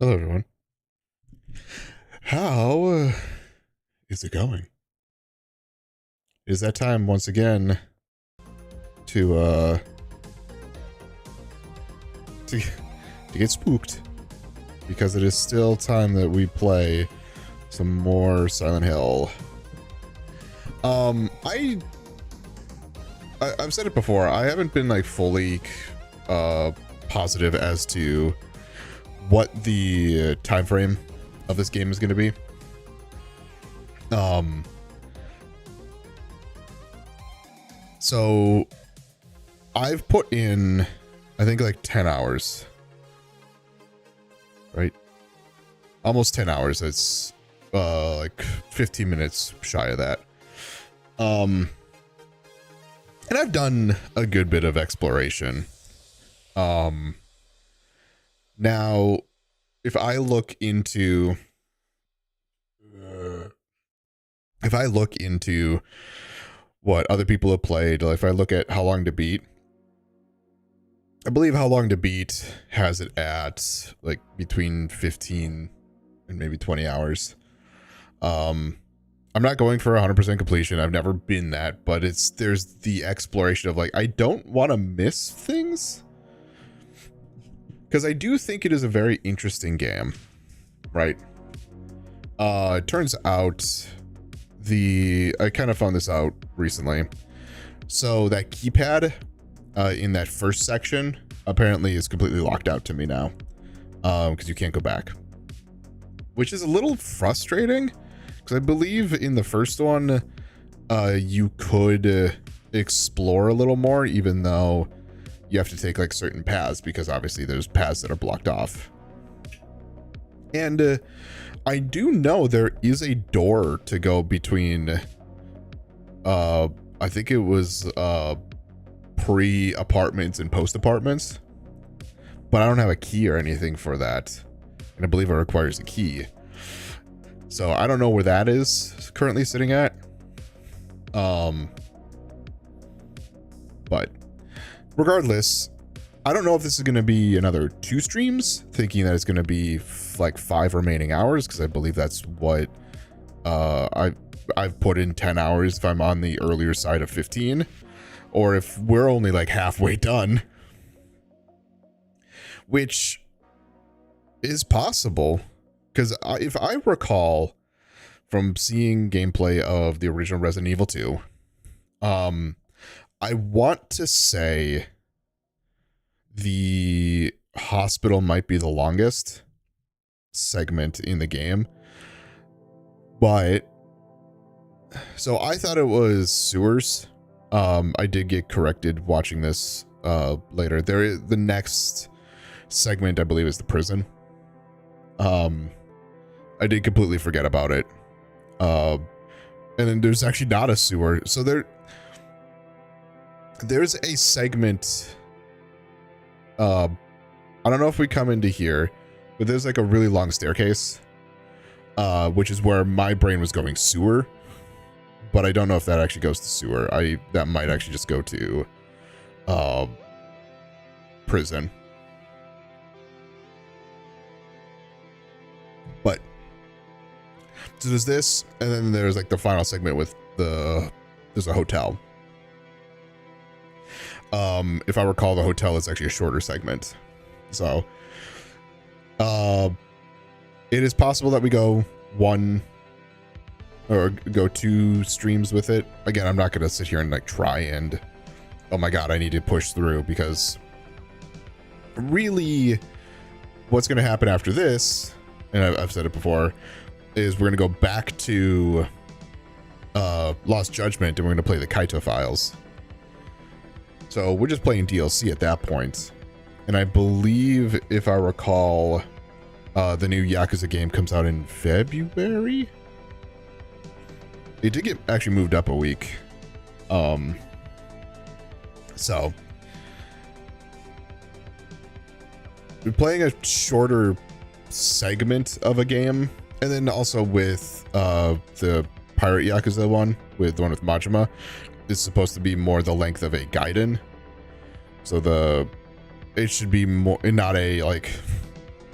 Hello, everyone. How is it going? It is that time once again to to get spooked, because it is still time that we play some more Silent Hill. I've said it before. I haven't been like fully positive as to what the time frame of this game is going to be. So I've put in, I think, like 10 hours, right? Almost 10 hours. It's like 15 minutes shy of that. And I've done a good bit of exploration. Now, if I look into what other people have played, like if I look at How Long to Beat, I believe How Long to Beat has it at like between 15 and maybe 20 hours. I'm not going for 100% completion. I've never been that, but there's the exploration of like, I don't want to miss things, because I do think it is a very interesting game, right? It turns out I kind of found this out recently. So that keypad in that first section apparently is completely locked out to me now, because you can't go back, which is a little frustrating, because I believe in the first one you could explore a little more, even though you have to take like certain paths, because obviously there's paths that are blocked off. And I do know there is a door to go between I think it was pre-apartments and post-apartments, but I don't have a key or anything for that, and I believe it requires a key. So I don't know where that is currently sitting at. But regardless, I don't know if this is going to be another 2 streams, thinking that it's going to be like 5 remaining hours, because I believe that's what I've put in 10 hours if I'm on the earlier side of 15, or if we're only like halfway done, which is possible, because if I recall from seeing gameplay of the original Resident Evil 2, I want to say the hospital might be the longest segment in the game, but so I thought it was sewers. I did get corrected watching this later. The next segment, I believe, is the prison. I did completely forget about it. And then there's actually not a sewer. So there's a segment. I don't know if we come into here, but there's like a really long staircase, which is where my brain was going sewer, but I don't know if that actually goes to sewer. That might actually just go to prison. But so there's this, and then there's like the final segment with there's a hotel. If I recall, the hotel is actually a shorter segment. So it is possible that we go 1 or go 2 streams with it. Again, I'm not going to sit here and like try and, oh my god, I need to push through, because really what's going to happen after this, and I've said it before, is we're going to go back to Lost Judgment, and we're going to play the Kaito files. So we're just playing DLC at that point. And I believe, if I recall, the new Yakuza game comes out in February. It did get actually moved up a week. So we're playing a shorter segment of a game, and then also with the Pirate Yakuza one, with the one with Majima, is supposed to be more the length of a Gaiden. So it should be more, not a like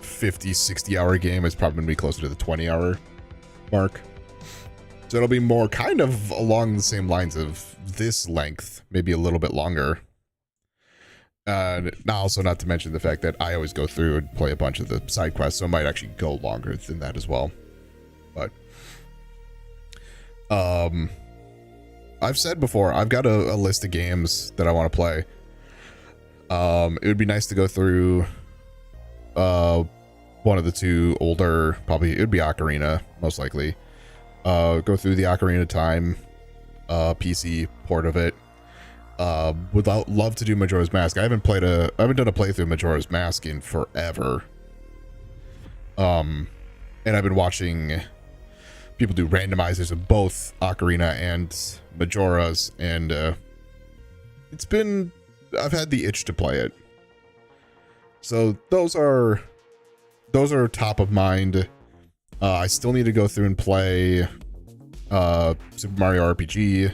50, 60-hour game. It's probably going to be closer to the 20-hour mark. So it'll be more kind of along the same lines of this length, maybe a little bit longer. Also, not to mention the fact that I always go through and play a bunch of the side quests, so it might actually go longer than that as well. But I've said before, I've got a list of games that I want to play. It would be nice to go through one of the two older, probably it would be Ocarina, most likely. Go through the Ocarina of Time PC port of it. Would love to do Majora's Mask. I haven't done a playthrough of Majora's Mask in forever. And I've been watching people do randomizers of both Ocarina and Majora's, and I've had the itch to play it. So those are top of mind. I still need to go through and play Super Mario RPG.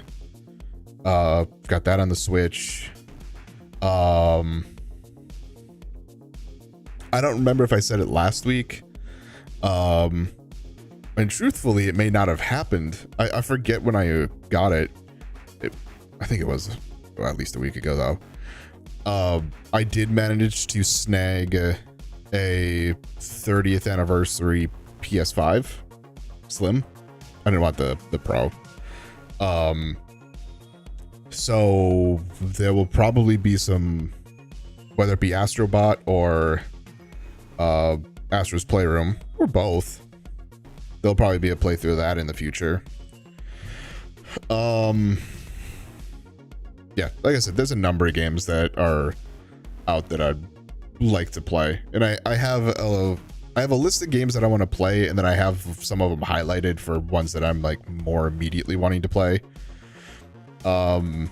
Got that on the Switch. I don't remember if I said it last week. And truthfully, it may not have happened. I forget when I got it. I think it was at least a week ago, though. I did manage to snag a 30th anniversary PS5 Slim. I didn't want the Pro. So there will probably be some, whether it be Astrobot or Astro's Playroom, or both. There'll probably be a playthrough of that in the future. Yeah, like I said, there's a number of games that are out that I'd like to play, and I have a list of games that I want to play, and then I have some of them highlighted for ones that I'm like more immediately wanting to play. The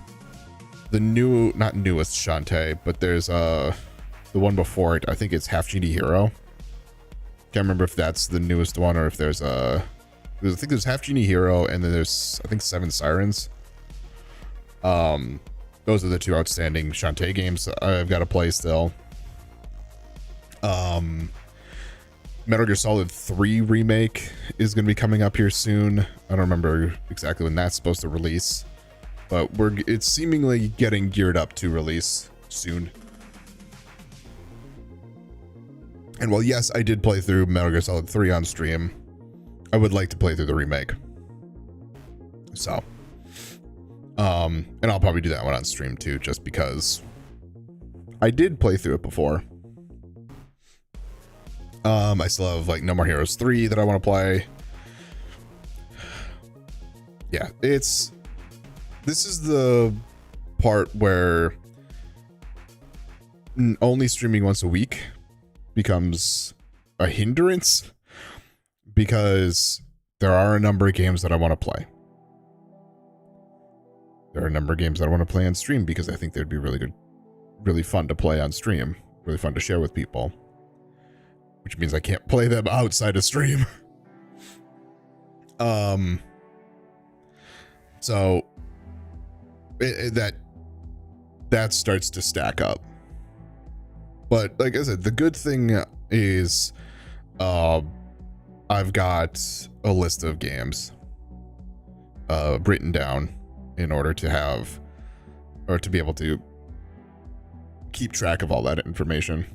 not newest Shantae, but there's the one before it. I think it's Half Genie Hero. Can't remember if that's the newest one or if I think there's Half Genie Hero, and then there's, I think, Seven Sirens. Those are the two outstanding Shantae games I've got to play still. Metal Gear Solid 3 Remake is going to be coming up here soon. I don't remember exactly when that's supposed to release, but it's seemingly getting geared up to release soon. And while yes, I did play through Metal Gear Solid 3 on stream, I would like to play through the remake. So, and I'll probably do that one on stream too, just because I did play through it before. I still have like No More Heroes 3 that I want to play. Yeah, this is the part where only streaming once a week becomes a hindrance, because there are a number of games that I want to play. There are a number of games that I want to play on stream because I think they'd be really good, really fun to play on stream, really fun to share with people, which means I can't play them outside of stream. So that starts to stack up. But like I said, the good thing is I've got a list of games written down in order to have, or to be able to keep track of all that information.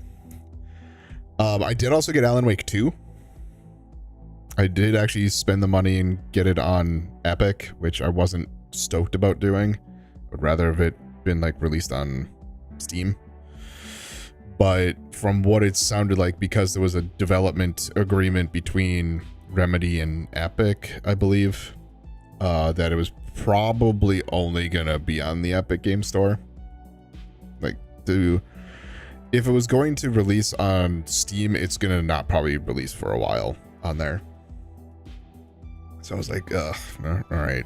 I did also get Alan Wake 2. I did actually spend the money and get it on Epic, which I wasn't stoked about doing. I'd rather have it been like released on Steam. But from what it sounded like, because there was a development agreement between Remedy and Epic, I believe, that it was probably only gonna be on the Epic Game Store. Like, if it was going to release on Steam, it's gonna not probably release for a while on there. So I was like, ugh, all right.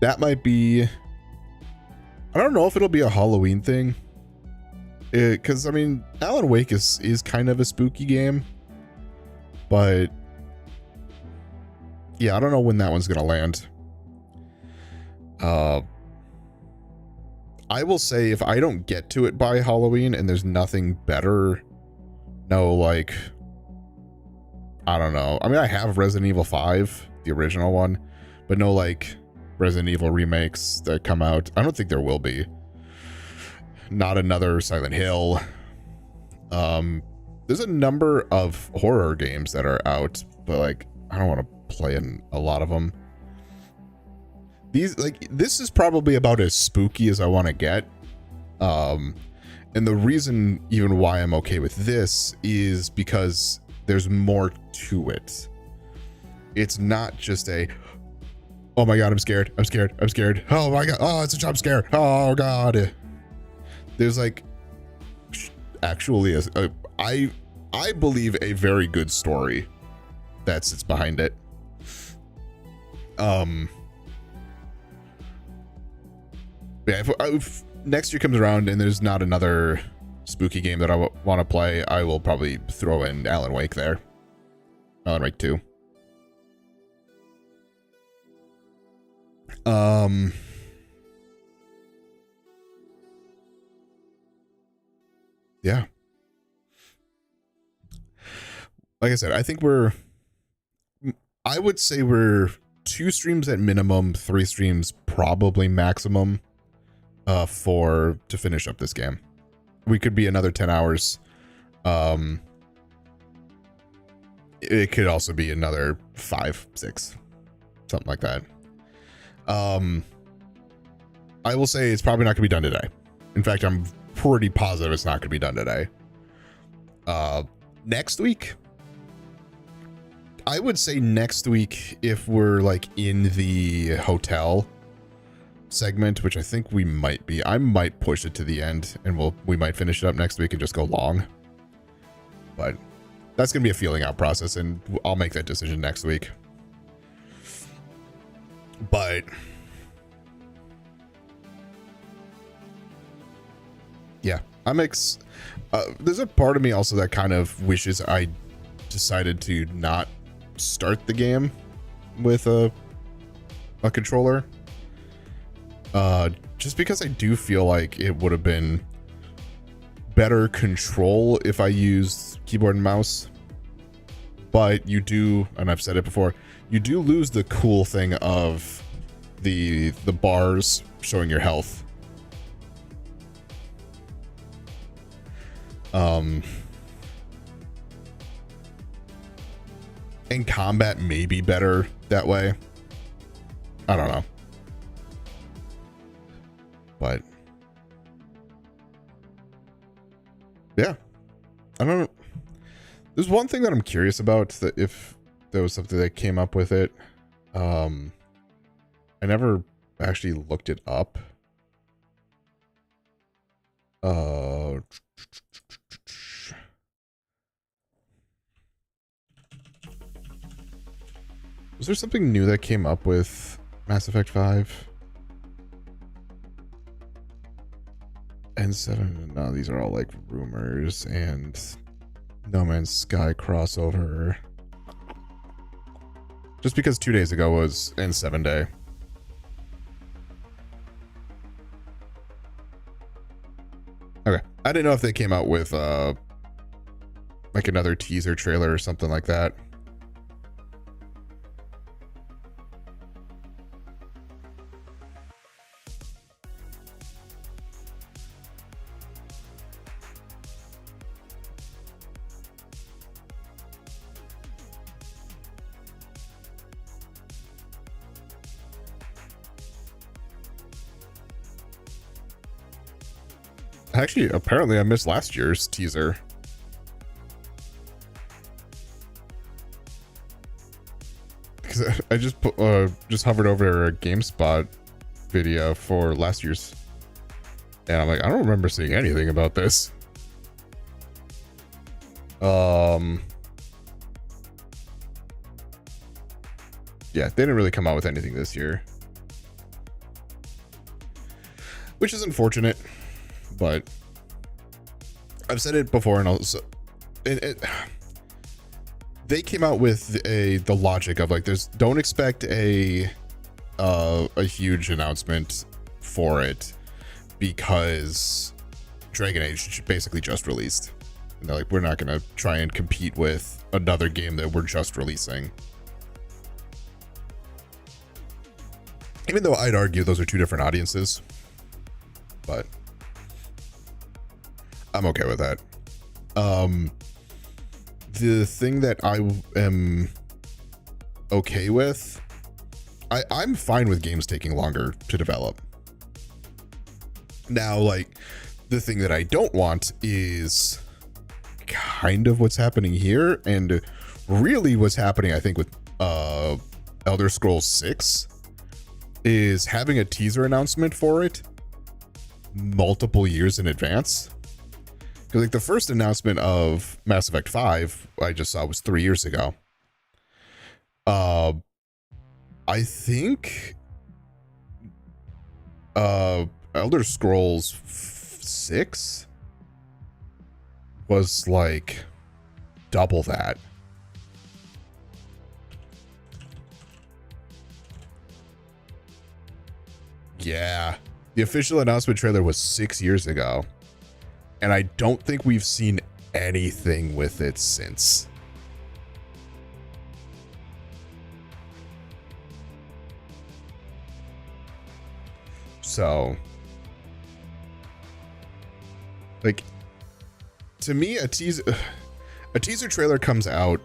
That might be, I don't know if it'll be a Halloween thing. Because I mean, Alan Wake is kind of a spooky game, but yeah, I don't know when that one's gonna land. I will say, if I don't get to it by Halloween and there's nothing better No, like, I don't know. I mean, I have Resident Evil 5, the original one, but no, like, Resident Evil remakes that come out. I don't think there will be. Not another Silent Hill. There's a number of horror games that are out, but, like, I don't want to play in a lot of them. This is probably about as spooky as I want to get. And the reason even why I'm okay with this is because there's more to it. It's not just a, oh my god, I'm scared, I'm scared, I'm scared. Oh my god, oh, it's a jump scare. Oh god. There's like actually I believe a very good story that sits behind it. Yeah, if next year comes around and there's not another spooky game that I want to play, I will probably throw in Alan Wake there. Alan Wake 2. Yeah. Like I said, I would say we're 2 streams at minimum, 3 streams probably maximum to finish up this game. We could be another 10 hours. It could also be another 5, 6, something like that. I will say it's probably not gonna be done today. In fact, I'm pretty positive it's not gonna be done today. Next week, I would say next week, if we're like in the hotel segment, which I think we might be, I might push it to the end and we might finish it up next week and just go long. But that's gonna be a feeling out process, and I'll make that decision next week. But yeah, there's a part of me also that kind of wishes I decided to not start the game with a controller. Just because I do feel like it would have been better control if I used keyboard and mouse. But you do, and I've said it before, you do lose the cool thing of the bars showing your health. And combat may be better that way. I don't know. But yeah, I don't know. There's one thing that I'm curious about, that if there was something that came up with it. I never actually looked it up. Was there something new that came up with Mass Effect 5? N7, no, these are all like rumors, and No Man's Sky crossover. Just because 2 days ago was N7 day. Okay, I didn't know if they came out with like another teaser trailer or something like that. Actually, apparently I missed last year's teaser. Because I just hovered over a GameSpot video for last year's, and I'm like, I don't remember seeing anything about this. Yeah, they didn't really come out with anything this year, which is unfortunate. But I've said it before, and also they came out with the logic of like, don't expect a huge announcement for it because Dragon Age basically just released. And they're like, we're not going to try and compete with another game that we're just releasing. Even though I'd argue those are two different audiences. But I'm okay with that. The thing that I am okay with, I'm fine with games taking longer to develop. Now, like, the thing that I don't want is kind of what's happening here, and really what's happening, I think, with Elder Scrolls 6 is having a teaser announcement for it multiple years in advance. Because like the first announcement of Mass Effect 5 I just saw was 3 years ago. I think Elder Scrolls 6 was like double that. Yeah, the official announcement trailer was 6 years ago, and I don't think we've seen anything with it since. So, like, to me, a teaser trailer comes out,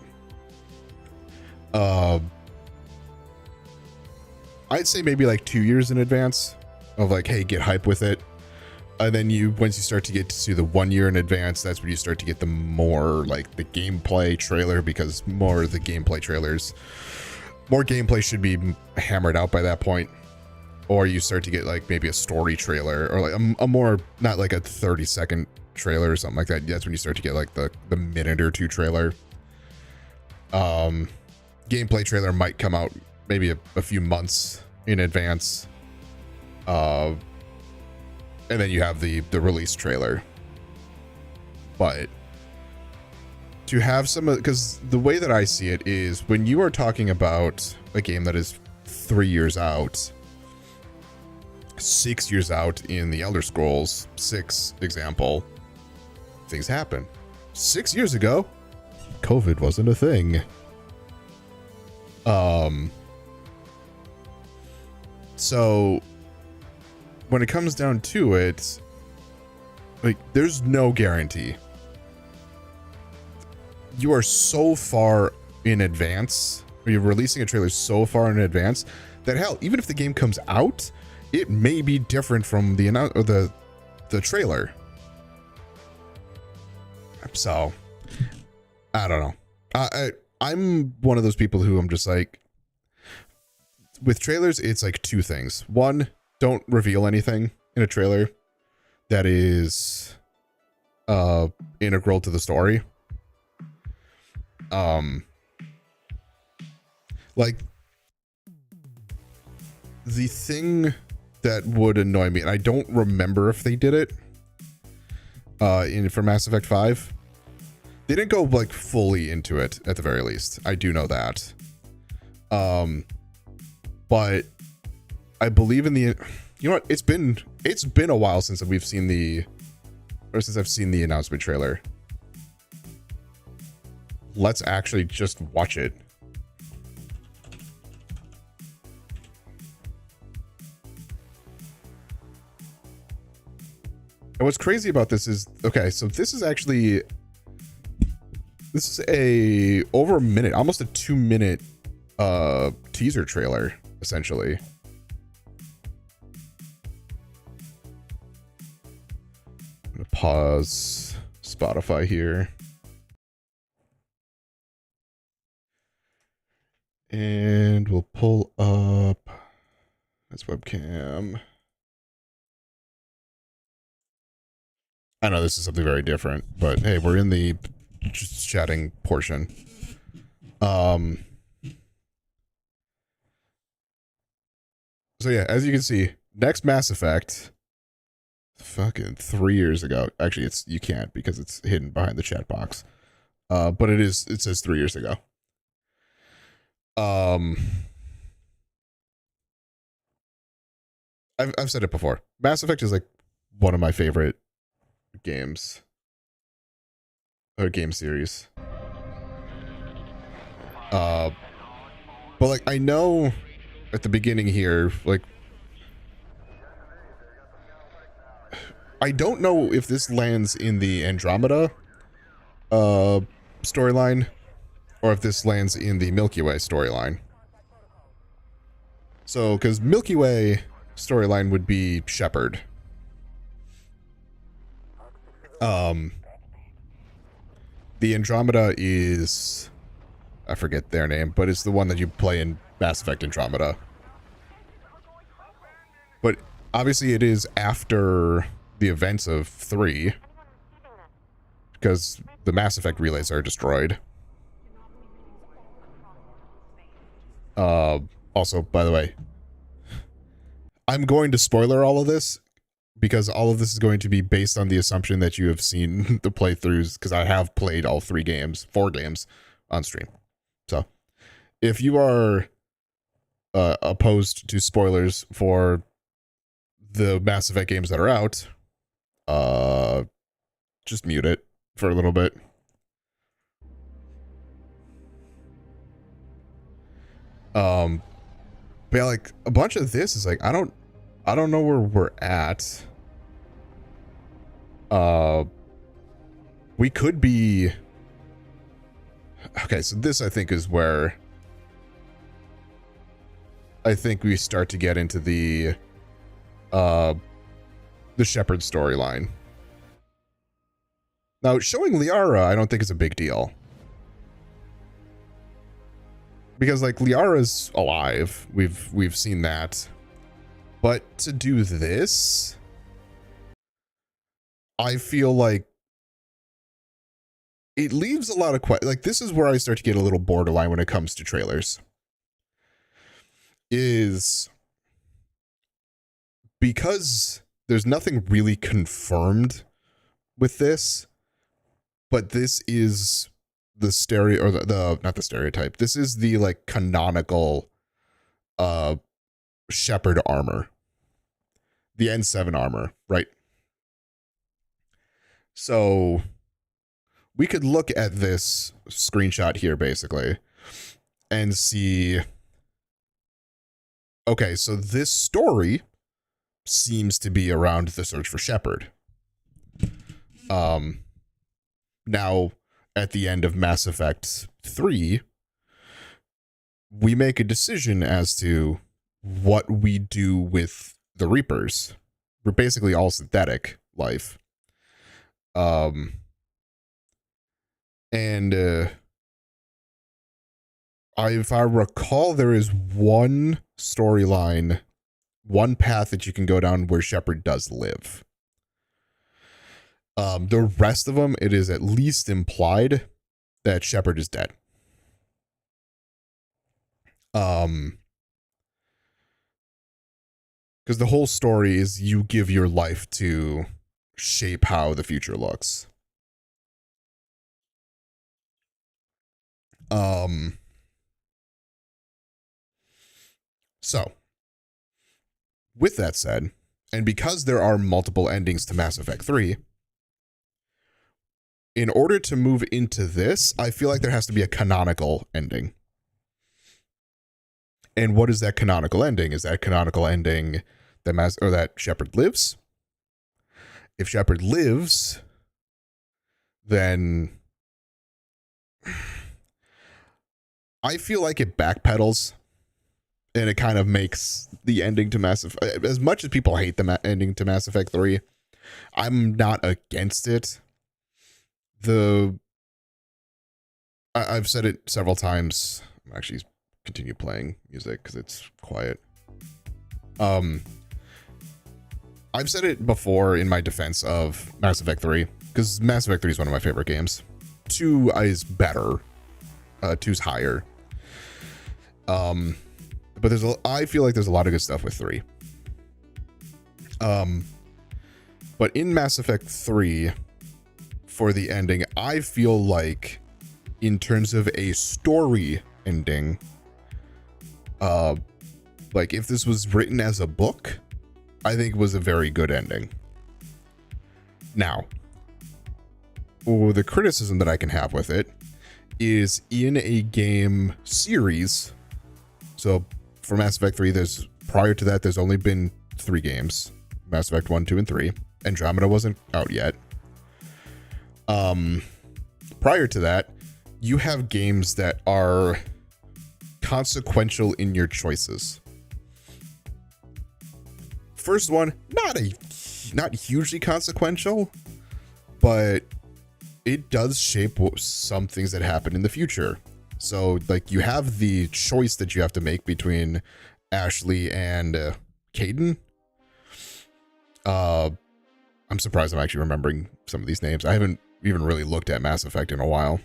I'd say maybe like 2 years in advance of like, hey, get hype with it. And then once you start to get to the 1 year in advance, that's when you start to get the more like the gameplay trailer, because more of the gameplay trailers, more gameplay should be hammered out by that point. Or you start to get like maybe a story trailer, or like a more, not like a 30-second trailer or something like that. That's when you start to get like the minute or two trailer. Gameplay trailer might come out maybe a few months in advance. And then you have the release trailer. But to have some of, because the way that I see it is when you are talking about a game that is 3 years out, 6 years out in the Elder Scrolls 6 example, things happen. 6 years ago, COVID wasn't a thing. So when it comes down to it, like, there's no guarantee. You are so far in advance, or you're releasing a trailer so far in advance that, hell, even if the game comes out, it may be different from the trailer. So, I don't know. I'm one of those people who I'm just like, with trailers, it's like two things. One, don't reveal anything in a trailer that is integral to the story. Like, the thing that would annoy me, and I don't remember if they did it for Mass Effect 5. They didn't go like fully into it, at the very least. I do know that. But I believe in the, you know what? It's been a while since I've seen the announcement trailer. Let's actually just watch it. And what's crazy about this is, okay, so this is a over a minute, almost a 2-minute teaser trailer, essentially. I'm gonna pause Spotify here. And we'll pull up this webcam. I know this is something very different, but hey, we're in the just chatting portion. So yeah, as you can see, next Mass Effect, fucking 3 years ago. Actually, you can't because it's hidden behind the chat box. But it says 3 years ago. I've said it before. Mass Effect is like one of my favorite games. game series. But like I know at the beginning here, like I don't know if this lands in the Andromeda storyline or if this lands in the Milky Way storyline. So, because Milky Way storyline would be Shepard. The Andromeda is, I forget their name, but it's the one that you play in Mass Effect Andromeda. But obviously it is after the events of 3, because the Mass Effect relays are destroyed. Also, by the way, I'm going to spoiler all of this because all of this is going to be based on the assumption that you have seen the playthroughs, because I have played all 4 games on stream. So if you are opposed to spoilers for the Mass Effect games that are out, just mute it for a little bit. But yeah, like a bunch of this is like I don't know where we're at. We could be okay, so this I think is where I think we start to get into the Shepard storyline. Now, showing Liara, I don't think is a big deal. Because like Liara's alive. We've seen that. But to do this, I feel like it leaves a lot of like this is where I start to get a little borderline when it comes to trailers. Is because there's nothing really confirmed with this, but this is the stereo or the not the stereotype. This is the like canonical Shepard armor. The N7 armor, right? So we could look at this screenshot here basically and see, okay, so this story seems to be around the search for Shepard. Now at the end of Mass Effect 3, we make a decision as to what we do with the Reapers. We're basically all synthetic life. And if I recall, there is one storyline, one path that you can go down where Shepard does live. The rest of them, it is at least implied that Shepard is dead. Because the whole story is you give your life to shape how the future looks. So, with that said, and because there are multiple endings to Mass Effect 3, in order to move into this, I feel like there has to be a canonical ending. And what is that canonical ending? Is that canonical ending that Shepard lives? If Shepard lives, then I feel like it backpedals and it kind of makes the ending to Mass Effect, as much as people hate the ending to Mass Effect 3, I'm not against it. I've said it several times. I'm actually continue playing music because it's quiet. I've said it before in my defense of Mass Effect 3, because Mass Effect 3 is one of my favorite games. 2 is better. 2's higher. But I feel like there's a lot of good stuff with 3. But in Mass Effect 3, for the ending, I feel like in terms of a story ending, like if this was written as a book, I think it was a very good ending. Now, or the criticism that I can have with it is in a game series. So for Mass Effect 3, prior to that, there's only been 3 games. Mass Effect 1, 2, and 3. Andromeda wasn't out yet. Prior to that, you have games that are consequential in your choices. First one, not hugely consequential, but it does shape some things that happen in the future. So, like, you have the choice that you have to make between Ashley and Caden. I'm surprised I'm actually remembering some of these names. I haven't even really looked at Mass Effect in a while.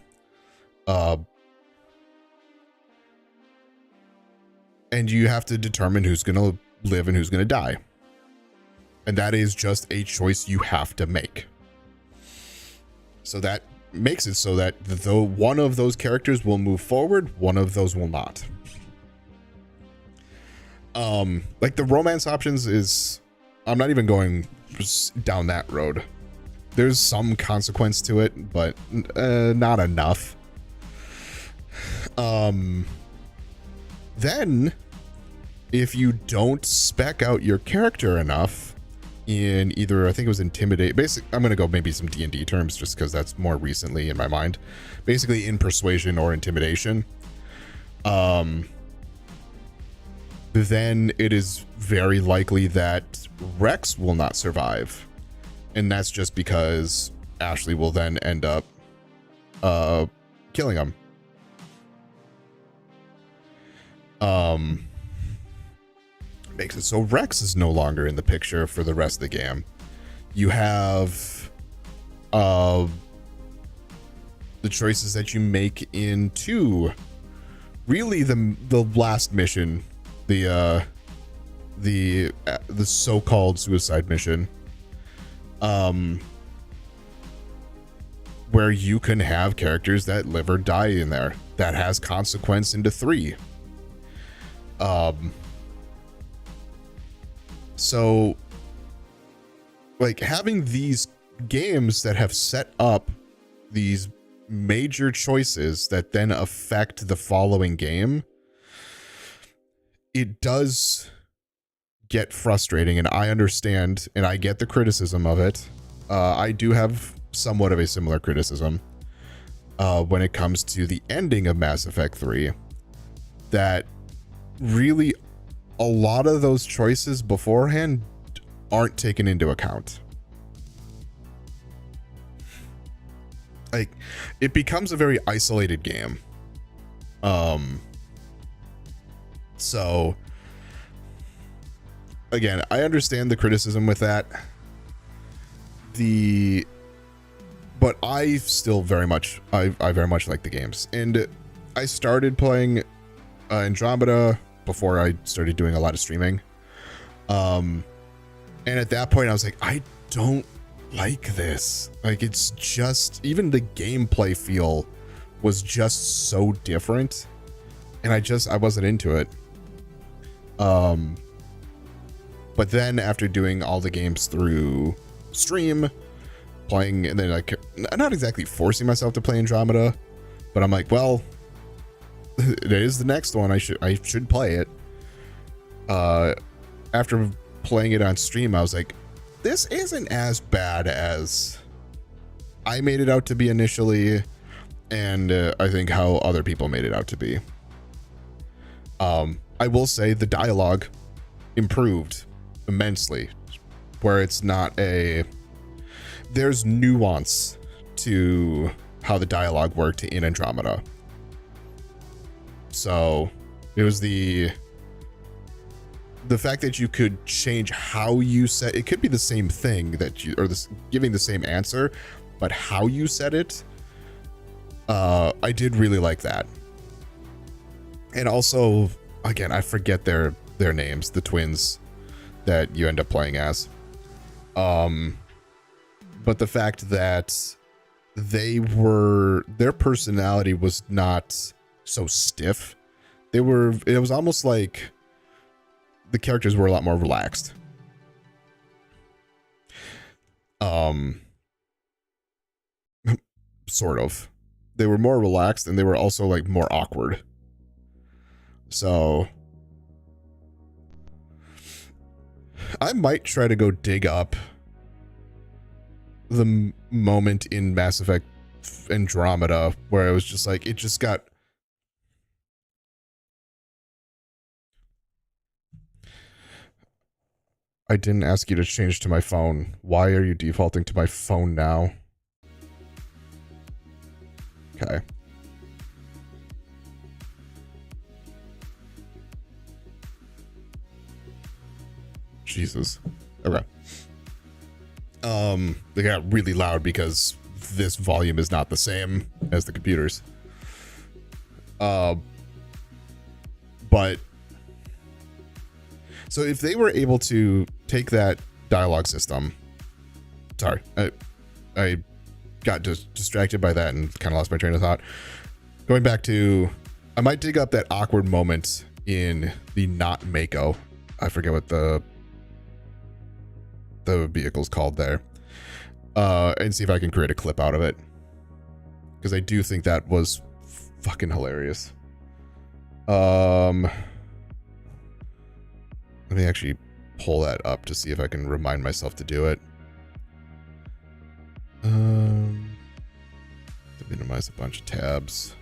And you have to determine who's going to live and who's going to die. And that is just a choice you have to make. So that makes it so that though one of those characters will move forward, one of those will not. Like the romance options is, I'm not even going down that road. There's some consequence to it, but not enough. Then, if you don't spec out your character enough in either, I think it was Intimidate, I'm going to go maybe some D&D terms just because that's more recently in my mind. Basically in Persuasion or Intimidation. Then it is very likely that Rex will not survive. And that's just because Ashley will then end up killing him. Makes it so Rex is no longer in the picture for the rest of the game. You have the choices that you make into really the last mission, the so-called suicide mission, where you can have characters that live or die in there. That has consequence into 3. So, like, having these games that have set up these major choices that then affect the following game, it does get frustrating, and I understand, and I get the criticism of it. I do have somewhat of a similar criticism when it comes to the ending of Mass Effect 3, that really a lot of those choices beforehand aren't taken into account. Like, it becomes a very isolated game. So again, I understand the criticism with that. But I still very much like the games. And I started playing Andromeda before I started doing a lot of streaming. And at that point I was like, I don't like this. Like, it's just, even the gameplay feel was just so different. And I wasn't into it. But then after doing all the games through stream, playing, and then like, not exactly forcing myself to play Andromeda, but I'm like, well, it is the next one. I should play it. After playing it on stream, I was like, this isn't as bad as I made it out to be initially, and I think how other people made it out to be. I will say the dialogue improved immensely, where it's not there's nuance to how the dialogue worked in Andromeda. So it was the fact that you could change how you said it. Could be the same thing giving the same answer, but how you said it, I did really like that. And also, again, I forget their names, the twins that you end up playing as. But the fact that their personality was not so stiff. It was almost like the characters were a lot more relaxed. sort of. They were more relaxed and they were also like more awkward. So I might try to go dig up the moment in Mass Effect Andromeda where it was just like, it just got... I didn't ask you to change to my phone. Why are you defaulting to my phone now? Okay. Jesus. Okay. They got really loud because this volume is not the same as the computers. But so if they were able to take that dialogue system, sorry, I got distracted by that and kind of lost my train of thought. Going back to, I might dig up that awkward moment in the not Mako. I forget what the vehicle's called there. And see if I can create a clip out of it. Because I do think that was fucking hilarious. Let me actually pull that up to see if I can remind myself to do it. To minimize a bunch of tabs.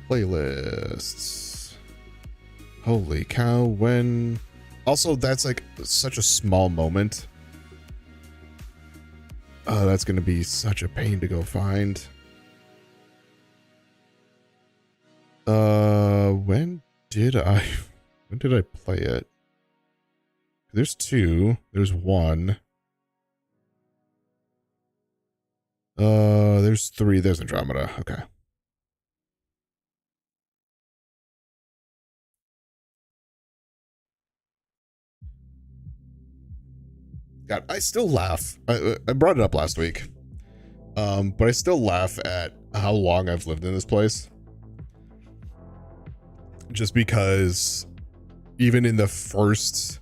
Playlists. Holy cow, when... Also, that's like such a small moment. Oh, that's going to be such a pain to go find. When did I play it? There's two. There's one. There's three. There's Andromeda. Okay. God, I still laugh. I brought it up last week. But I still laugh at how long I've lived in this place. Just because even in the first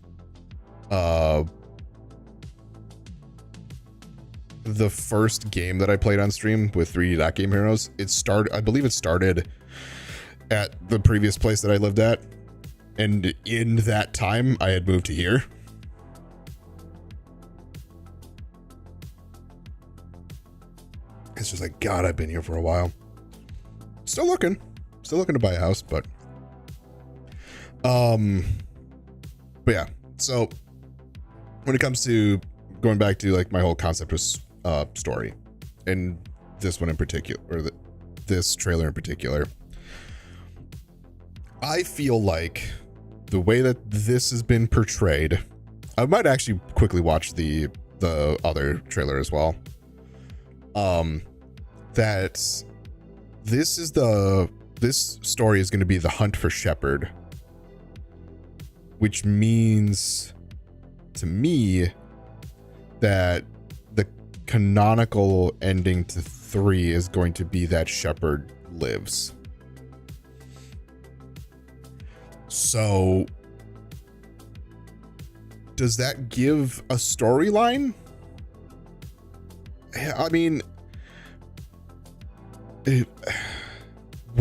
game that I played on stream with 3D Game Heroes, I believe it started at the previous place that I lived at. And in that time I had moved to here. It's just like, God, I've been here for a while. Still looking to buy a house, but yeah. So when it comes to going back to like my whole concept of story, and this one in particular, or this trailer in particular, I feel like the way that this has been portrayed, I might actually quickly watch the other trailer as well. That this story is going to be the hunt for Shepard, which means to me that the canonical ending to 3 is going to be that Shepard lives. So does that give a storyline? I mean,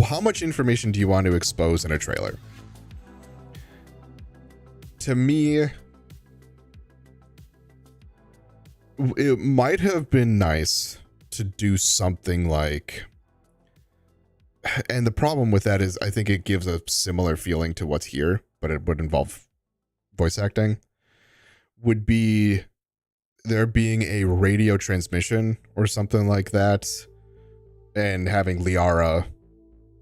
how much information do you want to expose in a trailer? To me, it might have been nice to do something like, and the problem with that is I think it gives a similar feeling to what's here, but it would involve voice acting, would be there being a radio transmission or something like that, and having Liara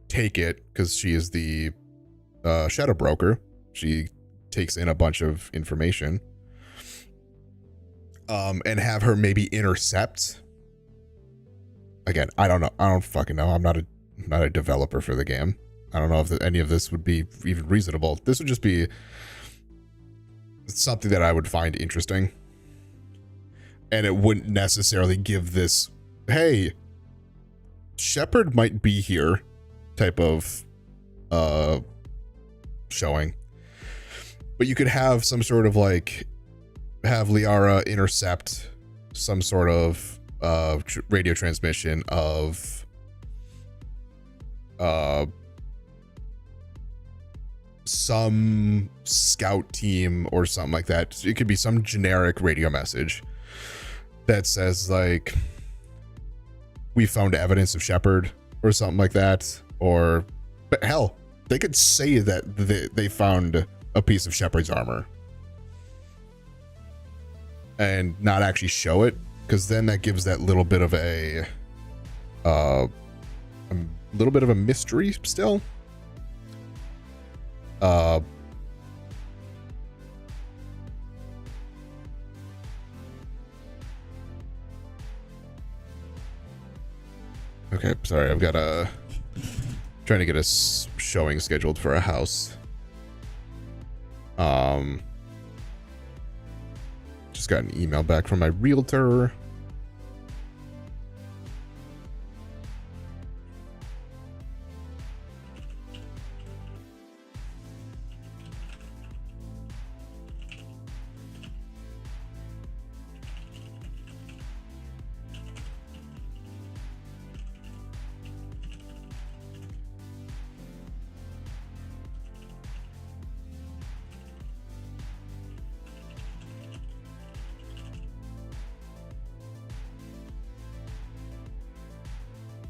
take it, because she is the shadow broker. She takes in a bunch of information, and have her maybe intercept. Again, I don't know. I don't fucking know. I'm not a developer for the game. I don't know if any of this would be even reasonable. This would just be something that I would find interesting. And it wouldn't necessarily give this, hey, Shepard might be here type of showing. But you could have some sort of like, have Liara intercept some sort of radio transmission of some scout team or something like that. So it could be some generic radio message that says like, we found evidence of Shepard or something like that. Or, but hell, they could say that they found a piece of Shepard's armor and not actually show it, because then that gives that little bit of a little bit of a mystery still. Okay, sorry, I've got trying to get a showing scheduled for a house. Just got an email back from my realtor.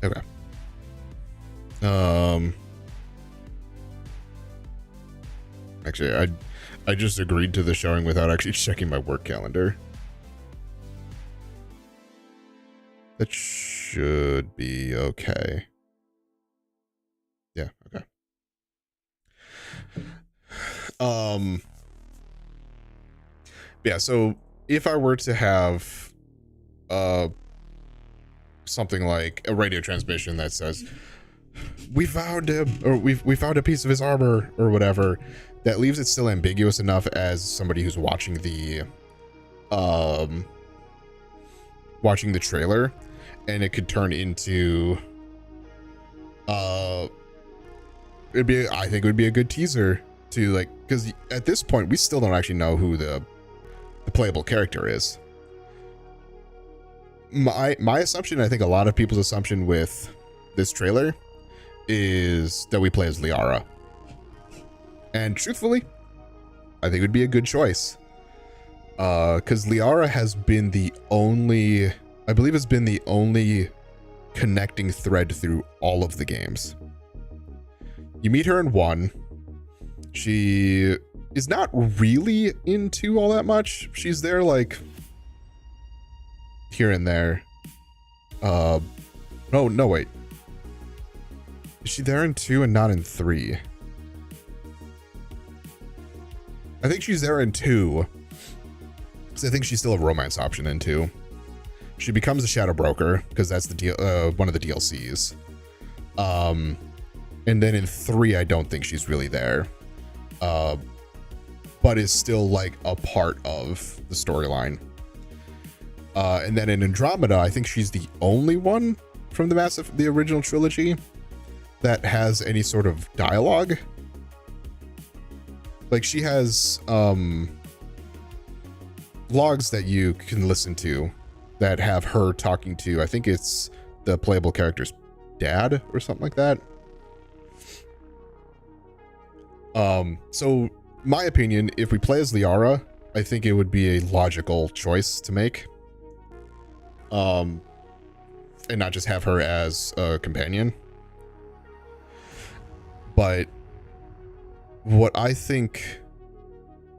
Okay. Actually, I just agreed to the showing without actually checking my work calendar. That should be okay. Yeah, okay. Yeah, so if I were to have something like a radio transmission that says, we found him, or we found a piece of his armor or whatever, that leaves it still ambiguous enough as somebody who's watching the trailer, and it could turn into I think it would be a good teaser to, like, because at this point we still don't actually know who the playable character is. My assumption, I think a lot of people's assumption with this trailer, is that we play as Liara. And truthfully, I think it would be a good choice. Because Liara has been the only, I believe has been the only connecting thread through all of the games. You meet her in 1. She is not really in 2 all that much. She's there like here and there. No, wait. Is she there in 2 and not in 3? I think she's there in 2. Because I think she's still a romance option in 2. She becomes a shadow broker because that's the one of the DLCs. And then in 3, I don't think she's really there. But is still like a part of the storyline. And then in Andromeda, I think she's the only one from the original trilogy that has any sort of dialogue. Like, she has logs that you can listen to that have her talking to, I think it's the playable character's dad or something like that. So my opinion, if we play as Liara, I think it would be a logical choice to make. And not just have her as a companion. But what I think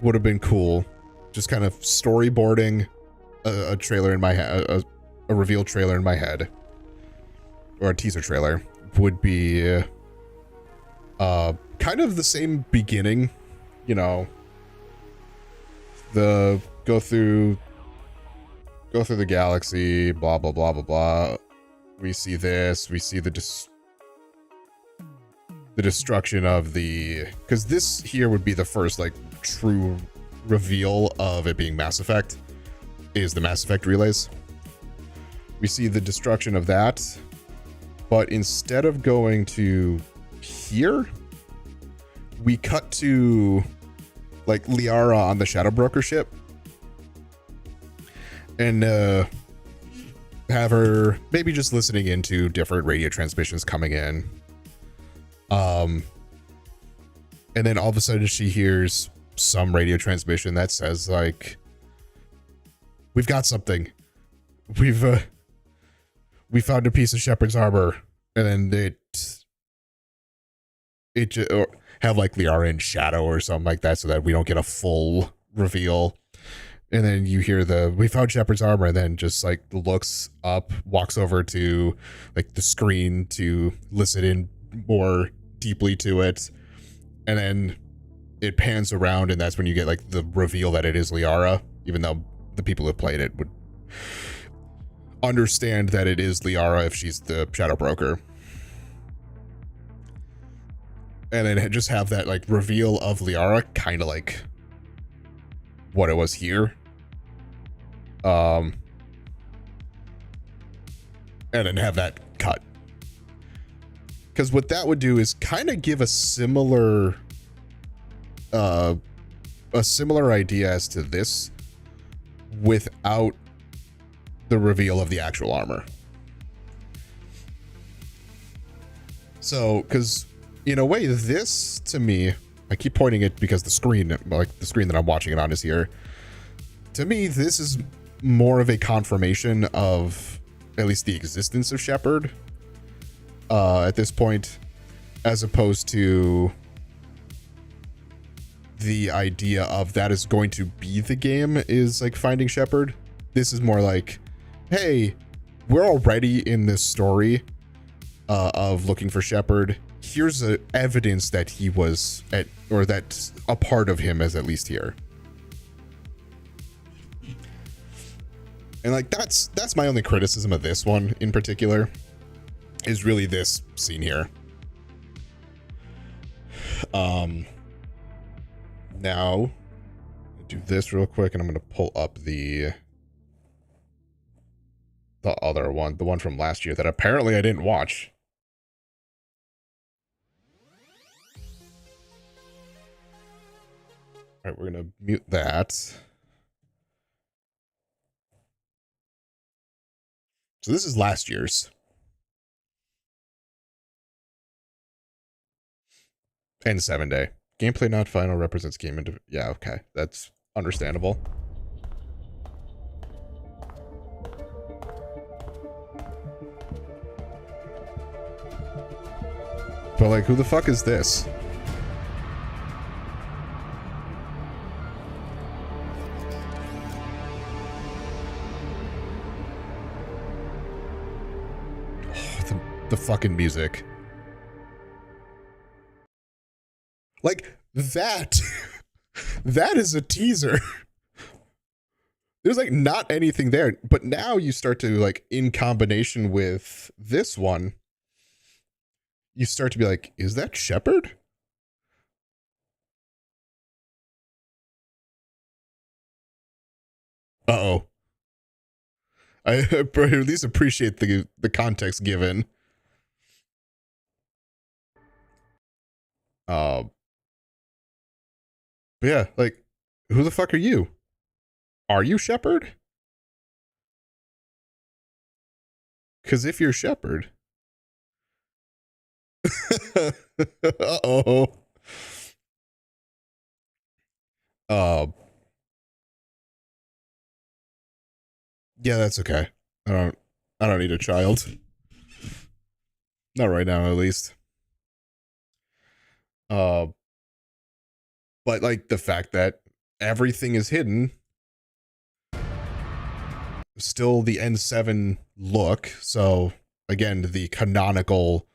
would have been cool, just kind of storyboarding a trailer in my head, a reveal trailer in my head, or a teaser trailer, would be kind of the same beginning, you know, the go through the galaxy, blah blah blah blah blah. We see this, we see the destruction of the, because this here would be the first like true reveal of it being Mass Effect, is the Mass Effect relays. We see the destruction of that, but instead of going to here, we cut to like Liara on the Shadow Broker ship, and have her maybe just listening into different radio transmissions coming in. And then all of a sudden she hears some radio transmission that says like, we've got something. We found a piece of Shepard's armor. And then it just, or have like Liara in shadow or something like that, so that we don't get a full reveal. And then you hear we found Shepard's armor, and then just like looks up, walks over to like the screen to listen in more deeply to it. And then it pans around, and that's when you get like the reveal that it is Liara, even though the people who played it would understand that it is Liara if she's the Shadow Broker. And then just have that like reveal of Liara, kind of like what it was here. And then have that cut. Because what that would do is kind of give a similar idea as to this without the reveal of the actual armor. So, because in a way, this to me, I keep pointing it because the screen that I'm watching it on is here. To me, this is more of a confirmation of at least the existence of Shepard at this point, as opposed to the idea of that is going to be the game is like finding Shepard. This is more like, hey, we're already in this story of looking for Shepard. Here's evidence that he was at, or that a part of him is at least here. And like that's my only criticism of this one in particular, is really this scene here. Now do this real quick, and I'm gonna pull up the other one, the one from last year that apparently I didn't watch. All right, we're gonna mute that. So this is last year's. And 7-day. Gameplay not final, represents game into... Yeah, okay. That's understandable. But like, who the fuck is this? Oh, the fucking music. Like, that is a teaser. There's like not anything there, but now you start to like, in combination with this one, you start to be like, is that Shepard? Uh-oh. I at least appreciate the context given. But yeah, like, who the fuck are you? Are you Shepard? Because if you're Shepard... Uh-oh. Yeah, that's okay. I don't need a child. Not right now, at least. But like the fact that everything is hidden, still the N7 look. So again, the canonical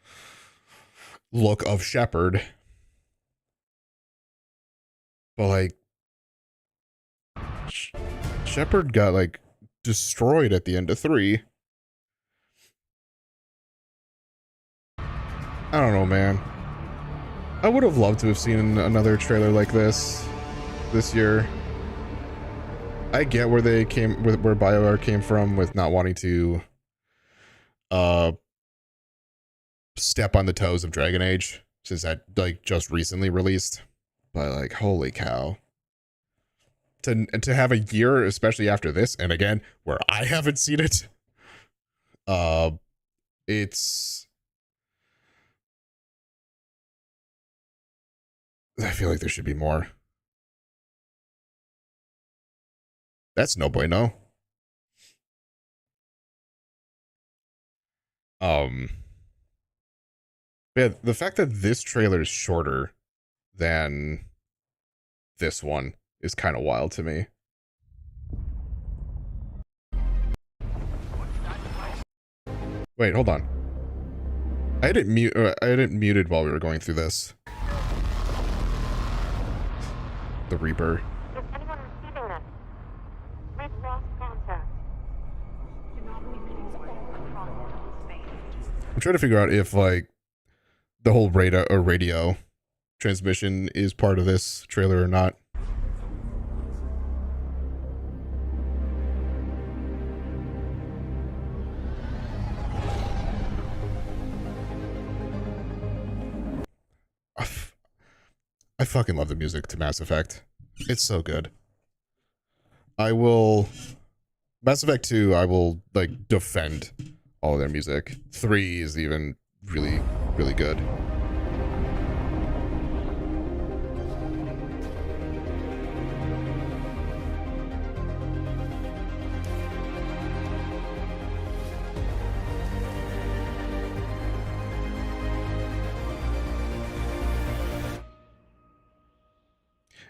look of Shepard. But like, Shepard got like destroyed at the end of 3. I don't know, man. I would have loved to have seen another trailer like this year. I get where they came, where BioWare came from with not wanting to step on the toes of Dragon Age, since that like just recently released. But like, holy cow. to have a year, especially after this, and again, where I haven't seen it, it's, I feel like there should be more. That's no bueno. Yeah, the fact that this trailer is shorter than this one is kind of wild to me. Wait, hold on. I didn't mute it while we were going through this. The Reaper. Is anyone receiving this? We've lost contact. Do not leave meetings all across space. I'm trying to figure out if like the whole radio transmission is part of this trailer or not. I fucking love the music to Mass Effect. It's so good. Mass Effect 2, I will like defend all of their music. 3 is even really, really good.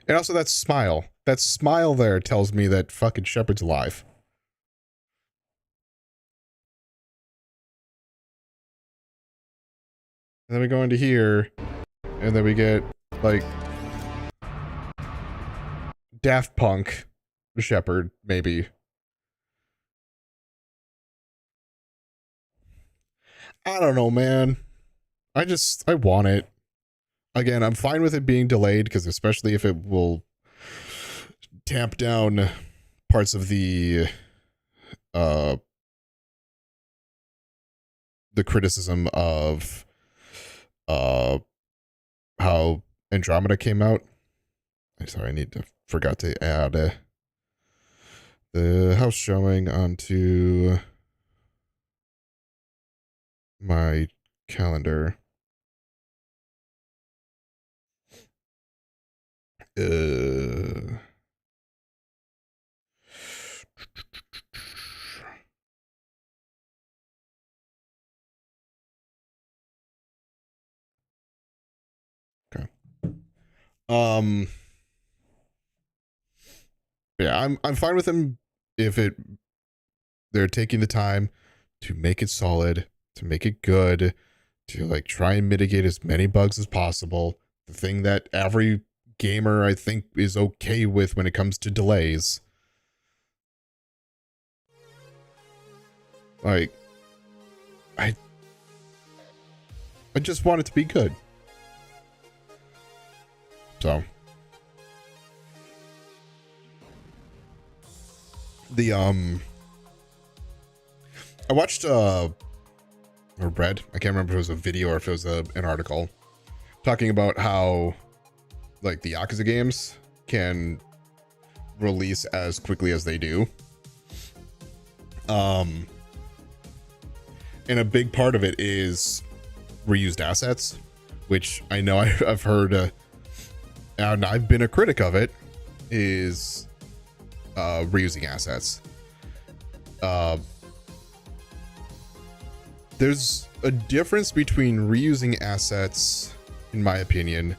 And also that smile. That smile there tells me that fucking Shepard's alive. And then we go into here, and then we get, like, Daft Punk Shepard, maybe. I don't know, man. I want it. Again, I'm fine with it being delayed, because especially if it will tamp down parts of the criticism of how Andromeda came out. Sorry, I forgot to add the house showing onto my calendar. Okay. Yeah, I'm fine with them if they're taking the time to make it solid, to make it good, to like try and mitigate as many bugs as possible. The thing that every gamer I think is okay with when it comes to delays. Like, I just want it to be good. So I watched or read, I can't remember if it was a video or if it was an article talking about how like the Yakuza games can release as quickly as they do. And a big part of it is reused assets, which I know I've heard, and I've been a critic of it, is reusing assets. There's a difference between reusing assets, in my opinion,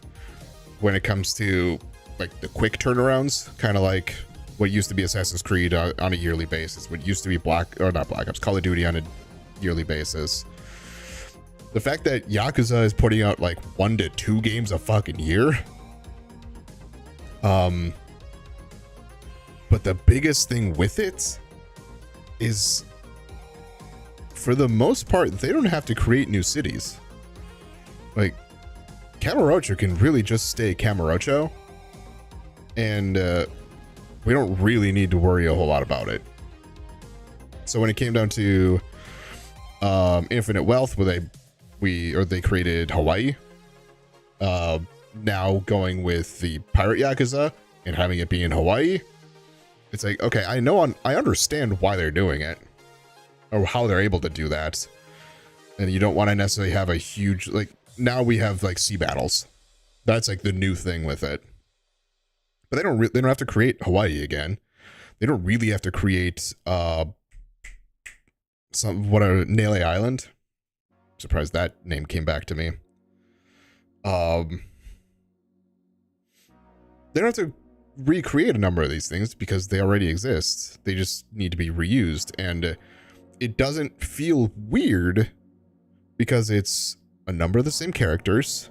when it comes to like the quick turnarounds, kind of like what used to be Assassin's Creed on a yearly basis, what used to be Black Ops, Call of Duty on a yearly basis. The fact that Yakuza is putting out like 1 to 2 games a fucking year. But the biggest thing with it is, for the most part, they don't have to create new cities. Like, Kamurocho can really just stay Kamurocho, and we don't really need to worry a whole lot about it. So when it came down to Infinite Wealth, where they created Hawaii, now going with the Pirate Yakuza and having it be in Hawaii, It's like, okay, I understand why they're doing it or how they're able to do that. And you don't want to necessarily have a huge, like, now we have like sea battles. That's like the new thing with it. But they don't have to create Hawaii again. They don't really have to create Nele Island. I'm surprised that name came back to me. They don't have to recreate a number of these things because they already exist. They just need to be reused, and it doesn't feel weird because it's a number of the same characters,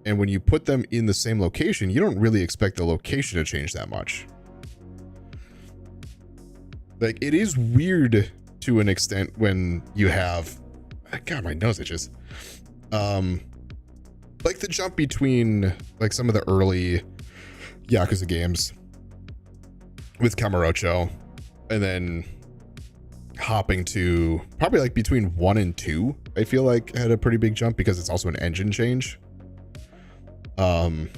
and when you put them in the same location, you don't really expect the location to change that much. Like, it is weird to an extent when you have, God, my nose itches. Like the jump between like some of the early Yakuza games with Kamurocho, and then hopping to probably like between 1 and 2, I feel like had a pretty big jump because it's also an engine change. But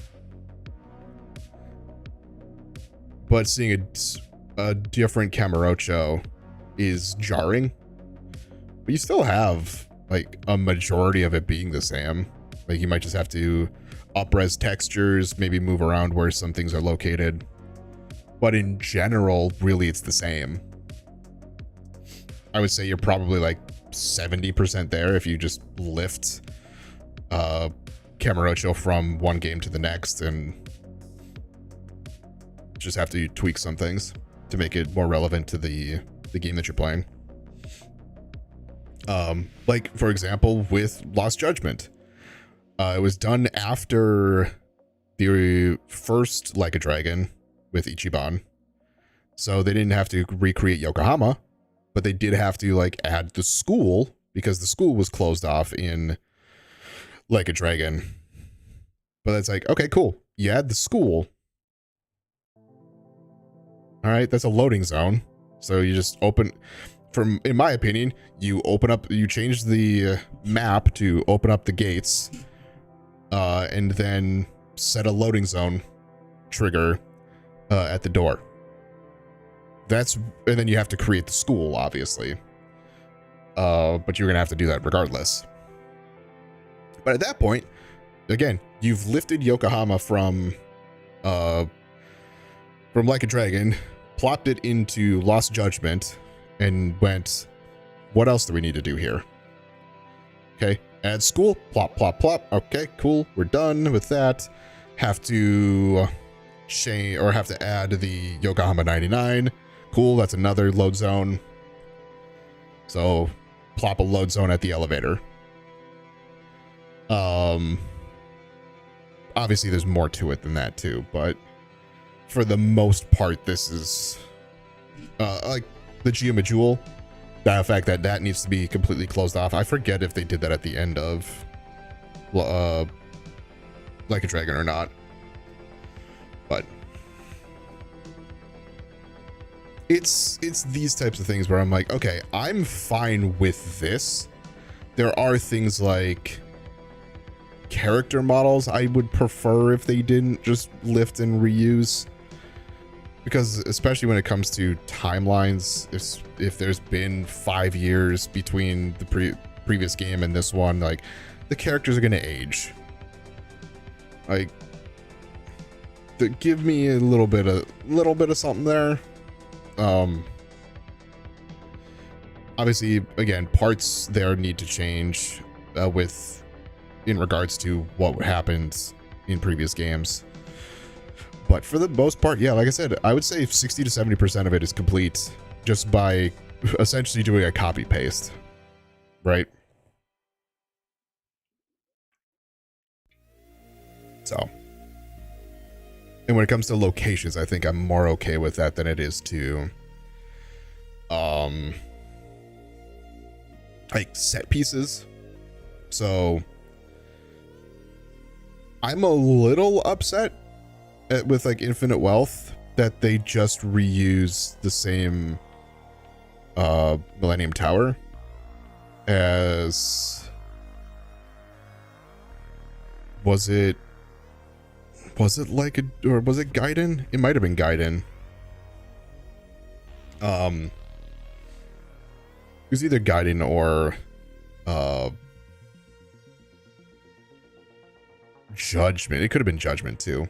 seeing a different Kamurocho is jarring, but you still have like a majority of it being the same. Like, you might just have to up-res textures, maybe move around where some things are located. But in general, really, it's the same. I would say you're probably like 70% there if you just lift Kamurocho from one game to the next and just have to tweak some things to make it more relevant to the game that you're playing. Like, for example, with Lost Judgment. It was done after the first Like a Dragon with Ichiban. So they didn't have to recreate Yokohama, but they did have to like add the school because the school was closed off in Like a Dragon. But it's like, okay, cool. You add the school. All right, that's a loading zone. So you just open, in my opinion, you change the map to open up the gates. And then set a loading zone trigger at the door. And then you have to create the school, obviously. But you're gonna have to do that regardless. But at that point, again, you've lifted Yokohama from Like a Dragon, plopped it into Lost Judgment, and went, what else do we need to do here? Okay, add school, plop, plop, plop. Okay, cool, we're done with that. Have to change, or have to add the Yokohama 99. Cool, that's another load zone. So, plop a load zone at the elevator. Obviously there's more to it than that too, but for the most part, this is like the Geoma Jewel. The fact that that needs to be completely closed off. I forget if they did that at the end of Like a Dragon or not, but it's these types of things where I'm like, okay, I'm fine with this. There are things like character models I would prefer if they didn't just lift and reuse, because especially when it comes to timelines, if there's been 5 years between the previous game and this one, like, the characters are gonna age. Like, give me a little bit of something there. Obviously, again, parts there need to change in regards to what happened in previous games. But for the most part, yeah, like I said, I would say 60 to 70% of it is complete just by essentially doing a copy paste, right? So, and when it comes to locations, I think I'm more okay with that than it is to like set pieces. So I'm a little upset with like Infinite Wealth that they just reuse the same Millennium Tower as was it like or was it Gaiden? It might have been Gaiden. It was either guiding or judgment. It could have been judgment too.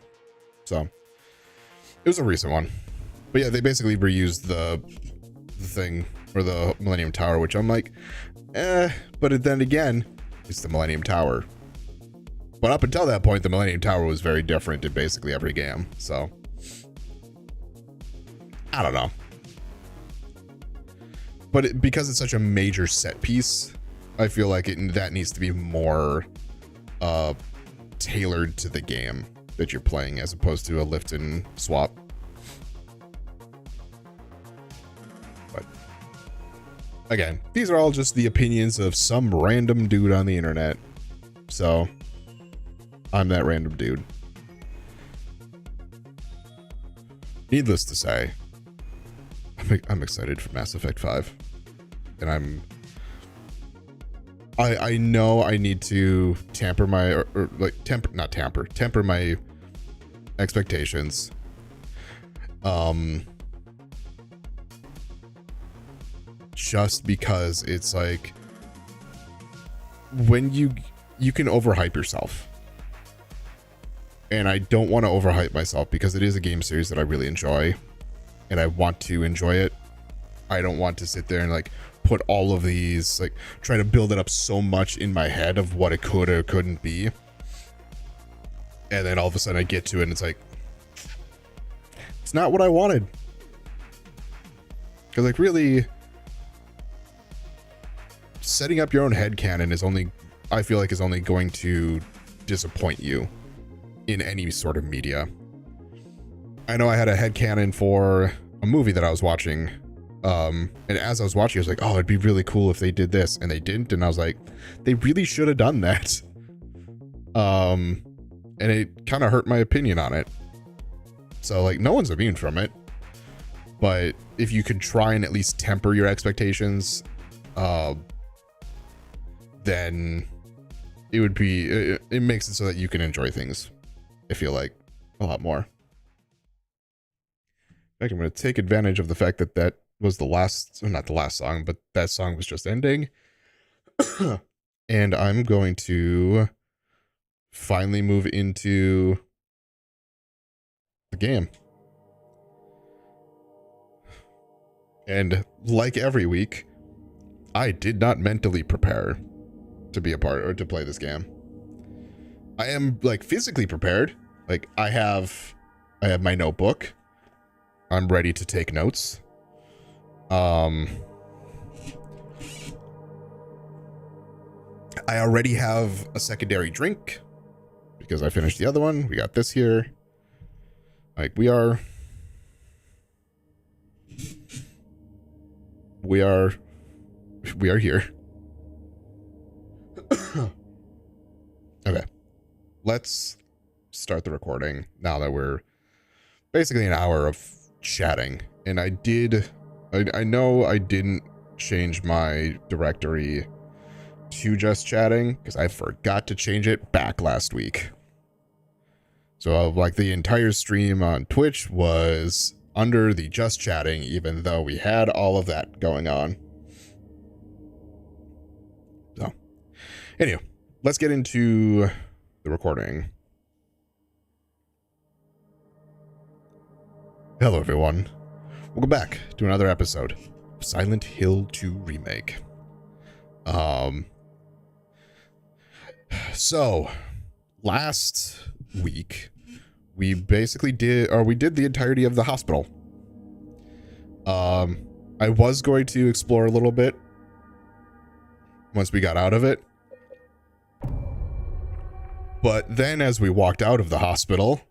So it was a recent one. But yeah, they basically reused the thing, or the Millennium Tower, which I'm like, but then again, it's the Millennium Tower. But up until that point, the Millennium Tower was very different in basically every game. So I don't know. But because it's such a major set piece, I feel like that needs to be more tailored to the game that you're playing, as opposed to a lift and swap. But again, these are all just the opinions of some random dude on the internet. So I'm that random dude. Needless to say, I'm excited for Mass Effect 5. And I know I need to temper my, temper my expectations. Just because it's like, when you can overhype yourself. And I don't want to overhype myself, because it is a game series that I really enjoy and I want to enjoy it. I don't want to sit there and like put all of these, like try to build it up so much in my head of what it could or couldn't be. And then all of a sudden I get to it and it's like, it's not what I wanted. Because like really, setting up your own headcanon is only, I feel like, is only going to disappoint you in any sort of media. I know I had a headcanon for a movie that I was watching. And as I was watching, I was like, oh, it'd be really cool if they did this, and they didn't. And I was like, they really should have done that. And it kind of hurt my opinion on it. So like, no one's immune from it, but if you could try and at least temper your expectations, then it would be, it makes it so that you can enjoy things, I feel like, a lot more. In fact, I'm going to take advantage of the fact that that was the last, well, not the last song, but that song was just ending. And I'm going to finally move into the game. And like every week, I did not mentally prepare to be a part or to play this game. I am like physically prepared. Like I have my notebook. I'm ready to take notes. I already have a secondary drink because I finished the other one. We got this here. Like we are here. Okay. Let's start the recording now that we're basically an hour of chatting. And I know I didn't change my directory to just chatting because I forgot to change it back last week. So like the entire stream on Twitch was under the just chatting, even though we had all of that going on. So anyway, let's get into the recording. Hello everyone. Welcome back to another episode of Silent Hill 2 Remake. So last week we basically did the entirety of the hospital. I was going to explore a little bit once we got out of it. But then as we walked out of the hospital,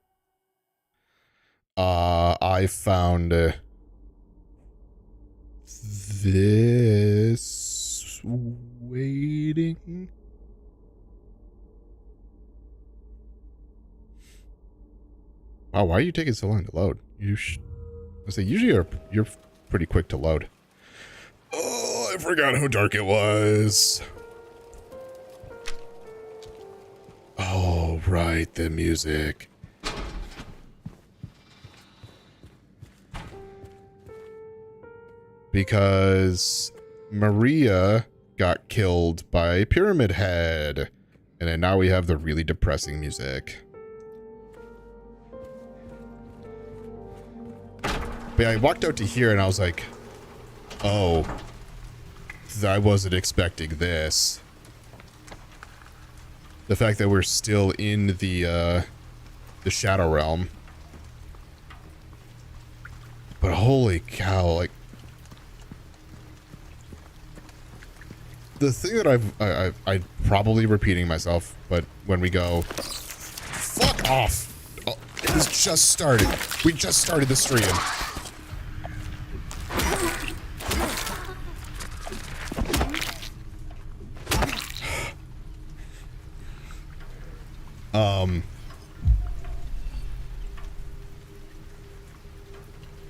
I found this waiting. Wow, why are you taking so long to load? I say usually you're pretty quick to load. Oh, I forgot how dark it was. Oh, right, the music. because Maria got killed by Pyramid Head. And then now we have the really depressing music. But yeah, I walked out to here and I was like, oh, I wasn't expecting this. The fact that we're still in the Shadow Realm. But holy cow, like, the thing that I'm probably repeating myself, but when we go, fuck off. Oh, it's just started. We just started the stream.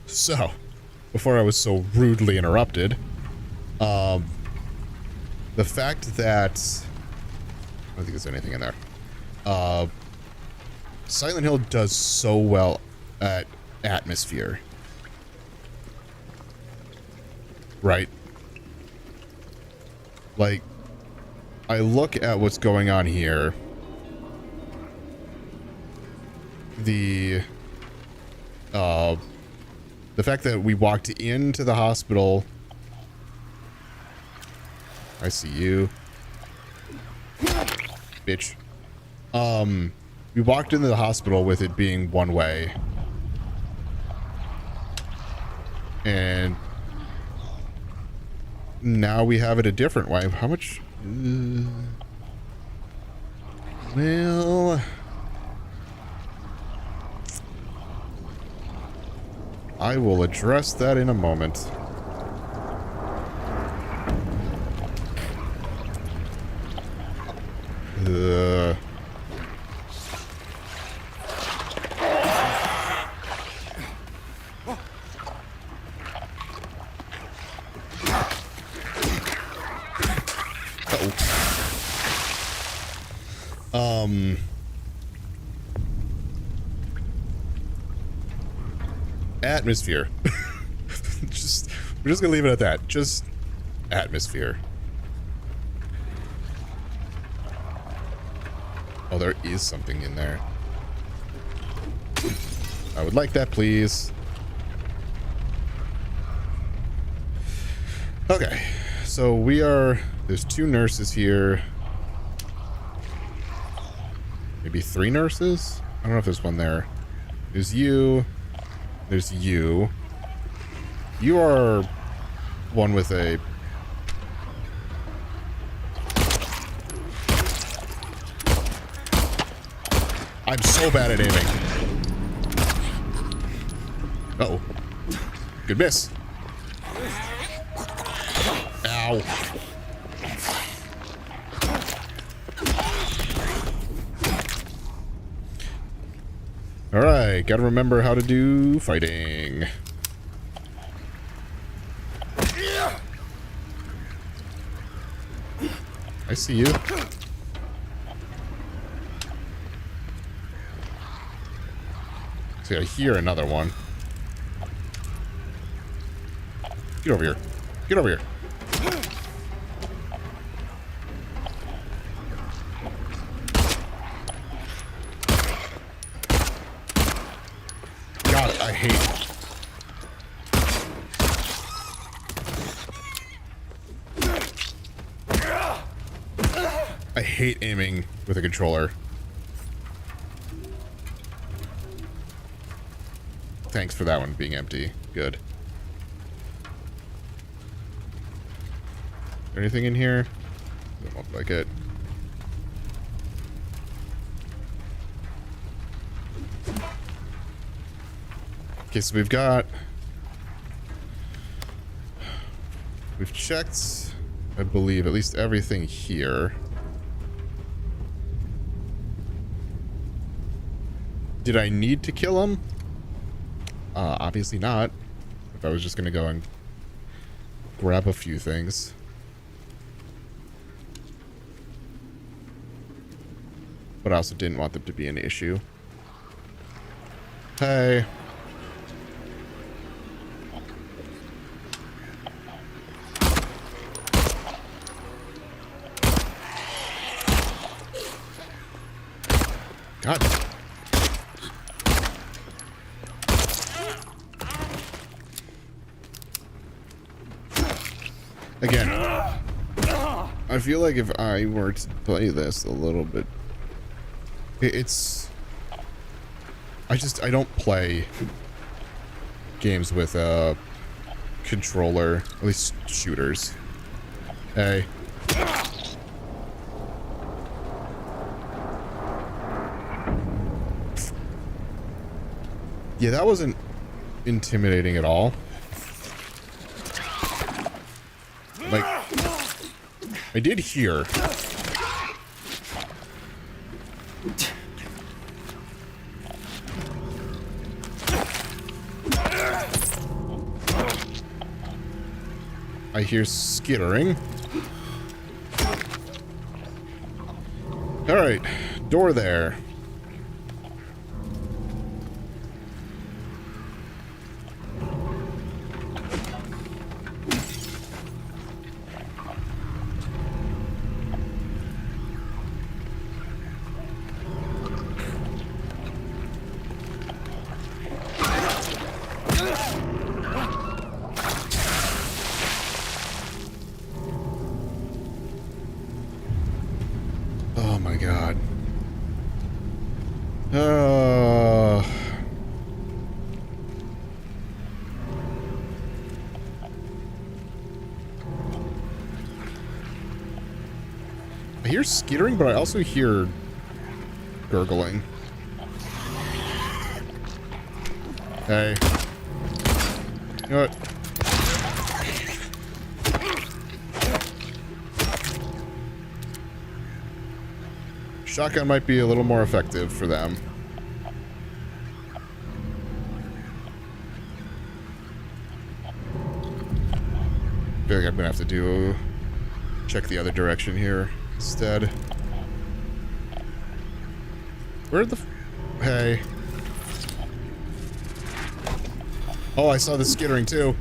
So, before I was so rudely interrupted, the fact that I don't think there's anything in there. Silent Hill does so well at atmosphere. Right? Like, I look at what's going on here. The fact that we walked into the hospital. I see you. Bitch. We walked into the hospital with it being one way. And now we have it a different way. How much? Well, I will address that in a moment. Atmosphere. We're just gonna leave it at that. Just atmosphere. Oh, there is something in there. I would like that, please. Okay, so there's 2 nurses here. Maybe 3 nurses? I don't know if there's one there. There's you. There's you. You are one with a... I'm so bad at aiming. Uh-oh. Good miss. Ow. Alright, gotta remember how to do fighting. I see you. See, I hear another one. Get over here. Get over here. God, I hate... I hate aiming with a controller. Thanks for that one being empty. Good. Is there anything in here? Doesn't look like it. Okay, so we've checked, I believe, at least everything here. Did I need to kill him? Obviously not. If I was just gonna go and grab a few things. But I also didn't want them to be an issue. Hey. God. Again, I feel like if I were to play this a little bit, it's... I don't play games with a controller, at least shooters. Hey. Yeah, that wasn't intimidating at all. Like, I did hear. I hear skittering. All right, door there. Oh my God. I hear skittering, but I also hear gurgling. Hey. You know what? Shotgun might be a little more effective for them. I feel like I'm gonna have to check the other direction here instead. Where the hey. Oh, I saw the skittering too.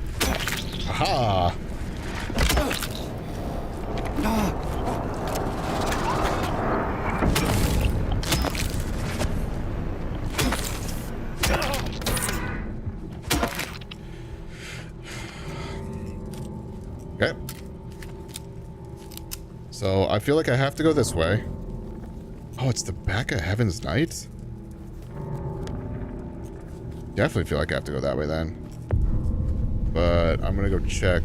Aha. Okay. So I feel like I have to go this way. Oh, it's the back of Heaven's Night? Definitely feel like I have to go that way then. But I'm gonna go check.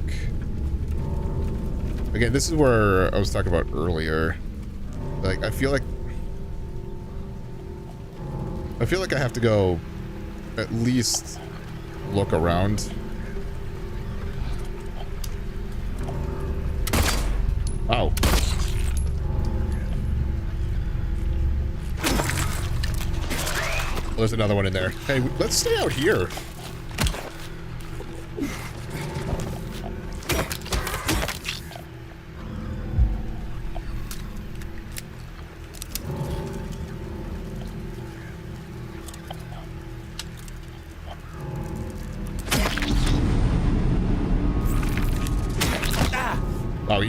Again, this is where I was talking about earlier. Like, I feel like I have to go at least look around. Wow. There's another one in there. Hey, let's stay out here. Oh,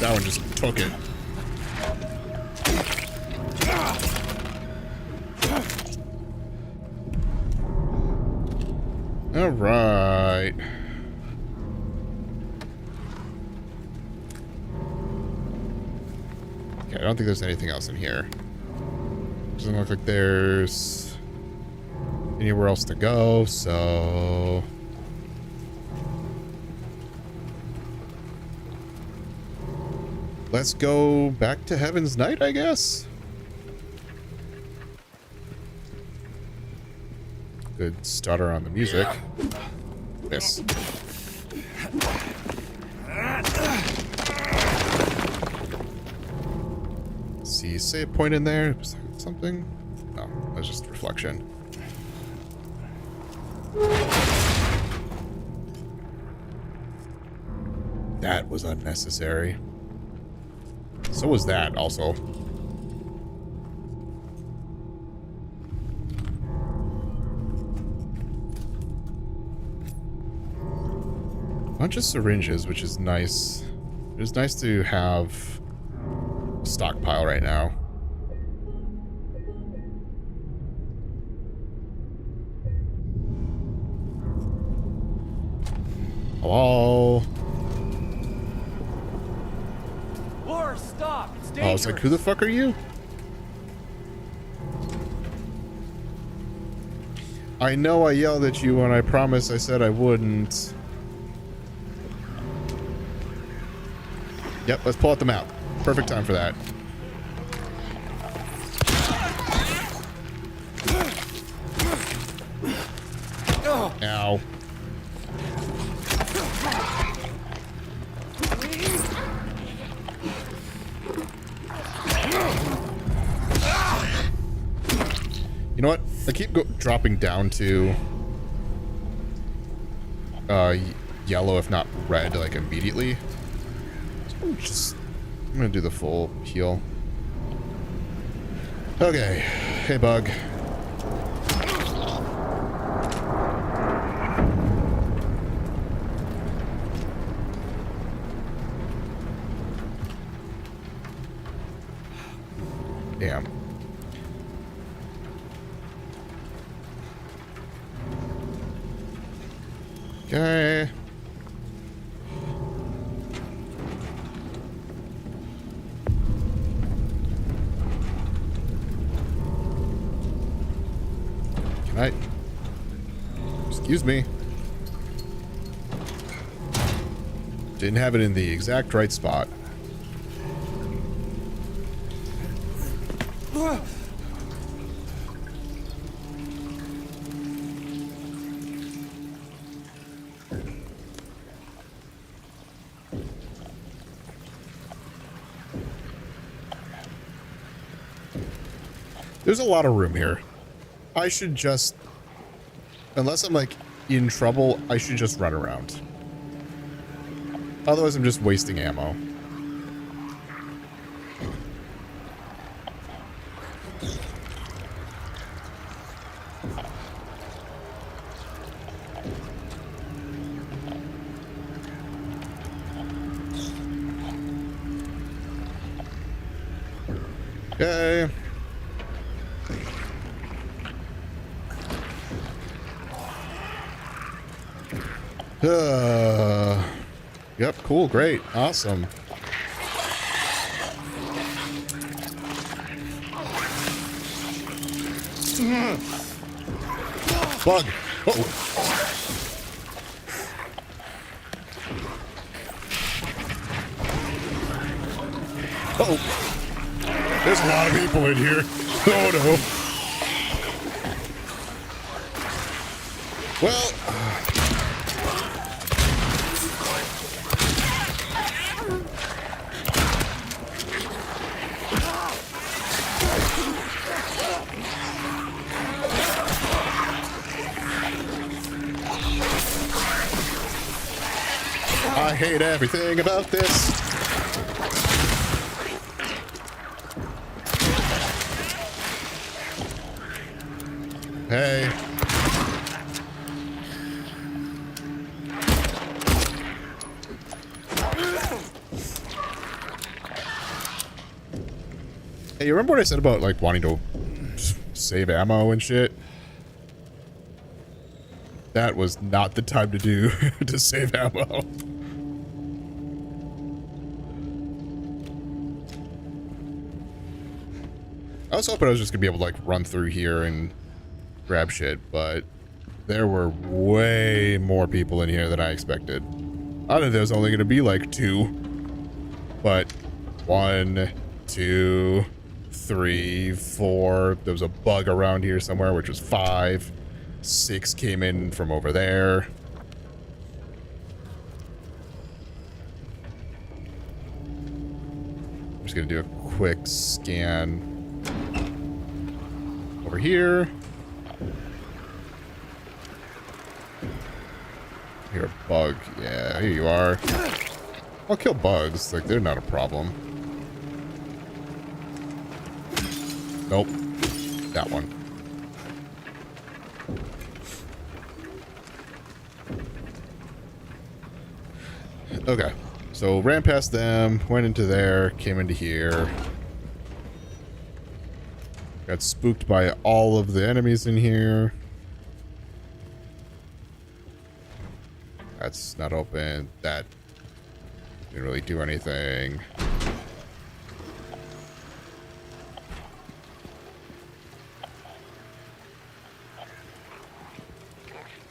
that one just took it. All right. Okay, I don't think there's anything else in here. Doesn't look like there's anywhere else to go, so... let's go back to Heaven's Night, I guess. Good stutter on the music. Yes. See, save point in there. Was there something? No, that was just reflection. That was unnecessary. So was that also. Bunch of syringes, which is nice. It's nice to have a stockpile right now. Hello? Lure, stop! It's dangerous. I was like, who the fuck are you? I know I yelled at you when I promised I said I wouldn't. Yep, let's pull out the map. Perfect time for that. Ow. You know what? I keep dropping down to yellow, if not red, like immediately. So I'm gonna do the full heal. Okay. Hey, bug. Damn. Okay. Can I? Excuse me. Didn't have it in the exact right spot. There's a lot of room here. I should just, unless I'm like in trouble, I should just run around. Otherwise I'm just wasting ammo. Okay. Yep, cool, great, awesome. Bug. Uh-oh. Uh-oh. There's a lot of people in here. Oh no. Well, I hate everything about this. Hey. Hey, you remember what I said about like wanting to save ammo and shit? That was not the time to do to save ammo. I was hoping I was just gonna be able to like run through here and grab shit, but there were way more people in here than I expected. I thought there was only gonna be like 2, but 1, 2, 3, 4. There was a bug around here somewhere, which was 5. 6 came in from over there. I'm just gonna do a quick scan over here. Here, a bug. Yeah, here you are. I'll kill bugs. Like, they're not a problem. Nope. That one. Okay. So, ran past them, went into there, came into here. Got spooked by all of the enemies in here. That's not open. That didn't really do anything.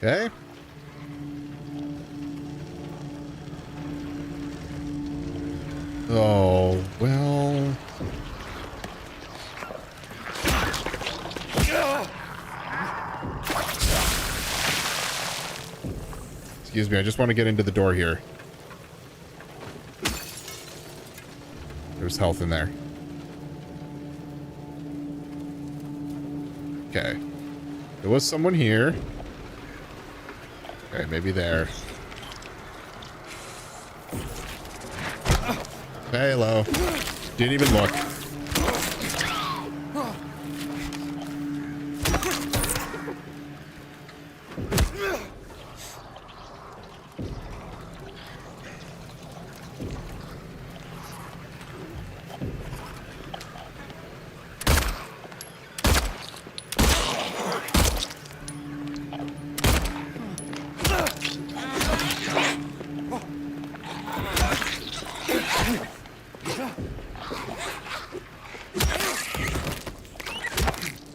Okay. Oh, well. Excuse me, I just want to get into the door here. There's health in there. Okay. There was someone here. Okay, maybe there. Hey, hello. Didn't even look.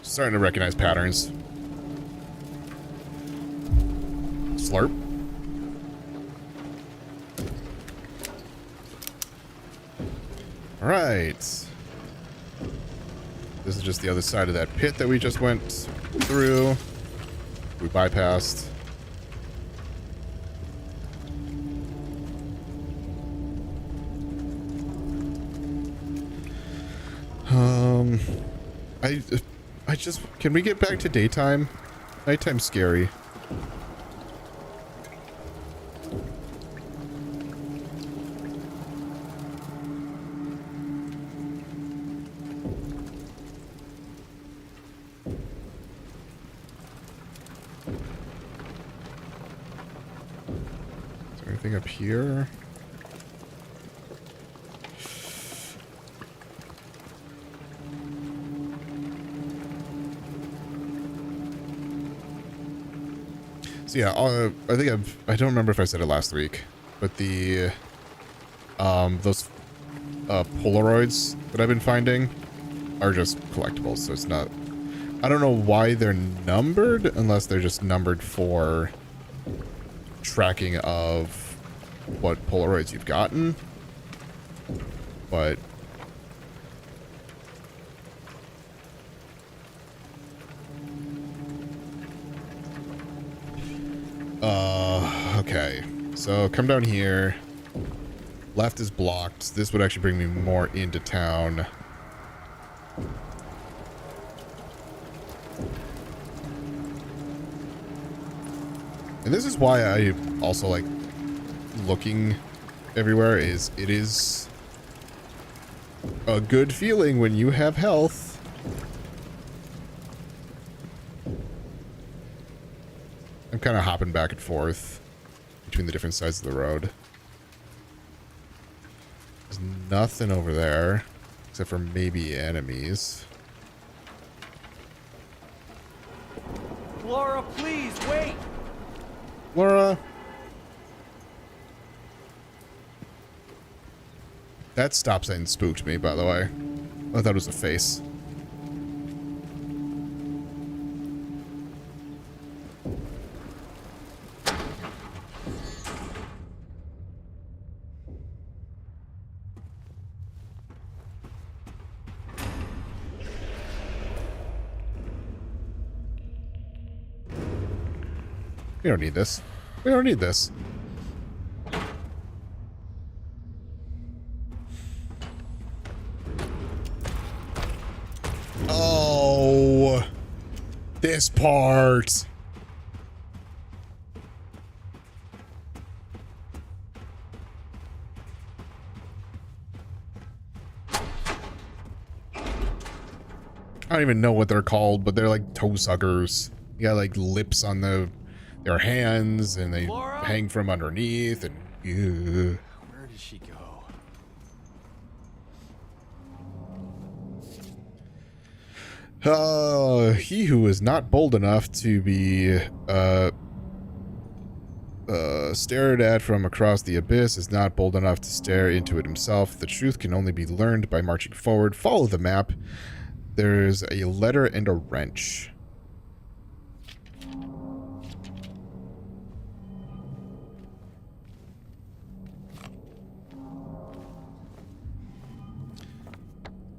Starting to recognize patterns. Slurp. All right. This is just the other side of that pit that we just went through. We bypassed. I just, can we get back to daytime? Nighttime's scary. Is there anything up here? Yeah, I think I don't remember if I said it last week, but the those Polaroids that I've been finding are just collectibles, so it's not, I don't know why they're numbered unless they're just numbered for tracking of what Polaroids you've gotten, but okay, so come down here. Left is blocked. This would actually bring me more into town. And this is why I also like looking everywhere. Is it is a good feeling when you have health. I'm kind of hopping back and forth between the different sides of the road. There's nothing over there, except for maybe enemies. Laura, please, wait! Laura! That stop sign spooked me, by the way. I thought it was a face. We don't need this. We don't need this. Oh, this part. I don't even know what they're called, but they're like toe suckers. You got like lips on their hands, and they Laura? hang from underneath, and ew. Where did she go? He who is not bold enough to be stared at from across the abyss is not bold enough to stare into it himself. The truth can only be learned by marching forward. Follow the map. There's a letter and a wrench.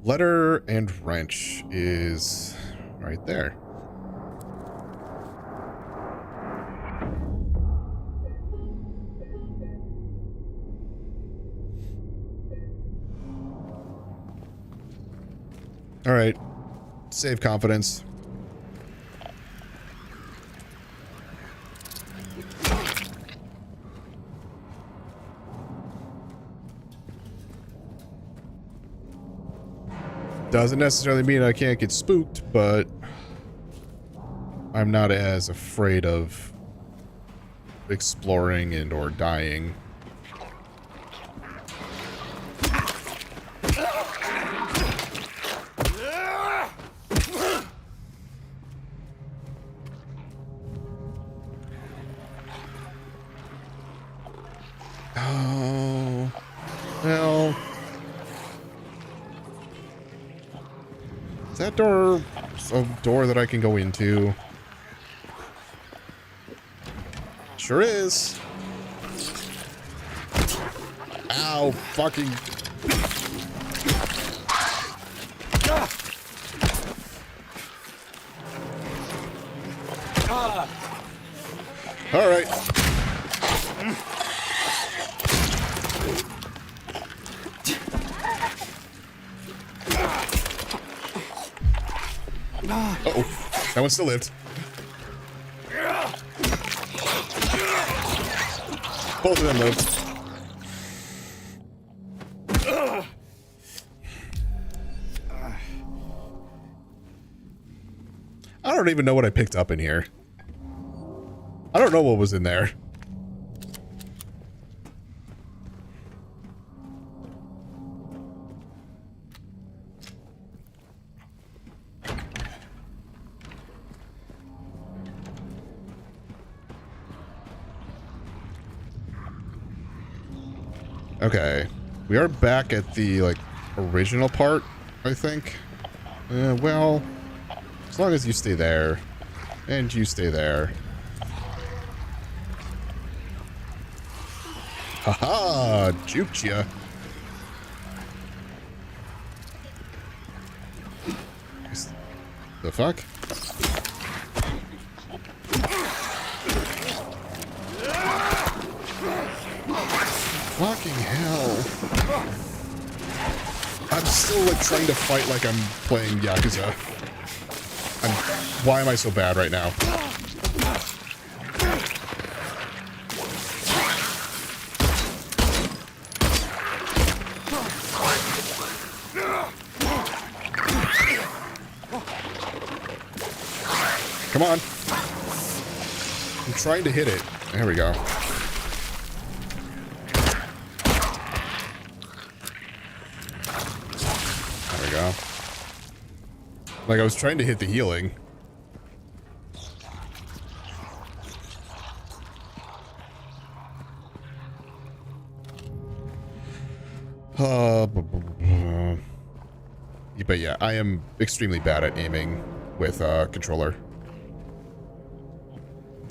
Letter and wrench is right there. All right. Save confidence. Doesn't necessarily mean I can't get spooked, but I'm not as afraid of exploring and or dying. Oh, well. Is that door a door that I can go into? Sure is. Ow, fucking. All right. Uh-oh. That one still lived. Both of them lived. I don't even know what I picked up in here. I don't know what was in there. Okay, we are back at the, like, original part, I think. Well, as long as you stay there, and you stay there. Haha, juked ya. The fuck? Fucking hell. I'm still, like, trying to fight like I'm playing Yakuza. Why am I so bad right now? Come on. I'm trying to hit it. There we go. Like, I was trying to hit the healing. But yeah, I am extremely bad at aiming with a controller.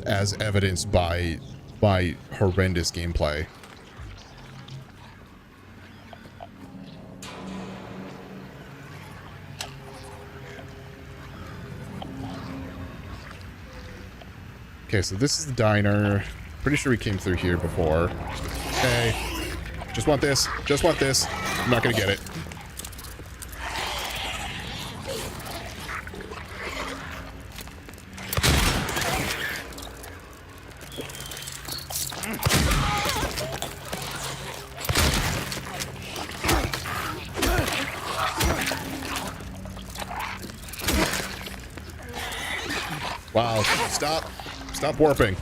As evidenced by my horrendous gameplay. Okay, so this is the diner. Pretty sure we came through here before. Hey, just want this. Just want this. I'm not gonna get it. Wow, stop. Stop warping.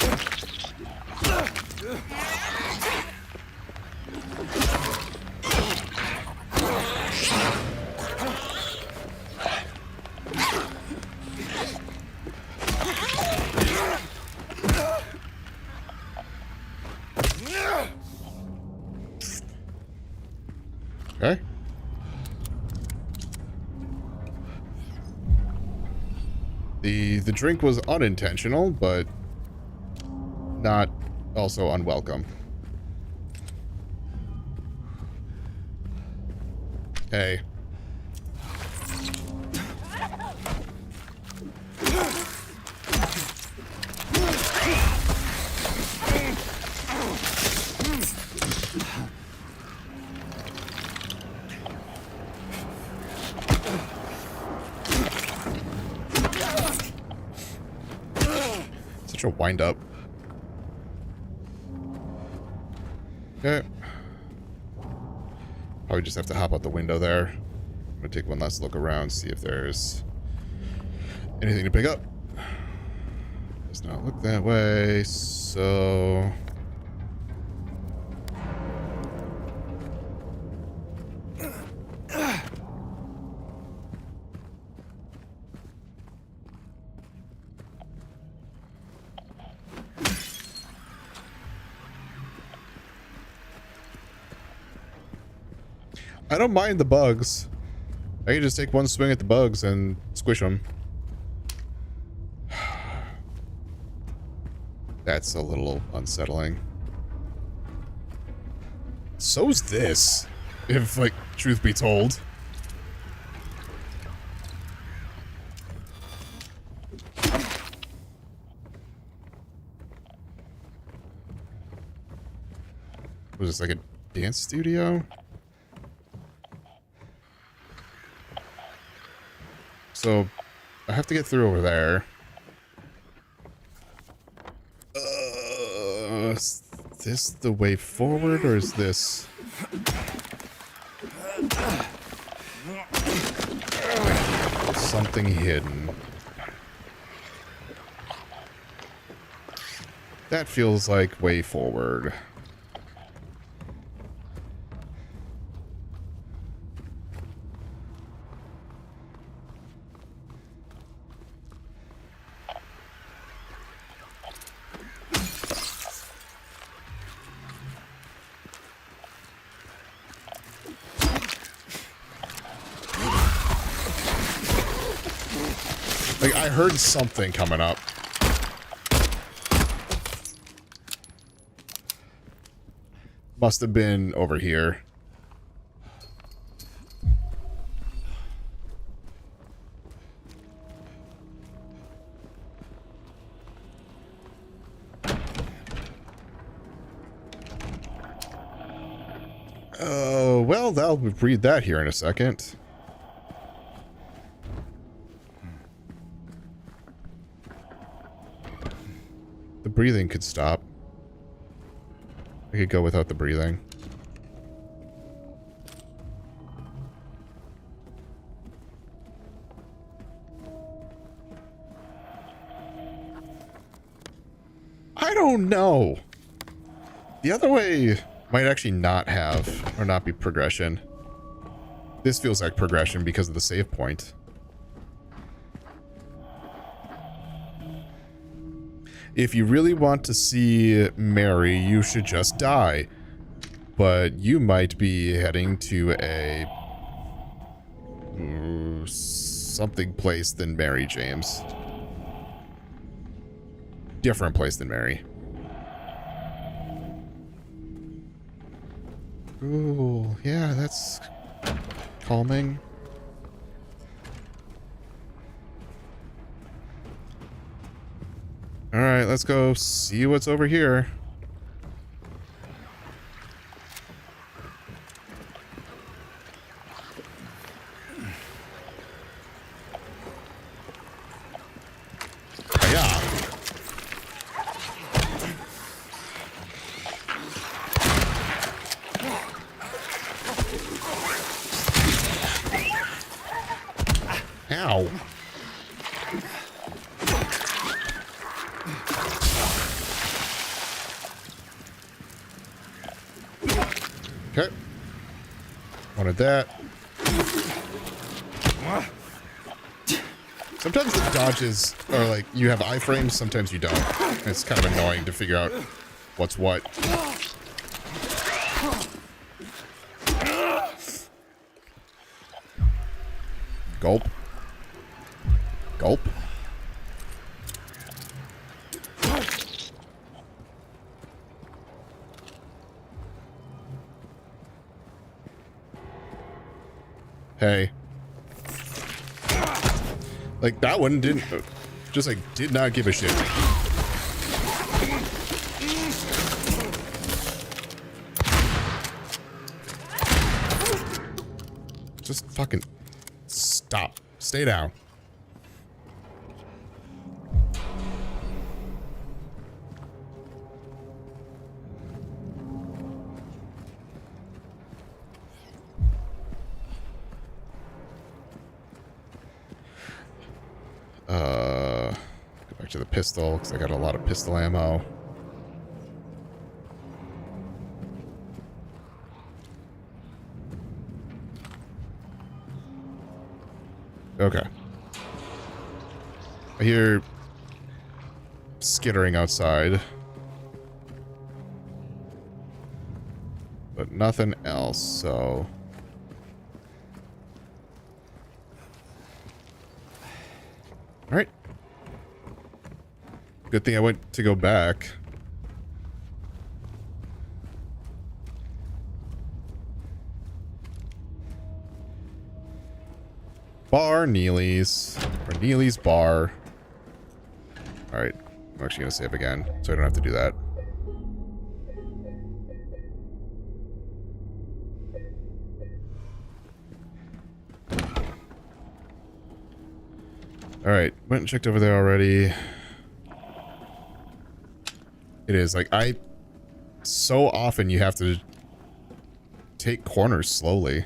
Okay. The drink was unintentional, but not also unwelcome. Hey. Such a wind up. Okay. Probably just have to hop out the window there. I'm gonna take one last look around, see if there's anything to pick up. Does not look that way, so... I don't mind the bugs. I can just take one swing at the bugs and squish them. That's a little unsettling. So's this, if, like, truth be told. Was this like a dance studio? So, I have to get through over there. Is this the way forward, or is this... something hidden? That feels like way forward. Like, I heard something coming up. Must have been over here. Oh, well, I'll read that here in a second. The breathing could stop. I could go without the breathing. I don't know. The other way might actually not have, or not be progression. This feels like progression because of the save point. If you really want to see Mary, you should just die. But you might be heading to a... something place than Mary, James. Different place than Mary. Ooh, yeah, that's calming. Alright, let's go see what's over here. Yeah. Ow. Okay. Wanted that. Sometimes the dodges are like, you have iframes, sometimes you don't. It's kind of annoying to figure out what's what. Gulp. Gulp. Hey. Like, that one didn't... Just, like, did not give a shit. Just fucking... Stop. Stay down. Go back to the pistol, because I got a lot of pistol ammo. Okay. I hear skittering outside. But nothing else, so... Alright. Good thing I went to go back. Bar Neely's. Or Neely's Bar. Alright. I'm actually going to save again, so I don't have to do that. Alright. Went and checked over there already. It is. Like, so often you have to take corners slowly.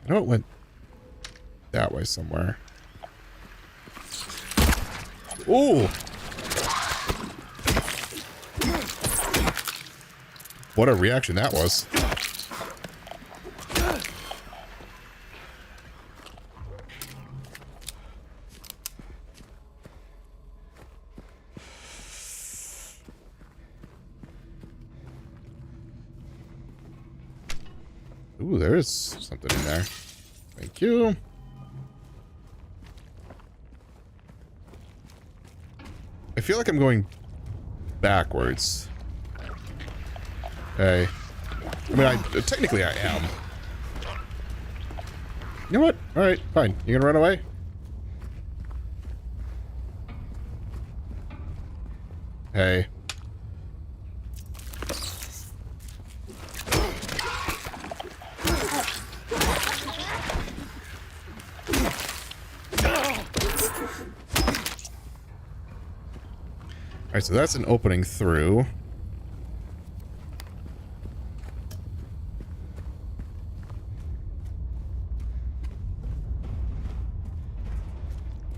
I know it went that way somewhere. Ooh! What a reaction that was. Ooh, there is something in there. Thank you. I feel like I'm going backwards. Hey. I mean, technically I am. You know what? Alright, fine. You gonna run away? Hey. Alright, so that's an opening through.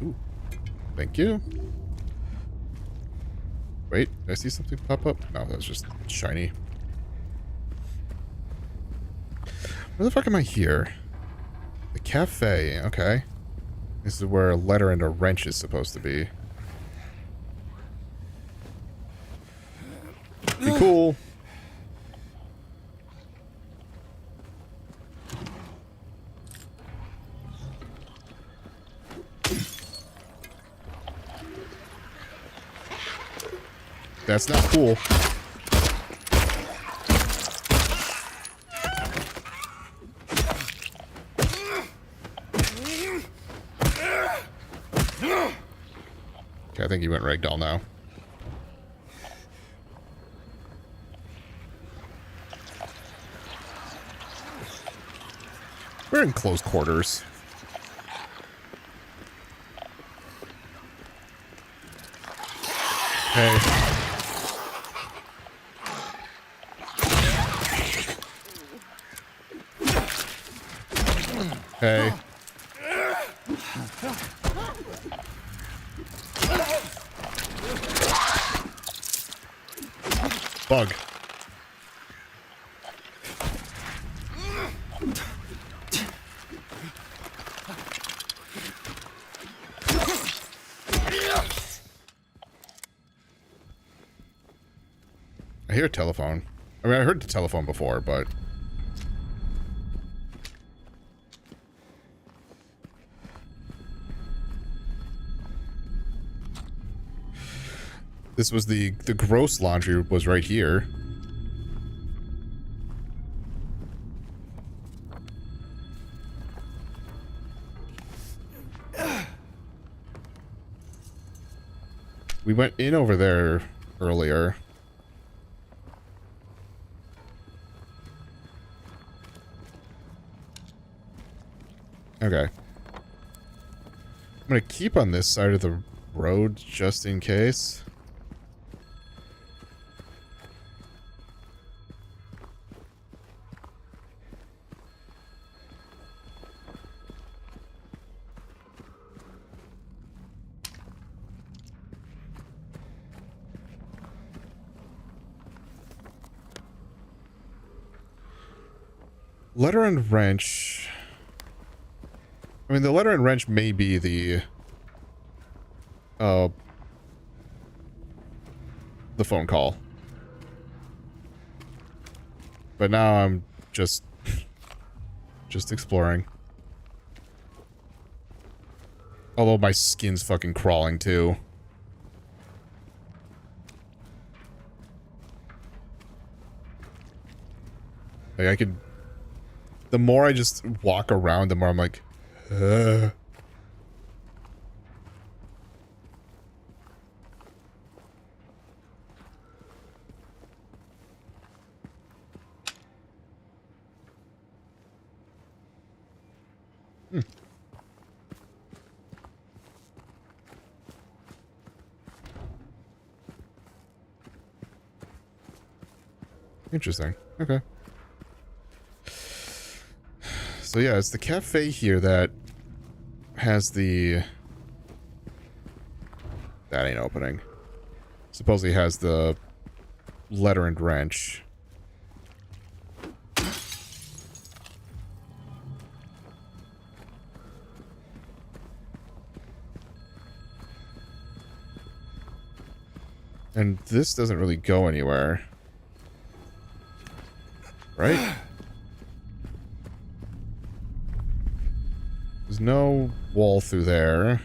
Ooh. Thank you. Wait, did I see something pop up? No, that was just shiny. Where the fuck am I here? The cafe, okay. This is where a letter and a wrench is supposed to be. Be cool. That's not cool. Okay, I think he went ragdoll now. We're in close quarters. Hey. Hey. Bug. I hear a telephone. I mean, I heard the telephone before, but... This was the gross laundry was right here. We went in over there earlier. Okay. I'm gonna keep on this side of the road just in case. Letter and wrench. I mean, the letter and wrench may be the phone call. But now I'm just exploring. Although my skin's fucking crawling too. Like I could... The more I just walk around, the more I'm like... Interesting. Okay. So yeah, it's the cafe here that has the... That ain't opening. Supposedly has the letter and wrench. And this doesn't really go anywhere. Right? There's no wall through there.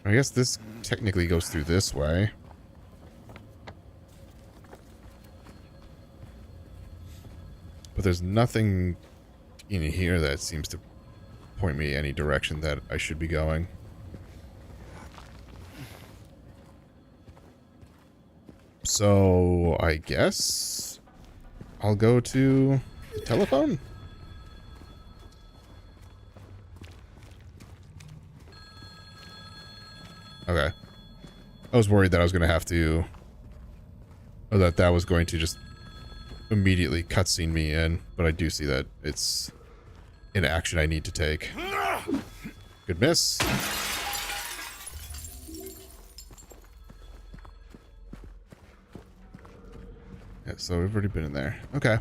I guess this technically goes through this way. But there's nothing in here that seems to point me any direction that I should be going. So, I guess I'll go to the telephone? Okay. I was worried that I was going to have to... Or that was going to just immediately cutscene me in. But I do see that it's an action I need to take. Good miss. Yeah, so we've already been in there. Okay.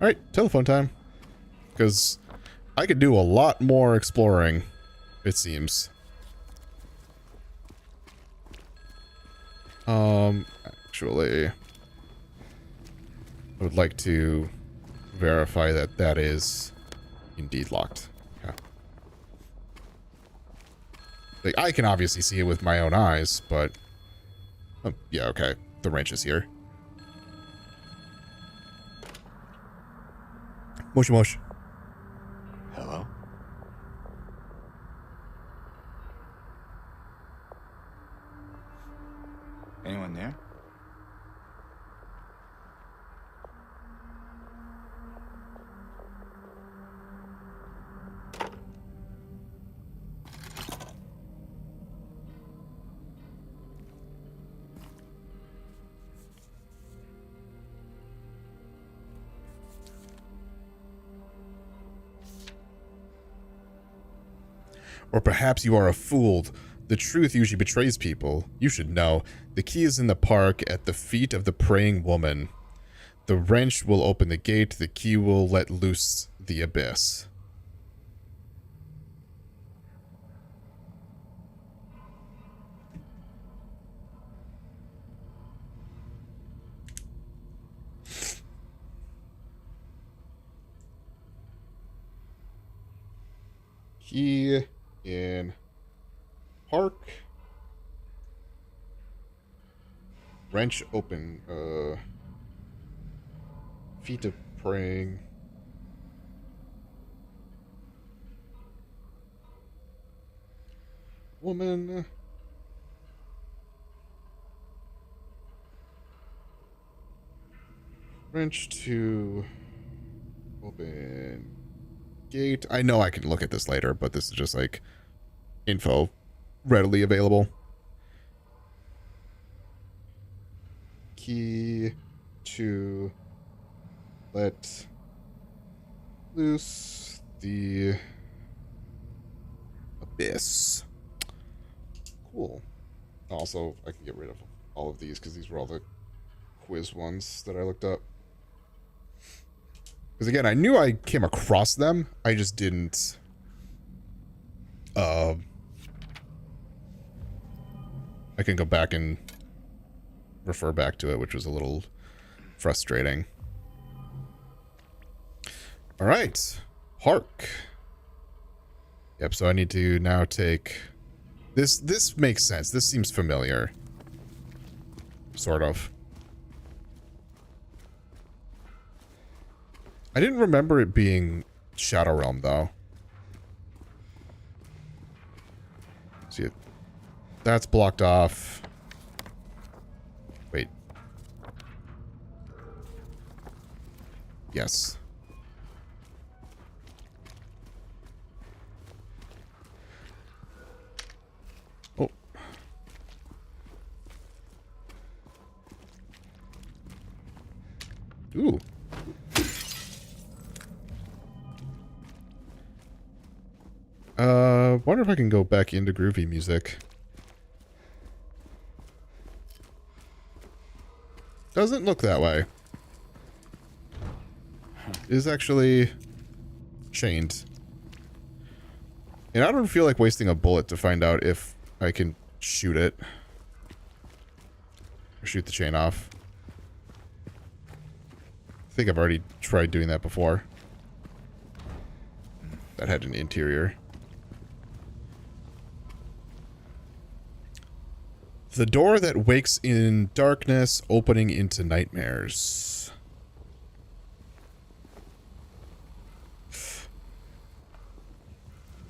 Alright, telephone time. Because I could do a lot more exploring, it seems. Actually, I would like to verify that that is indeed locked. Yeah. Like, I can obviously see it with my own eyes, but... Oh, yeah, okay. The wrench is here. Moshi mosh. Hello? Anyone there? Or perhaps you are a fool. The truth usually betrays people. You should know. The key is in the park at the feet of the praying woman. The wrench will open the gate. The key will let loose the abyss. Key in park. Wrench open. Feet of praying. Woman. Wrench to open gate. I know I can look at this later, but this is just like info readily available. Key to let loose the abyss. Cool. Also, I can get rid of all of these because these were all the quiz ones that I looked up. Because again, I knew I came across them. I just didn't I can go back and refer back to it, which was a little frustrating. All right. Park. Yep, so I need to now take this. This makes sense. This seems familiar. Sort of. I didn't remember it being Shadow Realm, though. See, that's blocked off. Wait. Yes. Oh. Ooh. Wonder if I can go back into groovy music. Doesn't look that way. It is actually chained. And I don't feel like wasting a bullet to find out if I can shoot it. Or shoot the chain off. I think I've already tried doing that before. That had an interior. The door that wakes in darkness, opening into nightmares.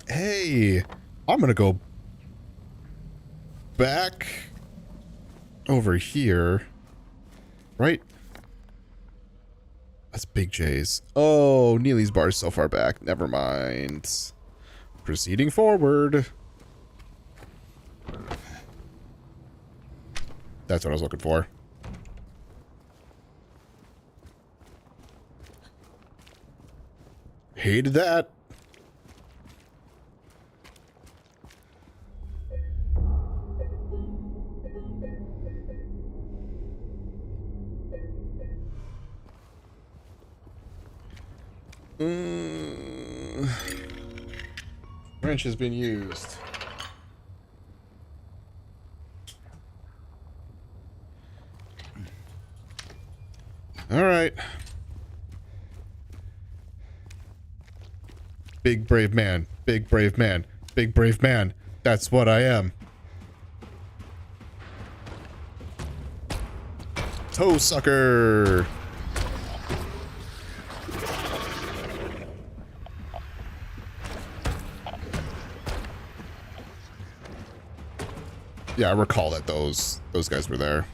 Hey, I'm gonna go back over here. Right? That's Big J's. Oh, Neely's bar is so far back. Never mind. Proceeding forward. That's what I was looking for. Hated that. Wrench has been used. All right. Big brave man. Big brave man. Big brave man. That's what I am. Toe sucker. Yeah, I recall that those guys were there.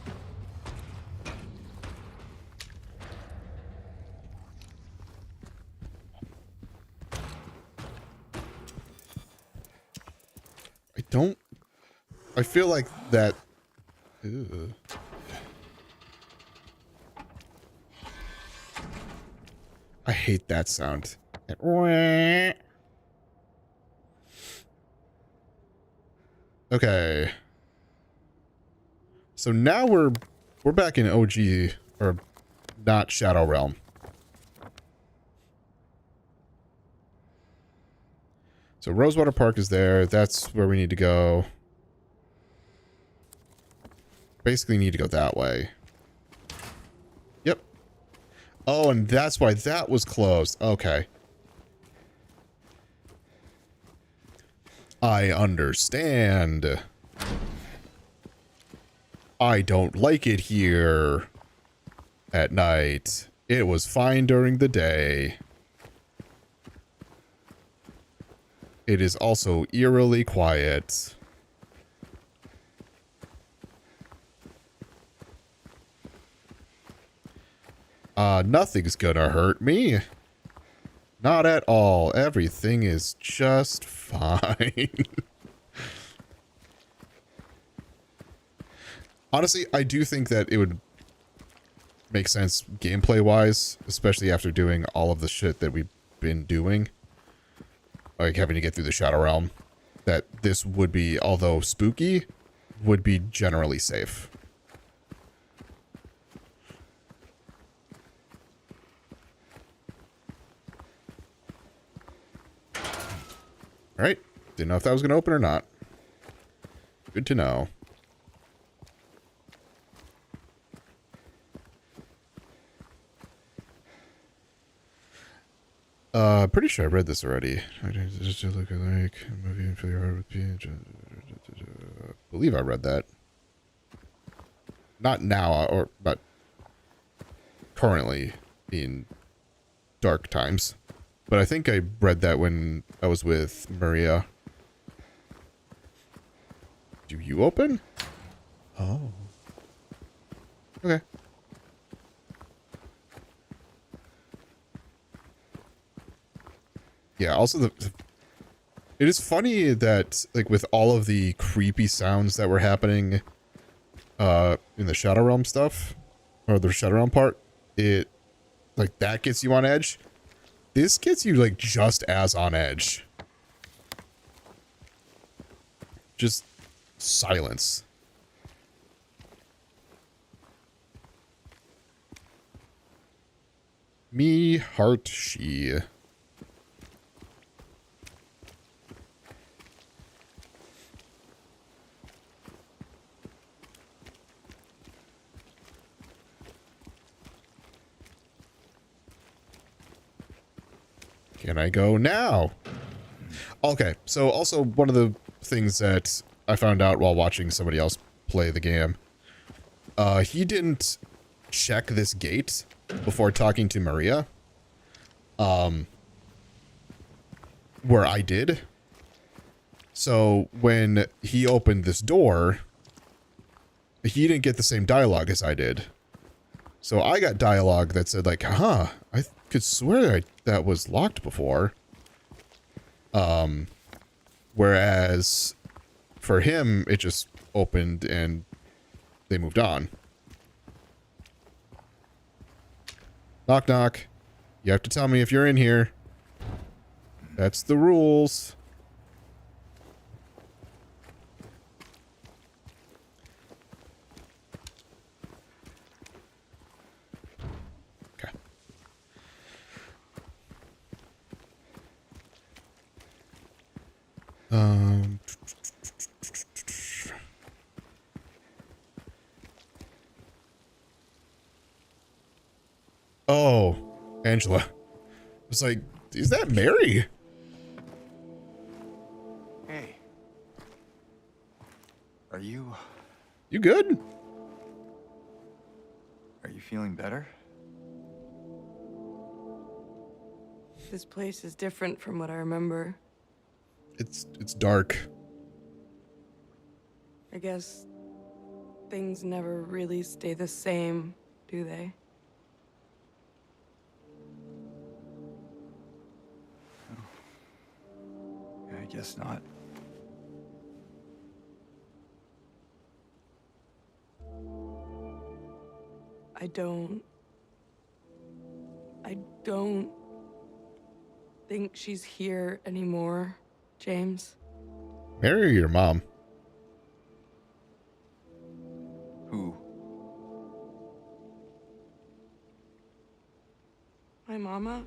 I feel like that. Ew. I hate that sound. Okay. So now we're back in OG, or not Shadow Realm. So Rosewater Park is there. That's where we need to go. Basically need to go that way. Yep. Oh, and that's why that was closed. Okay. I understand. I don't like it here at night. It was fine during the day. It is also eerily quiet. Nothing's gonna hurt me. Not at all. Everything is just fine. Honestly, I do think that it would make sense gameplay-wise, especially after doing all of the shit that we've been doing. Like having to get through the Shadow Realm. That this would be, although spooky, would be generally safe. Alright. Didn't know if that was going to open or not. Good to know. Pretty sure I read this already. I just look at like a movie and fill your heart with peach. I believe I read that. Not now, but currently in dark times. But I think I read that when I was with Maria. Do you open? Oh. Okay. Yeah, also it is funny that like with all of the creepy sounds that were happening in the Shadow Realm stuff, or the Shadow Realm part, it like that gets you on edge. This gets you like just as on edge. Just silence. Me heart she. Can I go now? Okay, so also one of the things that I found out while watching somebody else play the game, he didn't check this gate before talking to Maria, where I did. So when he opened this door, he didn't get the same dialogue as I did. So I got dialogue that said like, huh, I could swear that was locked before. Whereas for him, it just opened and they moved on. Knock, knock. You have to tell me if you're in here. That's the rules. Okay. Oh, Angela. I was like, is that Mary? Hey. Are you good? Are you feeling better? This place is different from what I remember. It's dark. I guess things never really stay the same, do they? I guess not. I don't think she's here anymore, James. Mary or your mom? Who? My mama.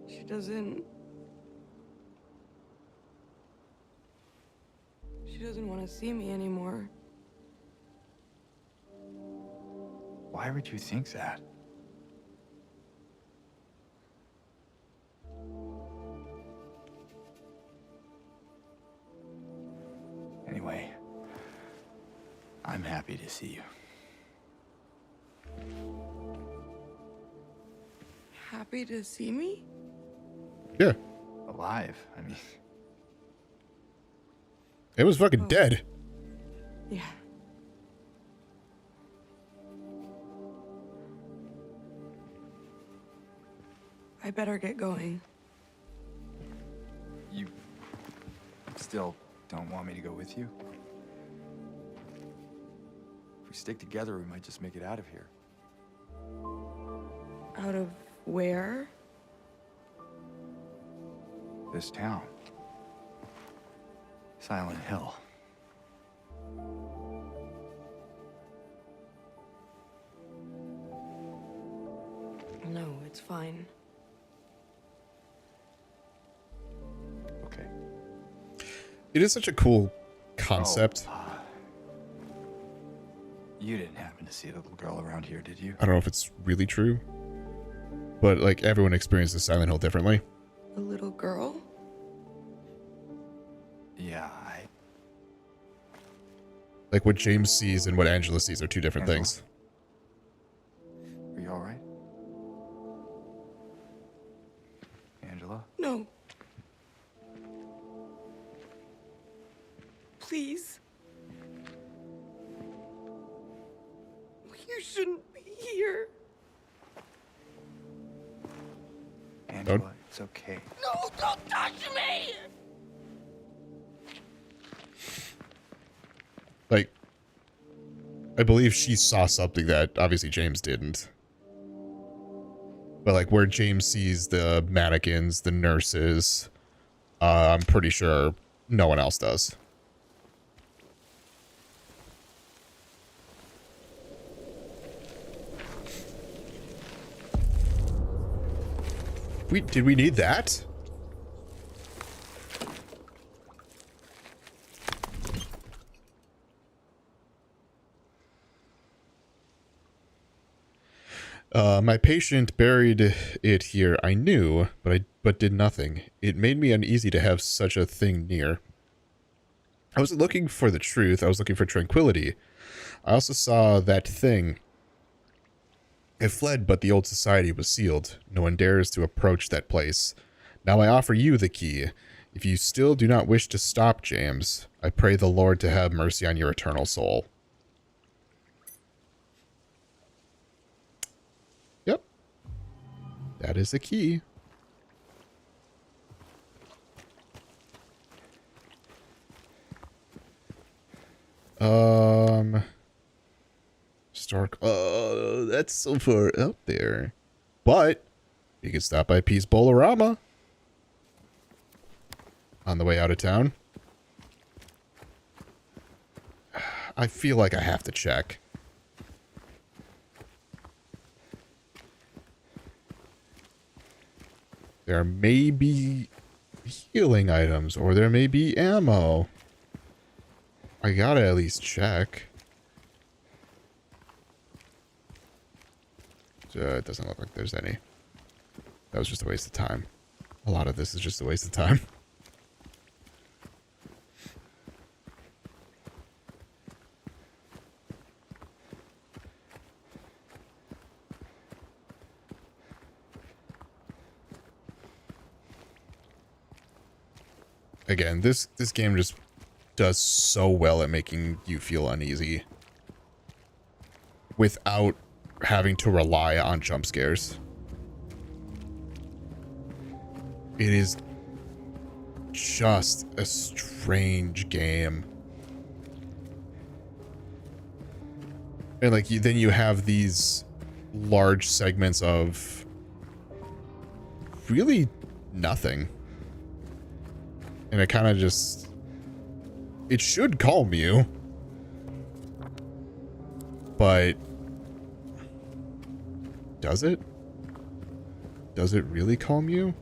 She doesn't want to see me anymore. Why would you think that? Anyway, I'm happy to see you. Happy to see me? Yeah. Alive, I mean. It was fucking dead. Yeah. I better get going. You still don't want me to go with you? If we stick together, we might just make it out of here. Out of where? This town. Silent Hill. No, it's fine. Okay. It is such a cool concept. You didn't happen to see a little girl around here, did you? I don't know if it's really true, but like everyone experiences Silent Hill differently. A little girl? Yeah, Like what James sees and what Angela sees are two different Angela? things. Are you all right? Angela? No. Please. You shouldn't be here. Angela, it's okay. No, don't touch me! Like, I believe she saw something that obviously James didn't. But like where James sees the mannequins, the nurses, I'm pretty sure no one else does. Did we need that? My patient buried it here. I knew, but did nothing. It made me uneasy to have such a thing near. I wasn't looking for the truth. I was looking for tranquility. I also saw that thing. It fled, but the old society was sealed. No one dares to approach that place. Now I offer you the key. If you still do not wish to stop, James, I pray the Lord to have mercy on your eternal soul. Yep. That is the key. Stark. Oh, that's so far out there. But you can stop by Peace Bowl-orama on the way out of town. I feel like I have to check. There may be healing items, or there may be ammo. I gotta at least check. It doesn't look like there's any. That was just a waste of time. A lot of this is just a waste of time. Again, this game just does so well at making you feel uneasy without having to rely on jump scares. It is just a strange game. And like then you have these large segments of really nothing. And it kind of just it should calm you. But does it? Does it really calm you?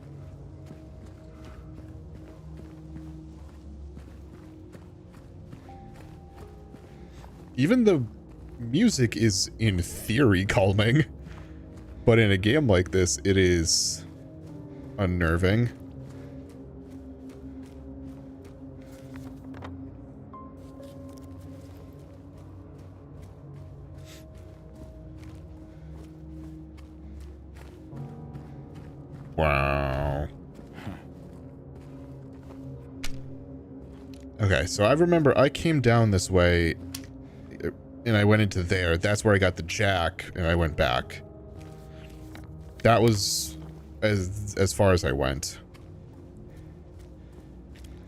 Even the music is, in theory, calming. But in a game like this, it is unnerving. Wow. Okay, so I remember I came down this way and I went into there. That's where I got the jack and I went back. That was as far as I went.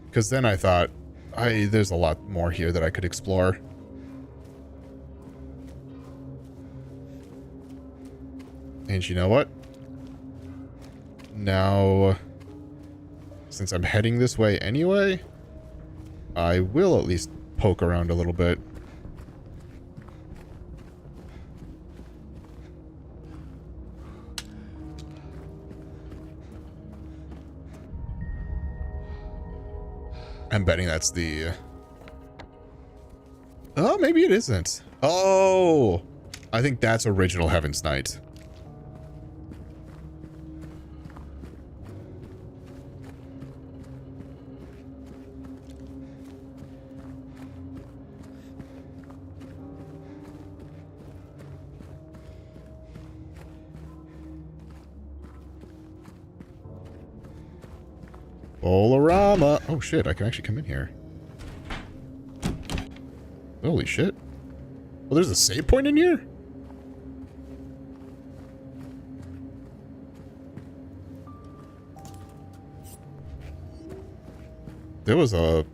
Because then I thought, there's a lot more here that I could explore. And you know what? Now, since I'm heading this way anyway, I will at least poke around a little bit. I'm betting that's the... Oh, maybe it isn't. Oh! I think that's original Heaven's Knight. Bolorama. Oh shit, I can actually come in here. Holy shit. Well, there's a save point in here? There was a...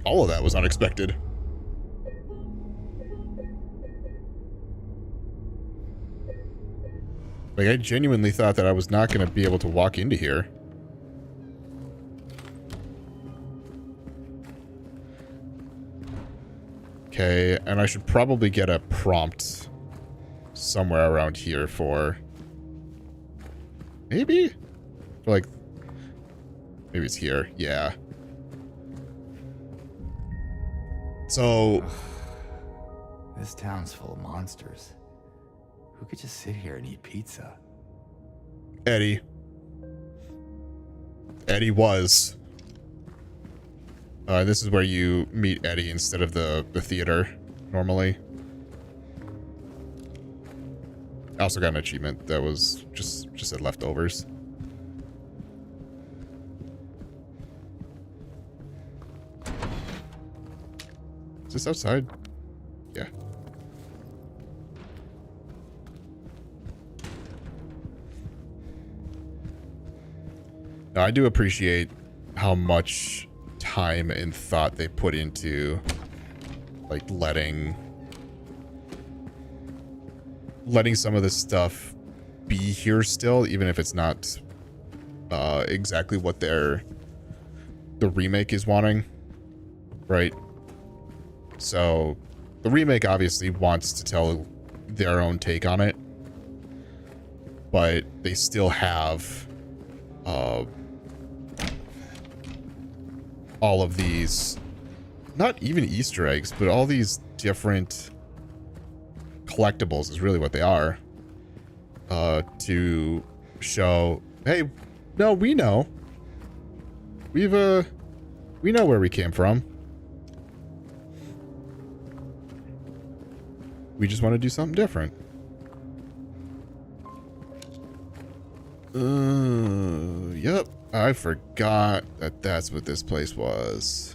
All of that was unexpected. Like, I genuinely thought that I was not going to be able to walk into here. Okay, and I should probably get a prompt somewhere around here for... Maybe? For like... Maybe it's here. Yeah. So... This town's full of monsters. Who could just sit here and eat pizza? Eddie. Eddie was. This is where you meet Eddie instead of the theater, normally. I also got an achievement that was just said leftovers. Is this outside? Yeah. Now, I do appreciate how much time and thought they put into, like, letting some of this stuff be here still, even if it's not exactly what the remake is wanting, right? So the remake obviously wants to tell their own take on it, but they still have all of these, not even Easter eggs, but all these different collectibles is really what they are, to show, hey, no, we know. We know where we came from. We just want to do something different. Yep. I forgot that that's what this place was.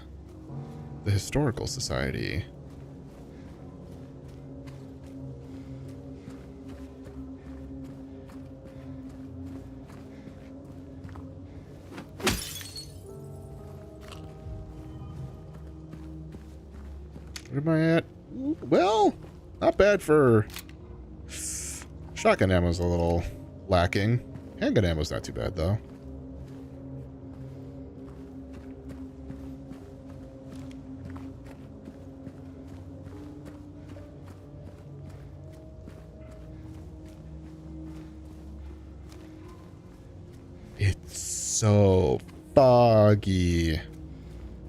The Historical Society. Where am I at? Well, not bad for... Shotgun ammo's a little lacking. Handgun ammo's not too bad, though. so foggy.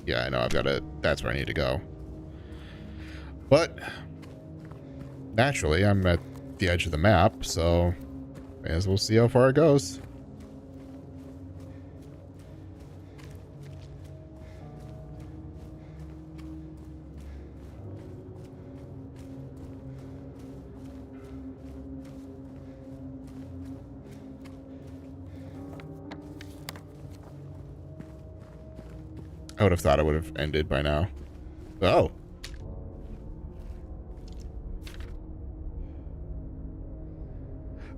Yeah, I know. I've got to. That's where I need to go. But naturally, I'm at the edge of the map, so may as well see how far it goes. I would have thought it would have ended by now. Oh.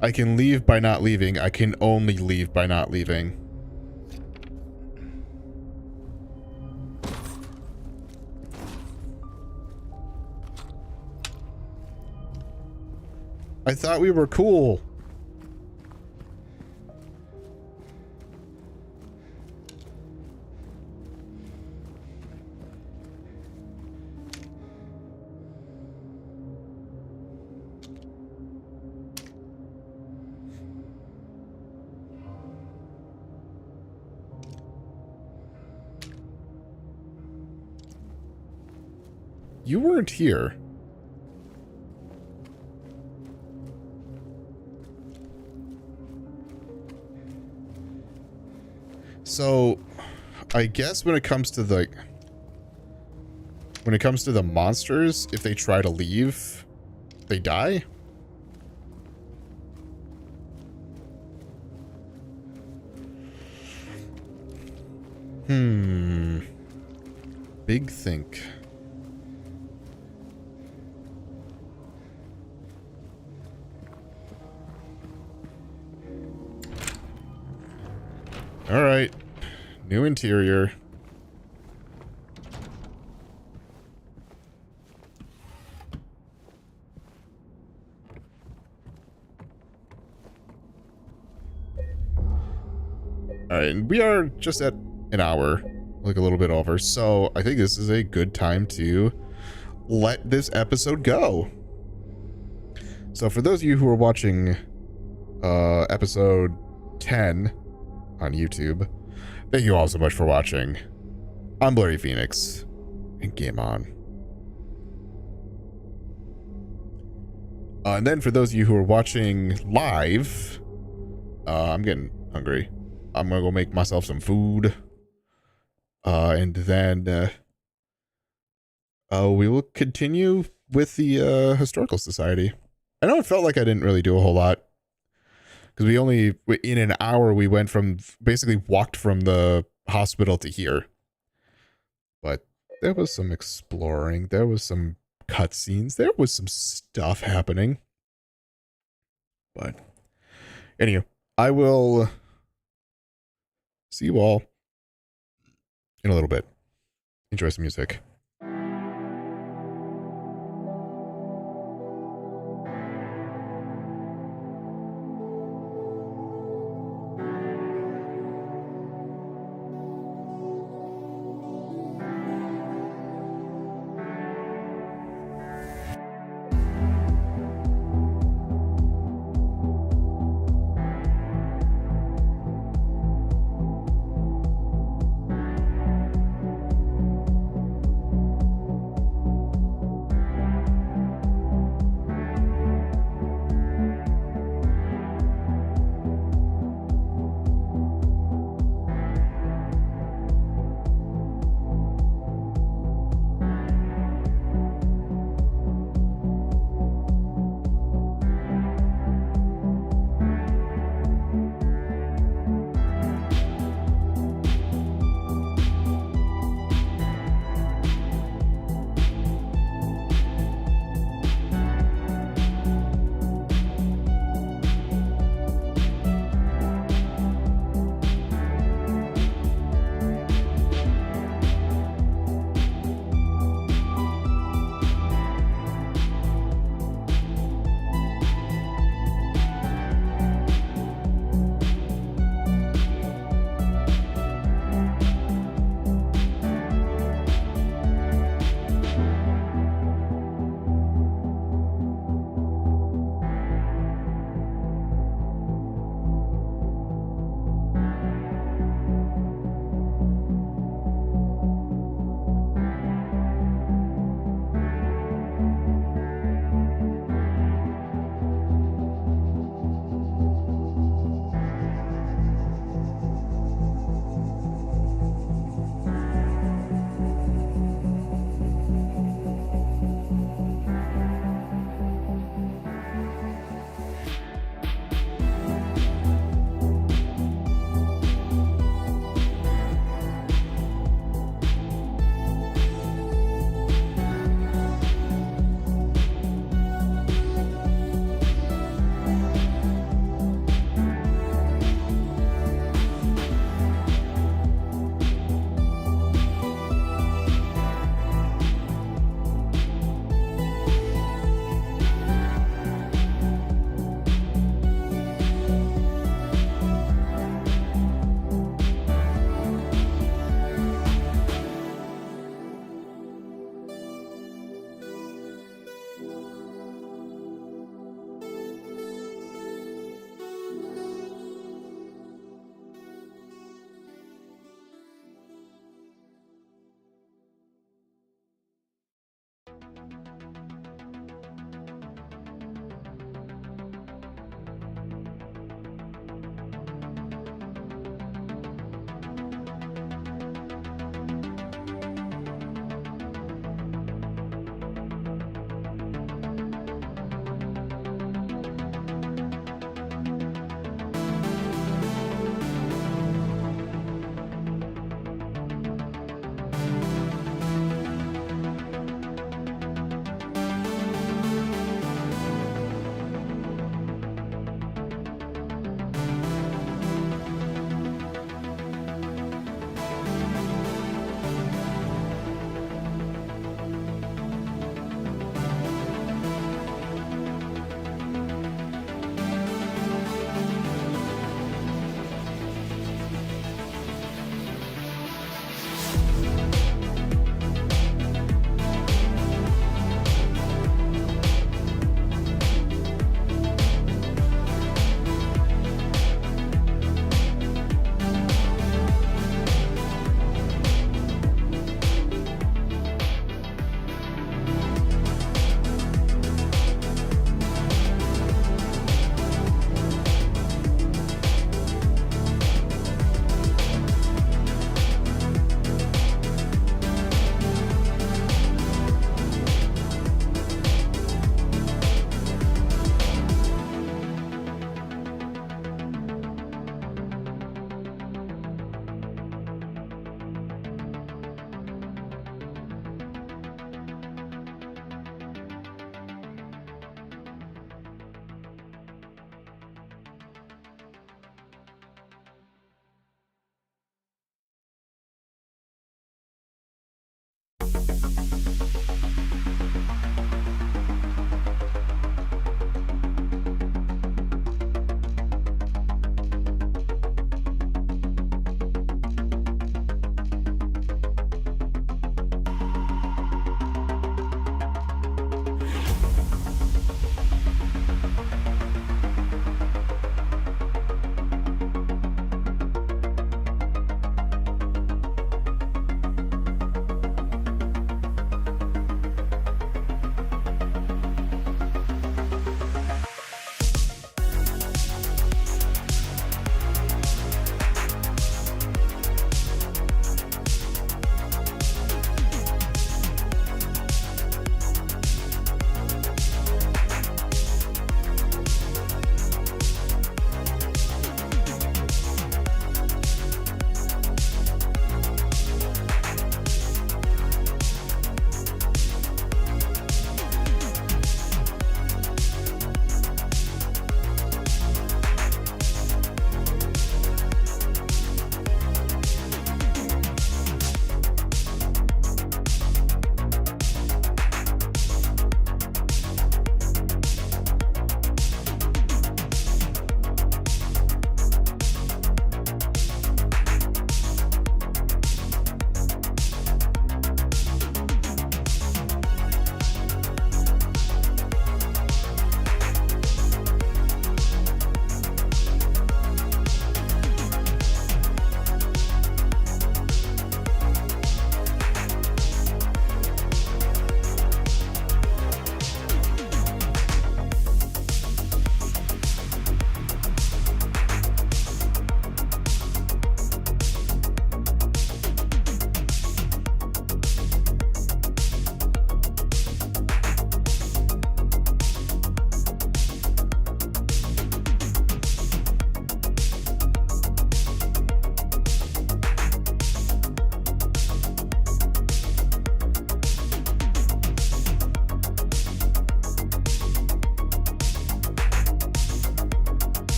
I can leave by not leaving. I can only leave by not leaving. I thought we were cool. You weren't here. So, I guess when it comes to the monsters, if they try to leave, they die? Big think. All right. New interior. All right, and we are just at an hour, like a little bit over. So I think this is a good time to let this episode go. So for those of you who are watching episode 10 on YouTube, thank you all so much for watching. I'm Blurry Phoenix, and game on. And then for those of you who are watching live, I'm getting hungry. I'm gonna go make myself some food. And then we will continue with the Historical Society. I know it felt like I didn't really do a whole lot. Because we only, in an hour, we went from, basically walked from the hospital to here. But there was some exploring. There was some cutscenes. There was some stuff happening. But, anyway, I will see you all in a little bit. Enjoy some music.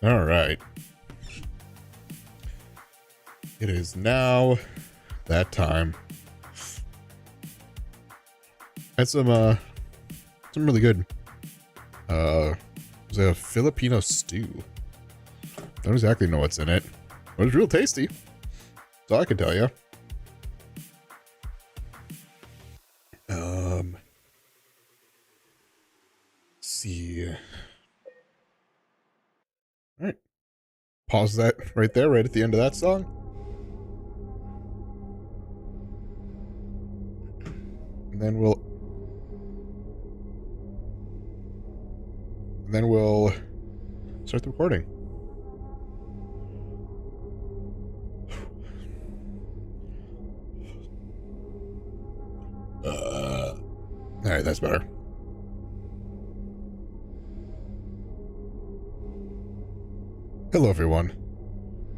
All right. It is now that time. Had some really good it was a Filipino stew. Don't exactly know what's in it, but it's real tasty. That's all I can tell you. Let's see. All right. Pause that right there, right at the end of that song. And then we'll start the recording. All right, that's better. Hello, everyone.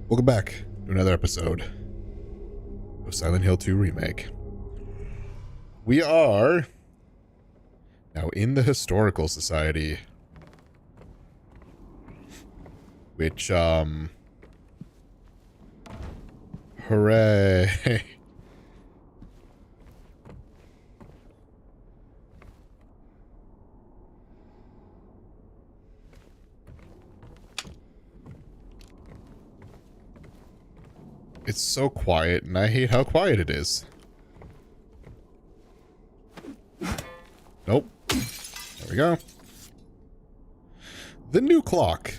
Welcome back to another episode of Silent Hill 2 Remake. We are now in the Historical Society, which, hooray. It's so quiet, and I hate how quiet it is. Nope. There we go. The new clock.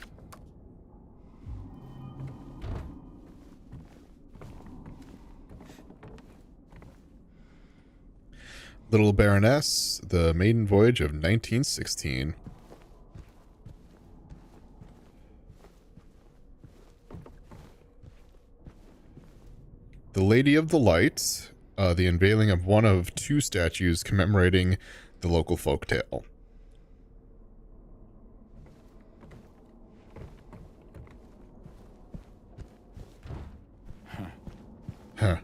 Little Baroness, the maiden voyage of 1916. The Lady of the Light, the unveiling of one of two statues commemorating the local folktale. Huh.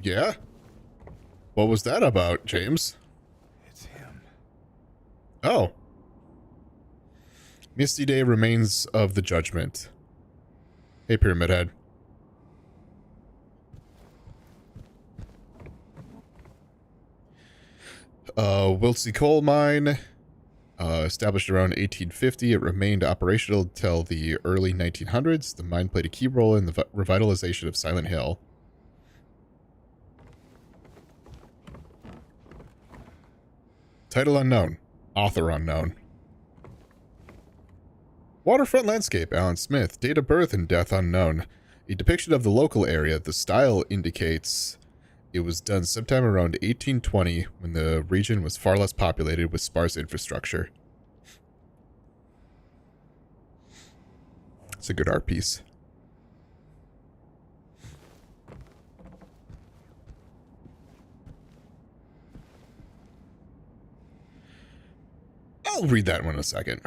Yeah? What was that about, James? It's him. Oh. Misty Day remains of the judgment. Hey, Pyramid Head. Wiltsey Coal Mine. Established around 1850, it remained operational until the early 1900s. The mine played a key role in the revitalization of Silent Hill. Title unknown. Author unknown. Waterfront landscape, Alan Smith. Date of birth and death unknown. A depiction of the local area. The style indicates it was done sometime around 1820 when the region was far less populated with sparse infrastructure. It's a good art piece. I'll read that one in a second.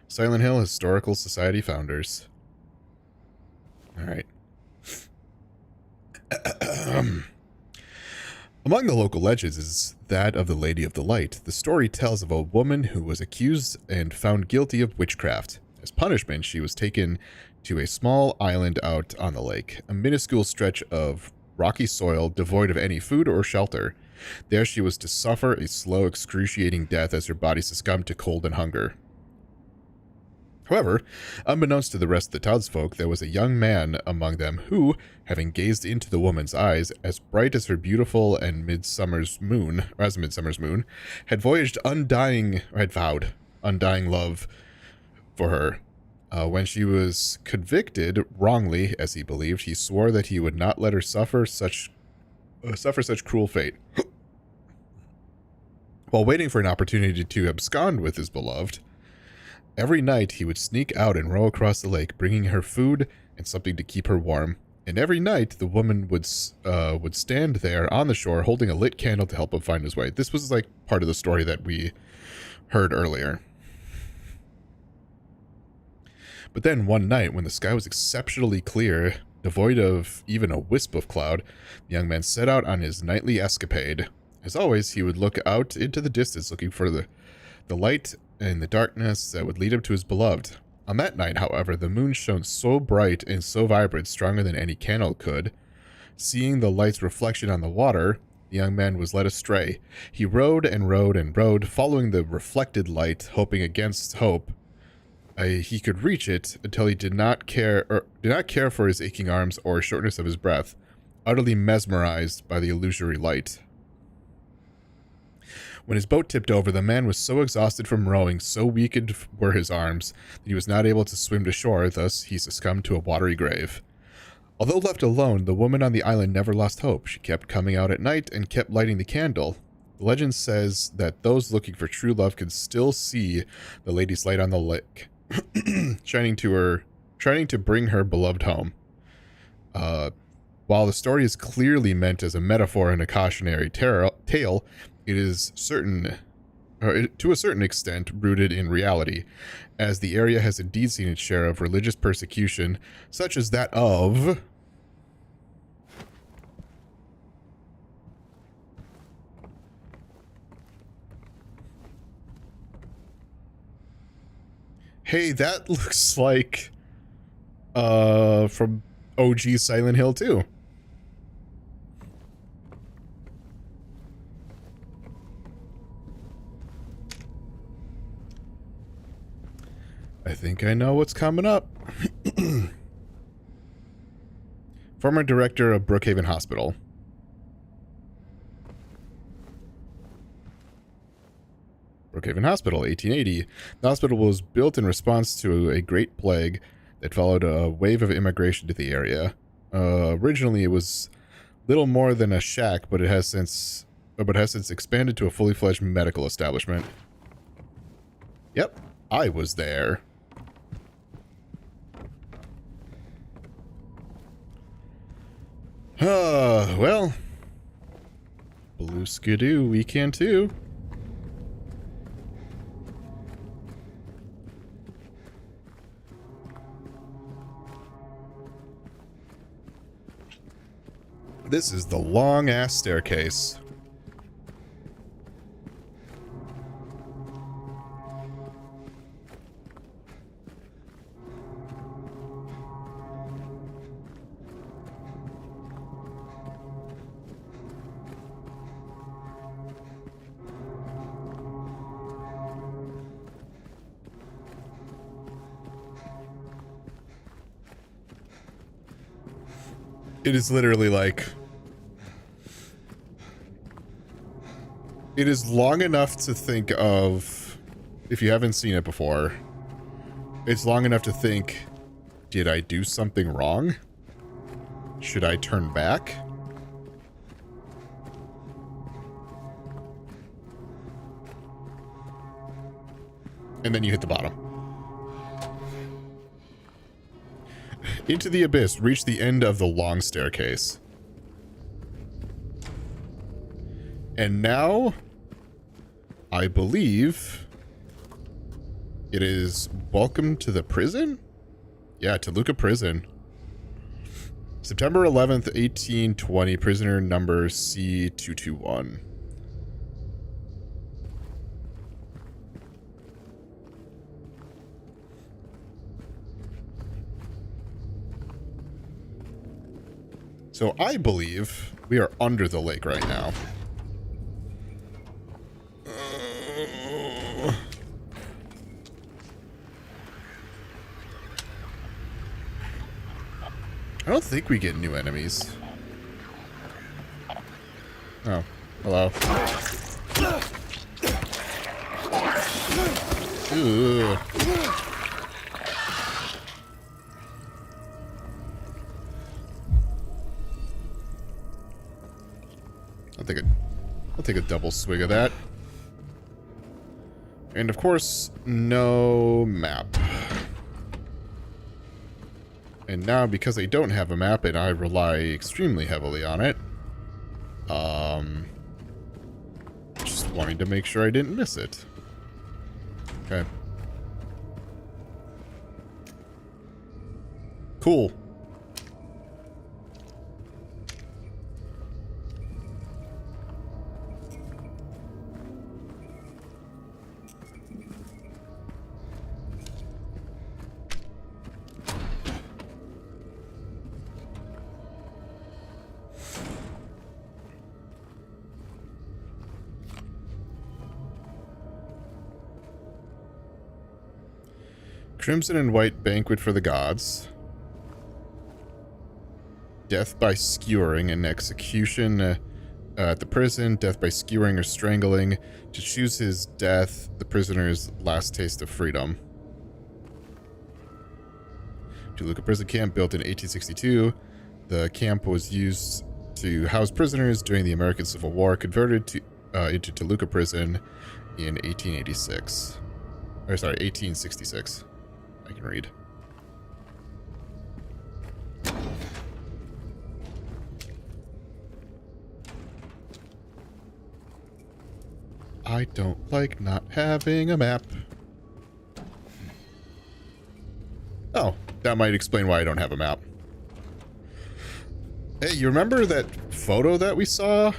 Silent Hill Historical Society founders. All right. Among the local legends is that of the Lady of the Light. The story tells of a woman who was accused and found guilty of witchcraft. As punishment, she was taken to a small island out on the lake, a minuscule stretch of rocky soil devoid of any food or shelter. There she was to suffer a slow, excruciating death as her body succumbed to cold and hunger. However, unbeknownst to the rest of the townsfolk, there was a young man among them who, having gazed into the woman's eyes, as bright as her beautiful and midsummer's moon, or as a midsummer's moon, had vowed undying love for her. When she was convicted wrongly, as he believed, he swore that he would not let her suffer such cruel fate. While waiting for an opportunity to abscond with his beloved, every night he would sneak out and row across the lake, bringing her food and something to keep her warm. And every night the woman would stand there on the shore, holding a lit candle to help him find his way. This was like part of the story that we heard earlier. But then one night, when the sky was exceptionally clear, devoid of even a wisp of cloud, the young man set out on his nightly escapade. As always, he would look out into the distance, looking for the light in the darkness that would lead him to his beloved. On that night, however, the moon shone so bright and so vibrant, stronger than any candle could. Seeing the light's reflection on the water, the young man was led astray. He rowed and rowed and rowed, following the reflected light, hoping against hope he could reach it, until he did not care for his aching arms or shortness of his breath, utterly mesmerized by the illusory light. When his boat tipped over, the man was so exhausted from rowing, so weakened were his arms, that he was not able to swim to shore. Thus he succumbed to a watery grave. Although left alone, the woman on the island never lost hope. She kept coming out at night and kept lighting the candle. The legend says that those looking for true love can still see the lady's light on the lake, shining to bring her beloved home. While the story is clearly meant as a metaphor and a cautionary tale, it is to a certain extent rooted in reality, as the area has indeed seen its share of religious persecution, such as that of hey, that looks like from OG Silent Hill 2. I think I know what's coming up. Former director of Brookhaven Hospital. Brookhaven Hospital, 1880. The hospital was built in response to a great plague that followed a wave of immigration to the area. Originally, it was little more than a shack, but has since expanded to a fully fledged medical establishment. Yep, I was there. Well, blue skidoo, we can too. This is the long-ass staircase. It is literally like... It is long enough to think of... If you haven't seen it before, it's long enough to think, did I do something wrong? Should I turn back? And then you hit the bottom. Into the abyss. Reach the end of the long staircase. And now, I believe it is welcome to the prison? Yeah, to Lurker prison. September 11th, 1820, prisoner number C221. So I believe we are under the lake right now. I don't think we get new enemies. Oh, hello. Ooh. I'll take a double swig of that. And of course, no map. And now, because I don't have a map and I rely extremely heavily on it, just wanting to make sure I didn't miss it. Okay. Cool. Crimson and White Banquet for the Gods. Death by skewering and execution at the prison. Death by skewering or strangling. To choose his death, the prisoner's last taste of freedom. Toluca prison camp built in 1862. The camp was used to house prisoners during the American Civil War, converted to into Toluca prison in 1886. Or sorry, 1866. I can read. I don't like not having a map. Oh, that might explain why I don't have a map. Hey, you remember that photo that we saw?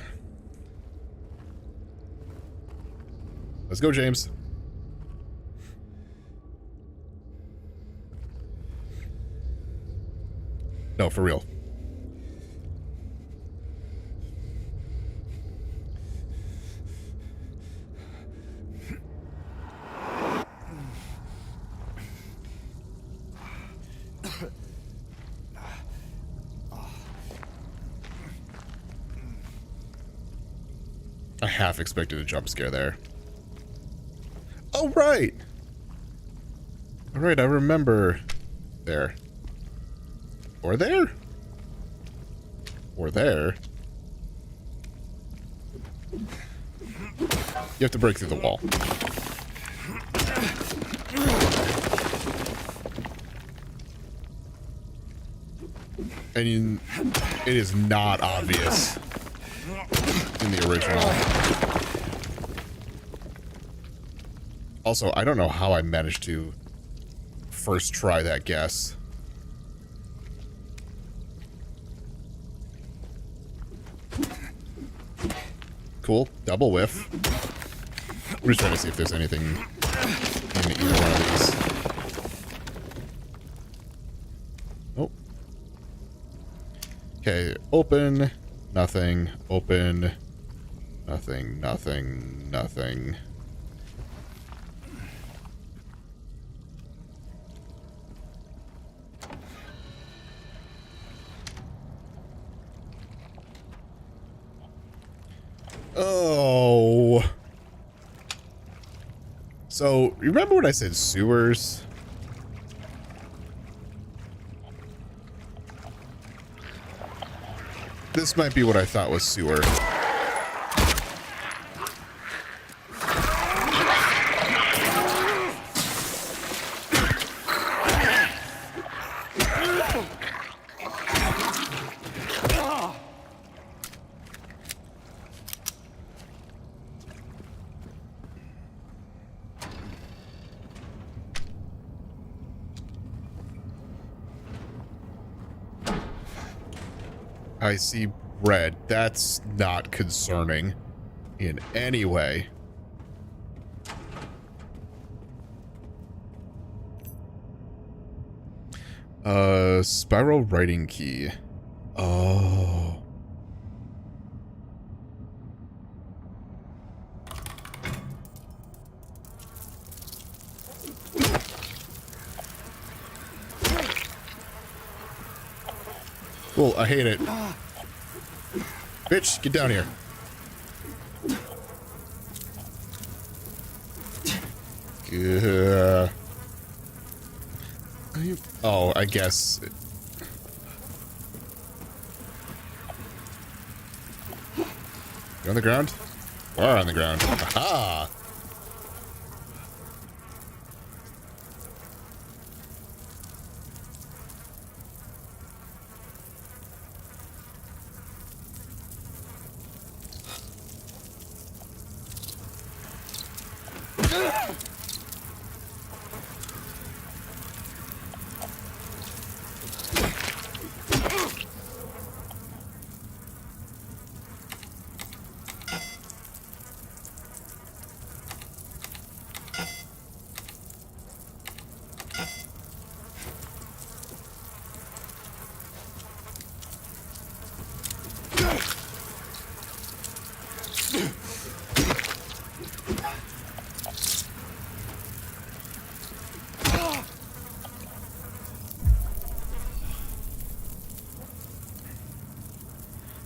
Let's go, James. No, for real. I half expected a jump scare there. Oh, right. All right, I remember there. Or there? Or there? You have to break through the wall. And it is not obvious in the original. Also, I don't know how I managed to first try that guess. Cool. Double whiff. We're just trying to see if there's anything in either one of these. Oh. Okay. Open. Nothing. Open. Nothing. Nothing. Nothing. Oh. So, remember when I said sewers? This might be what I thought was sewer. I see red. That's not concerning in any way. Spiral writing key. Oh. Well, I hate it. Bitch, get down here. Oh, I guess. You're on the ground? You are on the ground. Aha!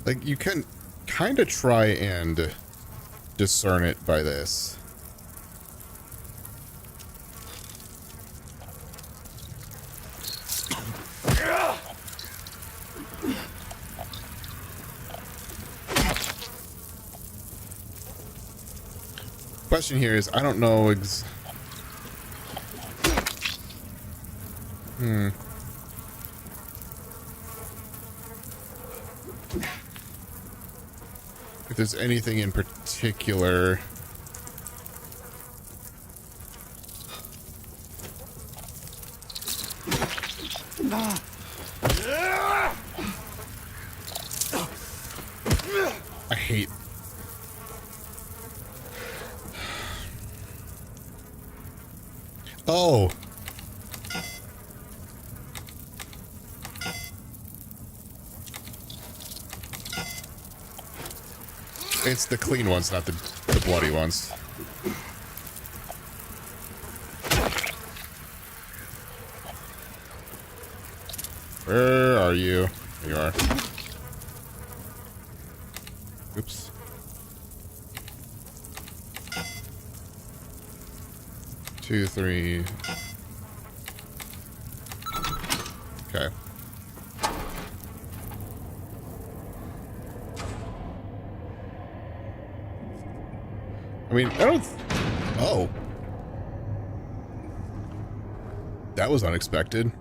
Like, you can kind of try and discern it by this. Question here is, I don't know if there's anything in particular. I hate. Oh. It's the clean ones, not the bloody ones. Where are you? There you are. Oops. Two, three. Okay. I mean, I don't... Oh. That was unexpected.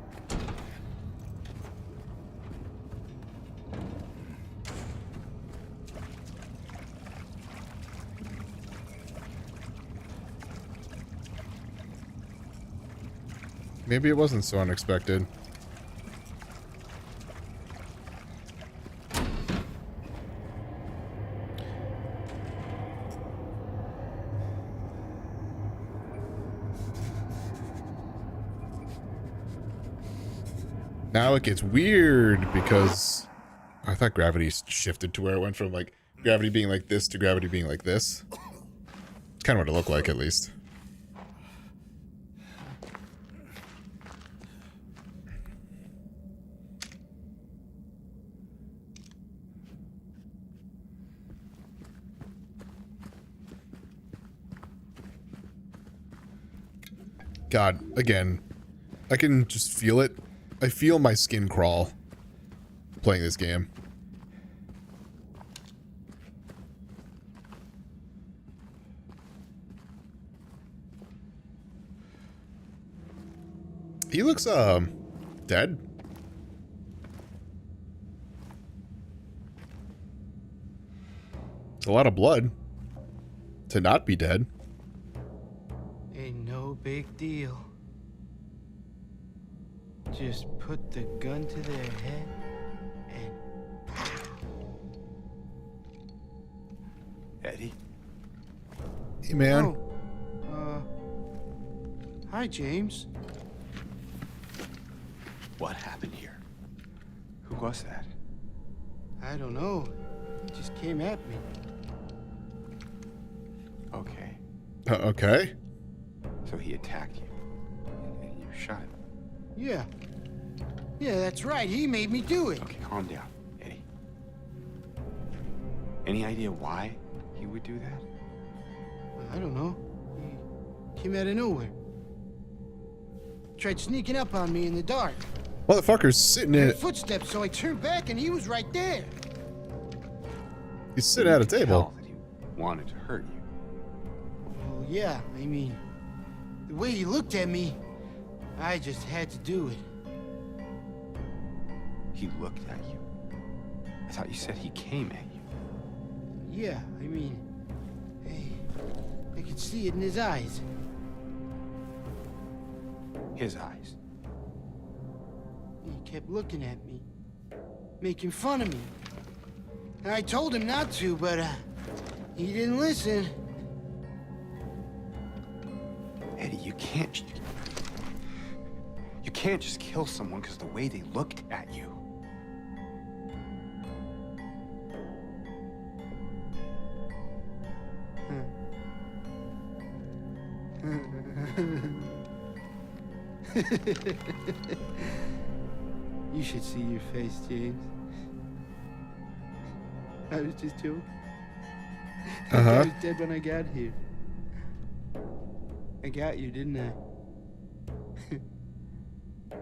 Maybe it wasn't so unexpected. Now it gets weird because I thought gravity shifted to where it went from like gravity being like this to gravity being like this. It's kind of what it looked like, at least. God, again, I can just feel it. I feel my skin crawl playing this game. He looks, dead. It's a lot of blood to not be dead. Ain't no big deal. Just put the gun to their head and... Eddie? Hey, man. Oh. Hi, James. What happened here? Who was that? I don't know. He just came at me. Okay. Okay. So he attacked you. And you shot him. Yeah. Yeah, that's right. He made me do it. Okay, calm down, Eddie. Any idea why he would do that? I don't know. He came out of nowhere. Tried sneaking up on me in the dark. Motherfucker's sitting in. Footsteps, so I turned back and he was right there. He's sitting at a table. That he wanted to hurt you. Well, yeah, I mean, the way he looked at me, I just had to do it. He looked at you. I thought you said he came at you. Yeah, I mean, I could see it in his eyes. His eyes. He kept looking at me, making fun of me. And I told him not to, but he didn't listen. Eddie, you can't just kill someone because of the way they looked at you. You should see your face, James. I was just joking. I was dead when I got here. I got you, didn't I?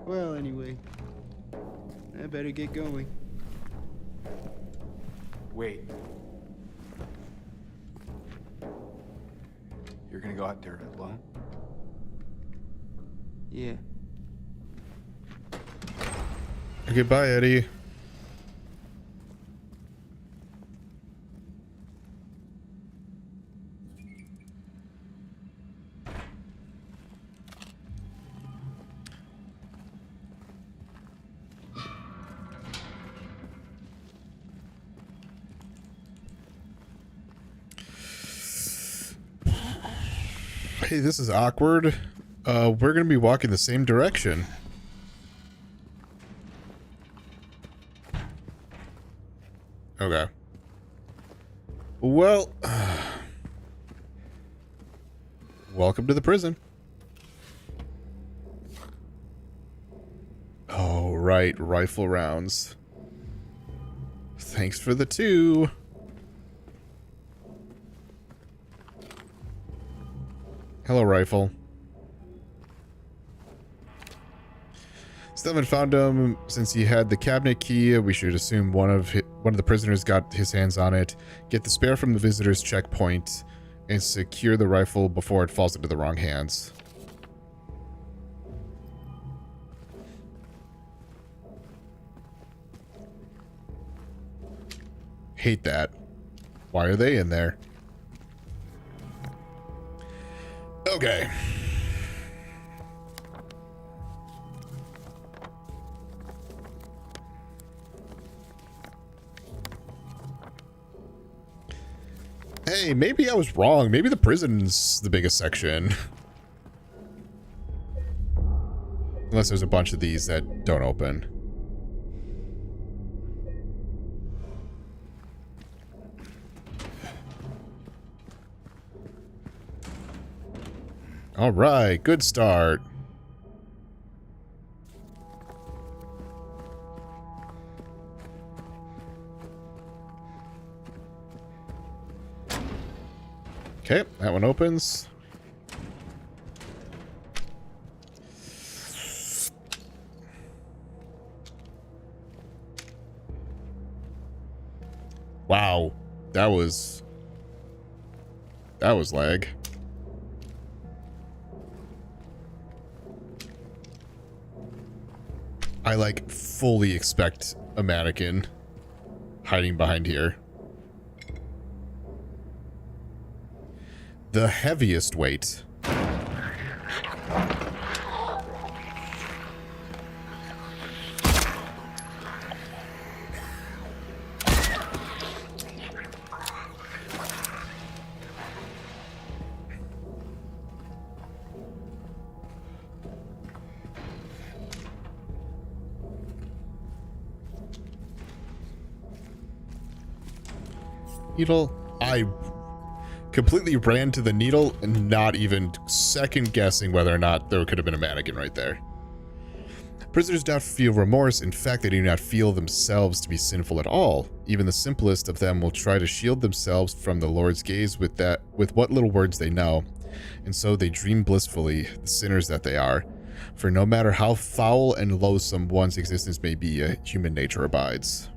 Well, anyway, I better get going. Wait. You're gonna go out there alone? Yeah. Okay, bye, Eddie. Hey, this is awkward. We're gonna be walking the same direction. Okay. Well, welcome to the prison. Oh, right, rifle rounds. Thanks for the 2. Hello, rifle. Still haven't found him since he had the cabinet key. We should assume one of the prisoners got his hands on it. Get the spare from the visitor's checkpoint and secure the rifle before it falls into the wrong hands. Hate that. Why are they in there? Okay. Hey, maybe I was wrong. Maybe the prison's the biggest section. Unless there's a bunch of these that don't open. All right, good start. Okay, that one opens. Wow. That was lag. I like fully expect a mannequin hiding behind here. The heaviest weight. Needle. I completely ran to the needle and not even second guessing whether or not there could have been a mannequin right there. Prisoners do not feel remorse. In fact, they do not feel themselves to be sinful at all. Even the simplest of them will try to shield themselves from the Lord's gaze with what little words they know. And so they dream blissfully, the sinners that they are. For no matter how foul and loathsome one's existence may be, human nature abides.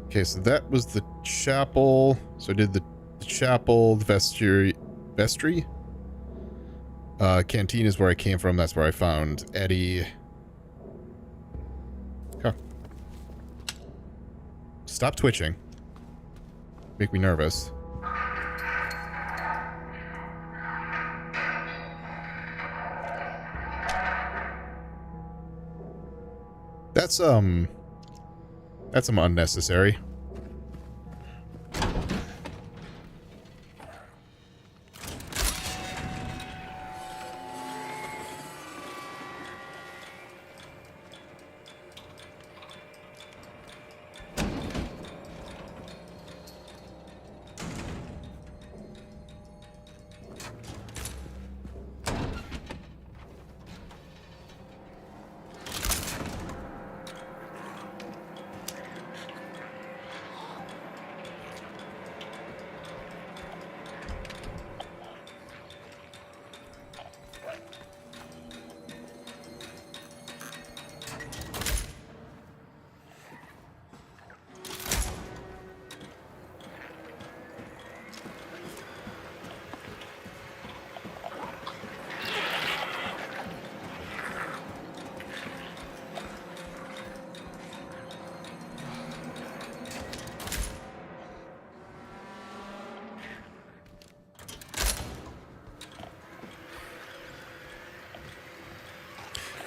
Okay, so that was the chapel. So I did the chapel, the vestry. Canteen is where I came from. That's where I found Eddie. Huh. Stop twitching. Make me nervous. That's some unnecessary.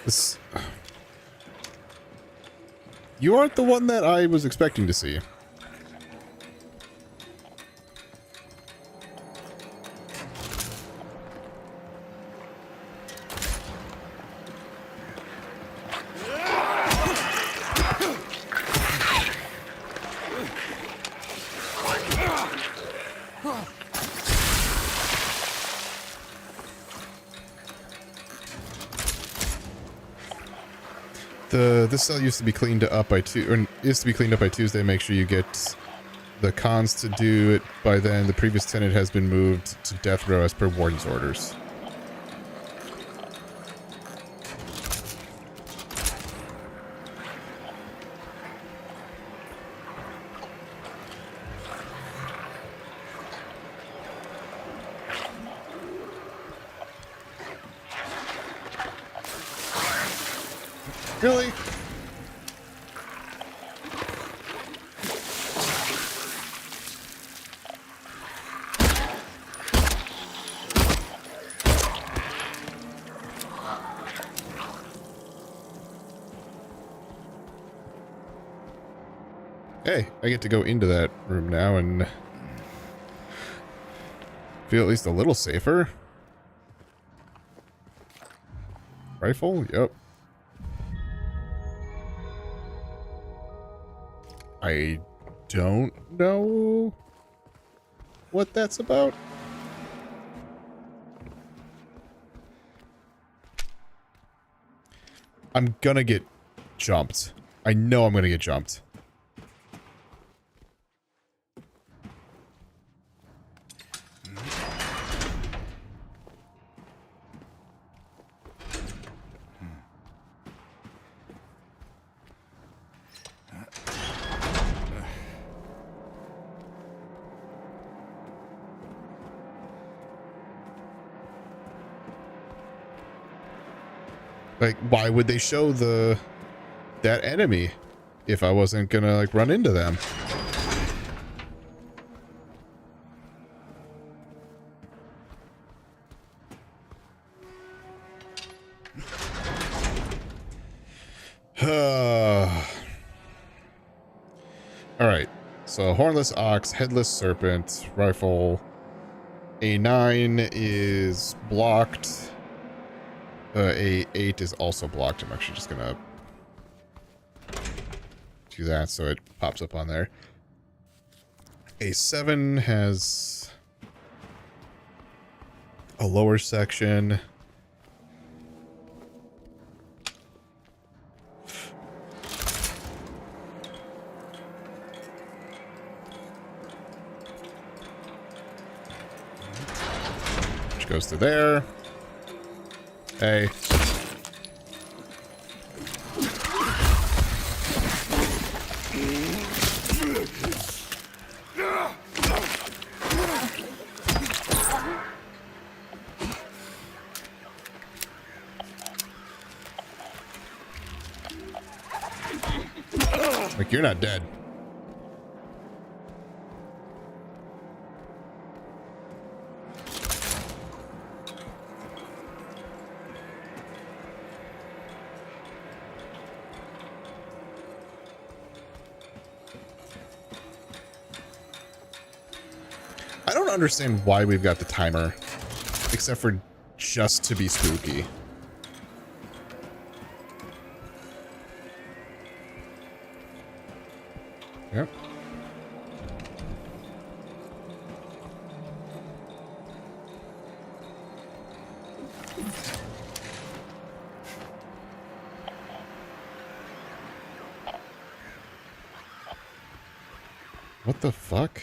This... You aren't the one that I was expecting to see. This cell used to be cleaned up by Tuesday. Make sure you get the cons to do it by then. The previous tenant has been moved to death row as per warden's orders. Really? Hey, I get to go into that room now and feel at least a little safer. Rifle? Yep. I don't know what that's about. I'm gonna get jumped. I know I'm gonna get jumped. Like, why would they show that enemy if I wasn't gonna like run into them? All right. So hornless ox, headless serpent, rifle. A9 is blocked. A8 is also blocked. I'm actually just gonna do that so it pops up on there. A7 has a lower section. Which goes to there. Hey. Like, you're not dead. I don't understand why we've got the timer, except for just to be spooky. Yep. What the fuck?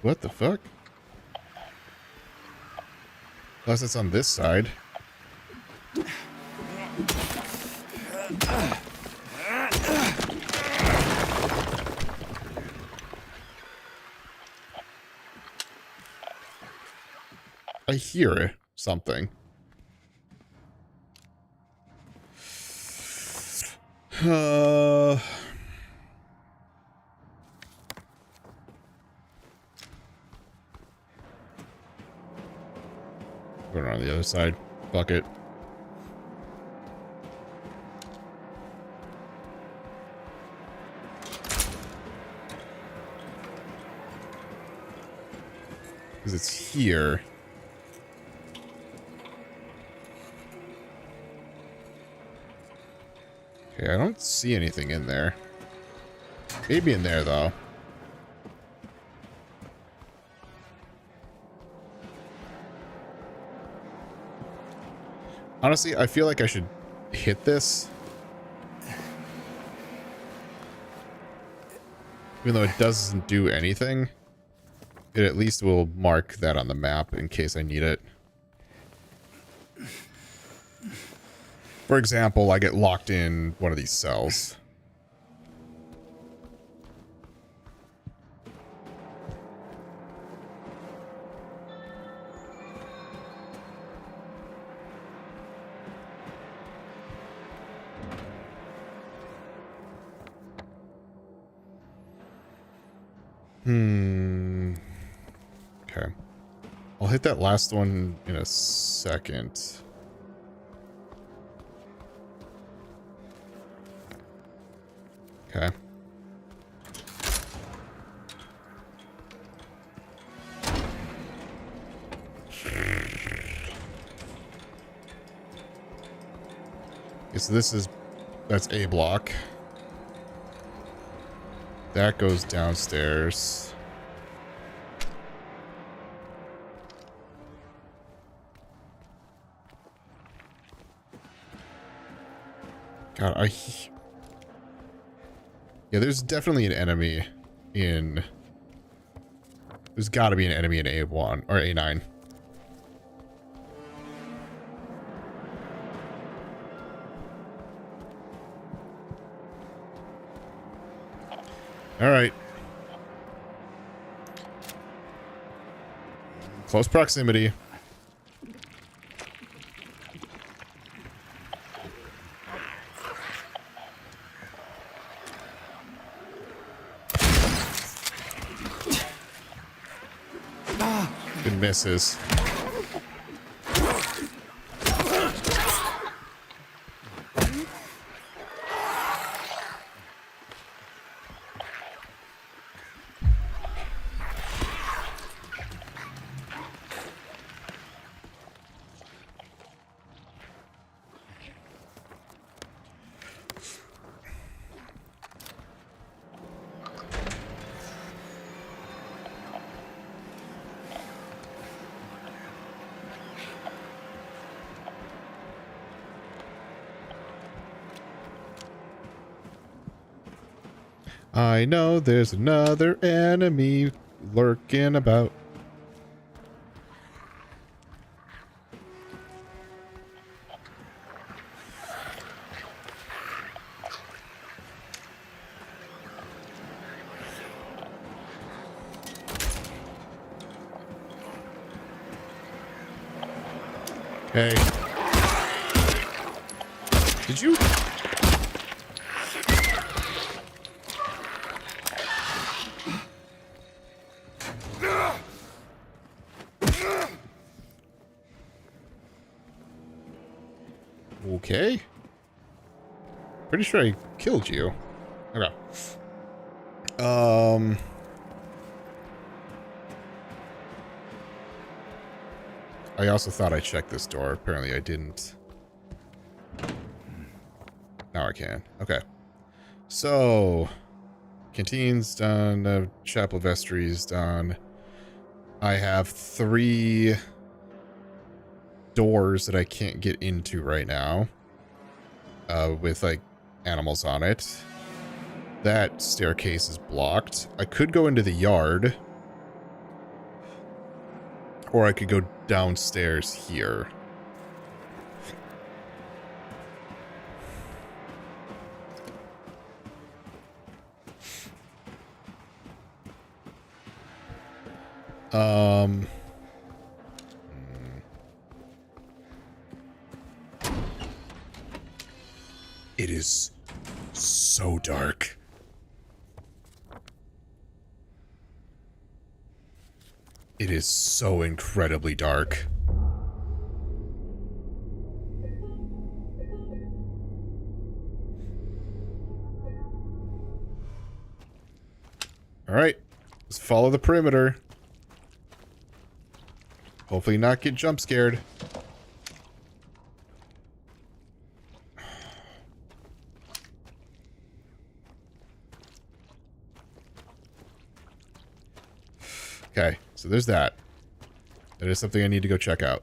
What the fuck? Unless it's on this side. I hear something. Going on the other side. Fuck it. Because it's here. Okay, I don't see anything in there. Maybe in there, though. Honestly, I feel like I should hit this. Even though it doesn't do anything, it at least will mark that on the map in case I need it. For example, I get locked in one of these cells. Okay. I'll hit that last one in a second. Okay. Okay, so that's A block. That goes downstairs. God, yeah, there's definitely an enemy in... There's got to be an enemy in A1 or A9. All right. Close proximity. misses. I know there's another enemy lurking about. Hey. Did you... Okay. Pretty sure I killed you. Okay. I also thought I checked this door. Apparently I didn't. Now I can. Okay. So, canteen's done. Chapel vestry's done. I have 3 doors that I can't get into right now. With, like, animals on it. That staircase is blocked. I could go into the yard. Or I could go downstairs here. It is so dark. It is so incredibly dark. All right, let's follow the perimeter. Hopefully not get jump scared. Okay, so there's that. That is something I need to go check out.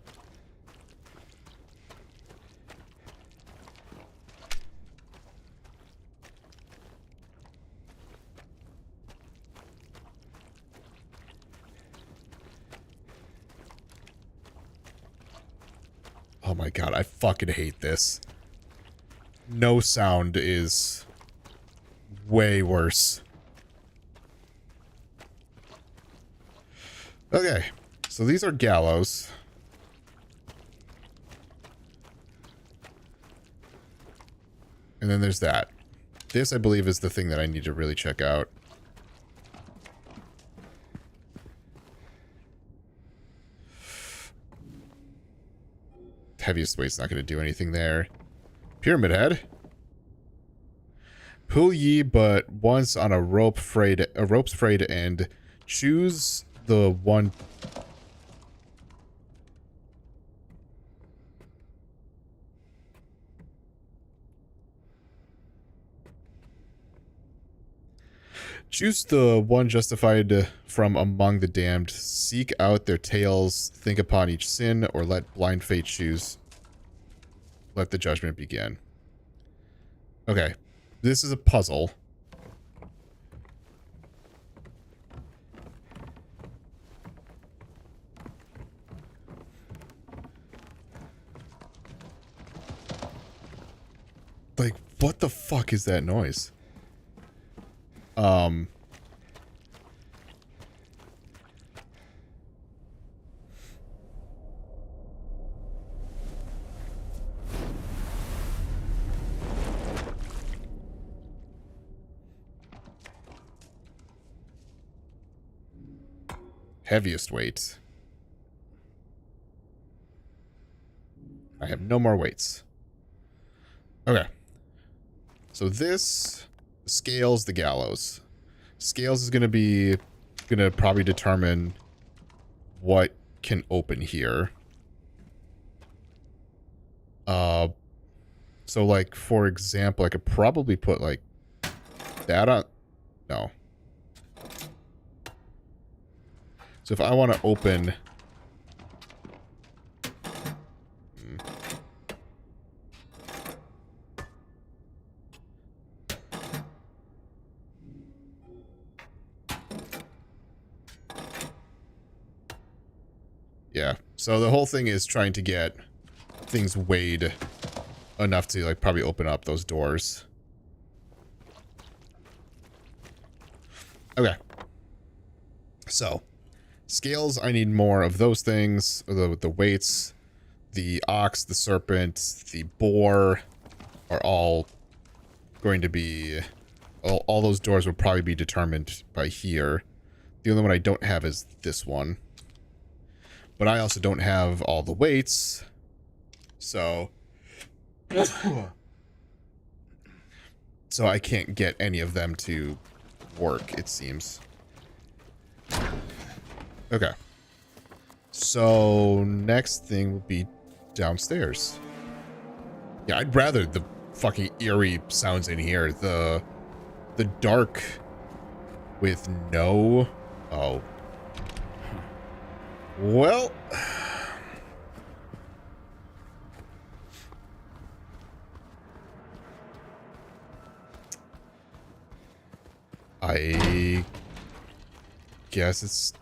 Oh my god, I fucking hate this. No sound is way worse. Okay, so these are gallows. And then there's that. This, I believe, is the thing that I need to really check out. Heaviest weight's not going to do anything there. Pyramid head. Pull ye but once on a rope's frayed end. Choose the one. Choose the one justified from among the damned. Seek out their tales. Think upon each sin, or let blind fate choose. Let the judgment begin. Okay. This is a puzzle. Like, what the fuck is that noise? Heaviest weight. I have no more weights. Okay. So this scales the gallows. Scales is going to probably determine what can open here. So like, for example, I could probably put like that on. No. So if I want to open... Yeah. So the whole thing is trying to get things weighed enough to like probably open up those doors. Okay. So, scales, I need more of those things. The weights, the ox, the serpent, the boar are all going to be... All those doors will probably be determined by here. The only one I don't have is this one. But I also don't have all the weights. So... So I can't get any of them to work, it seems. Okay. So next thing will be downstairs. Yeah, I'd rather the fucking eerie sounds in here. The dark with no... Oh. Well... I guess it's...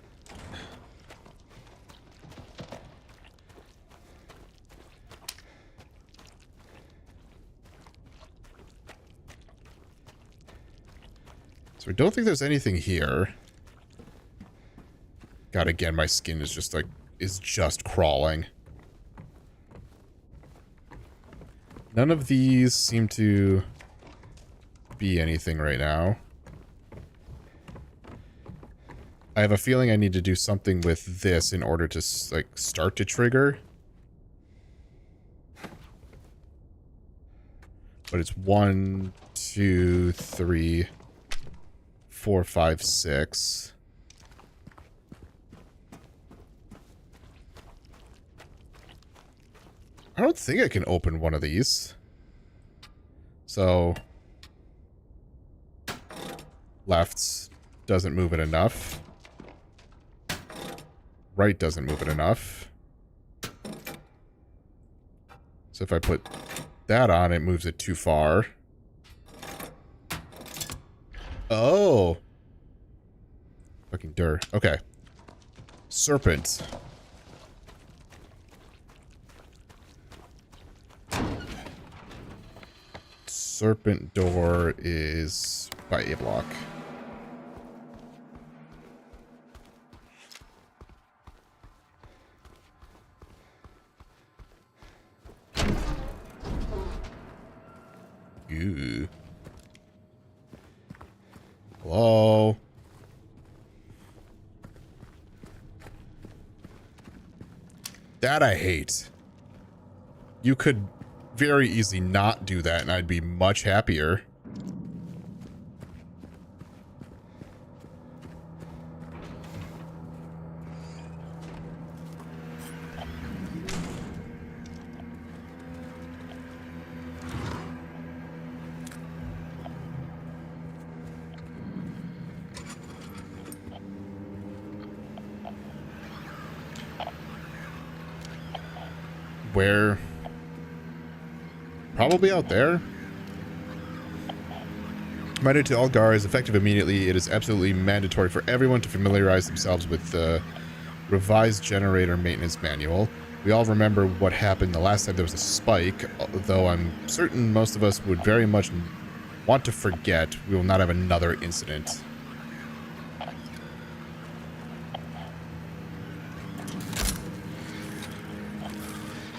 So I don't think there's anything here. God, again, my skin is just like, is just crawling. None of these seem to be anything right now. I have a feeling I need to do something with this in order to, like, start to trigger. But it's 1, 2, 3, 4, 5, 6. I don't think I can open one of these. So... Left doesn't move it enough. Right doesn't move it enough. So if I put that on, it moves it too far. Oh. Fucking dirt. Okay. Serpent. Serpent door is by a block. Ooh. Hello? That I hate. You could very easily not do that and I'd be much happier. Where? Probably out there. Reminder to all guards, effective immediately. It is absolutely mandatory for everyone to familiarize themselves with the revised generator maintenance manual. We all remember what happened the last time there was a spike, though I'm certain most of us would very much want to forget we will not have another incident.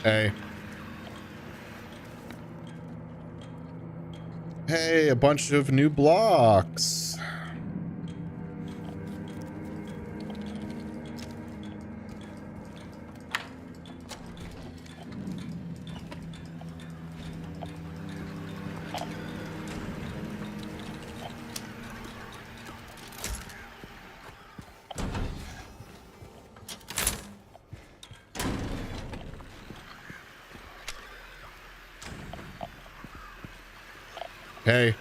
Hey. Hey, a bunch of new blocks. Hey.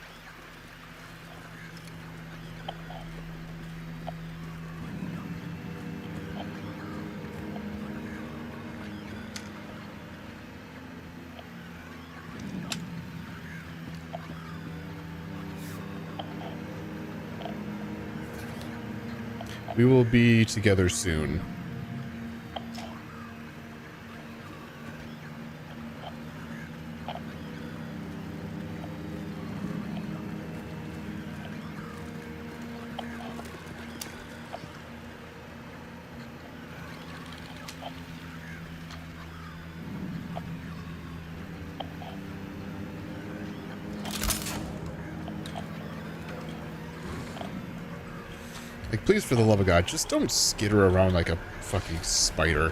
We will be together soon. Like, please, for the love of God, just don't skitter around like a fucking spider.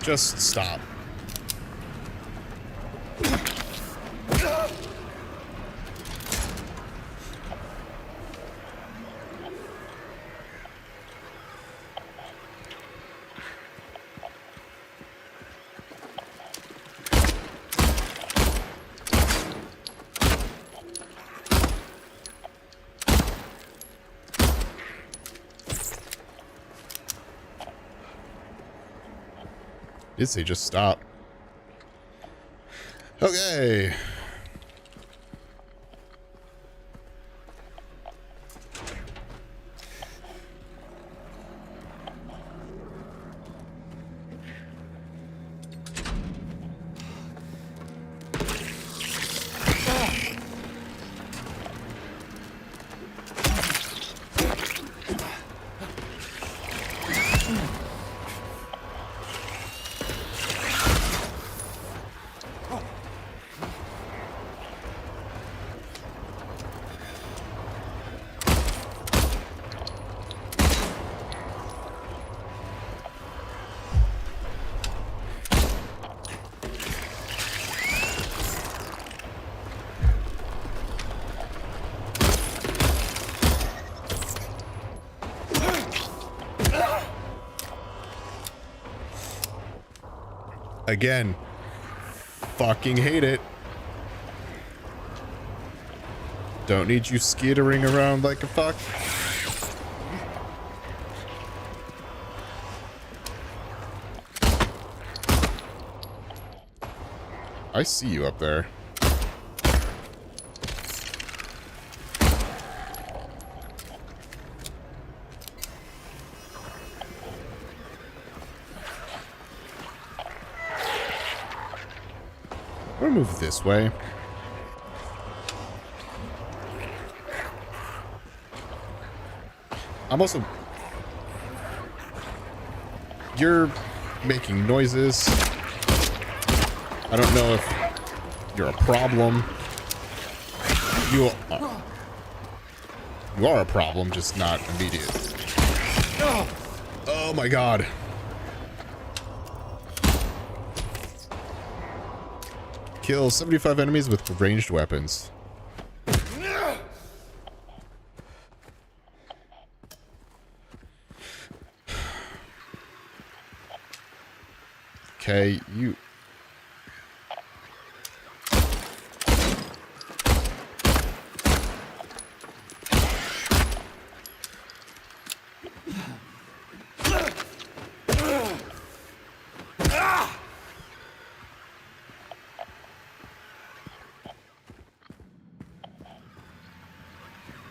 Just stop. Did say just stop. Okay. Again, fucking hate it. Don't need you skittering around like a fuck. I see you up there. I'm gonna move this way. I'm also... You're making noises. I don't know if you're a problem. You are a problem, just not immediate. Oh my god. Kill 75 enemies with ranged weapons. Okay, you...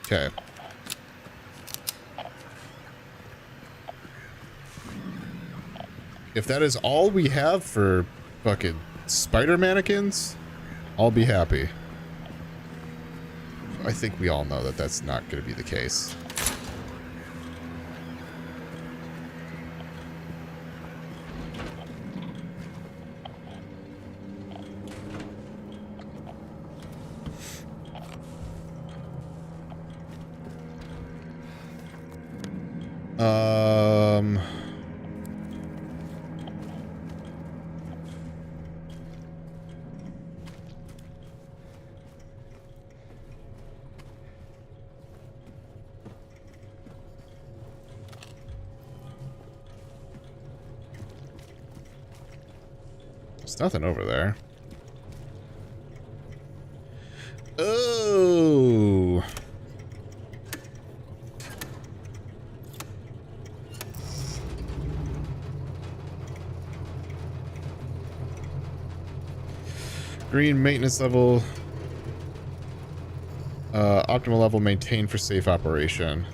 Okay. If that is all we have for fucking spider mannequins, I'll be happy. I think we all know that that's not going to be the case. There's nothing over there. Oh. Green maintenance level. Optimal level maintained for safe operation.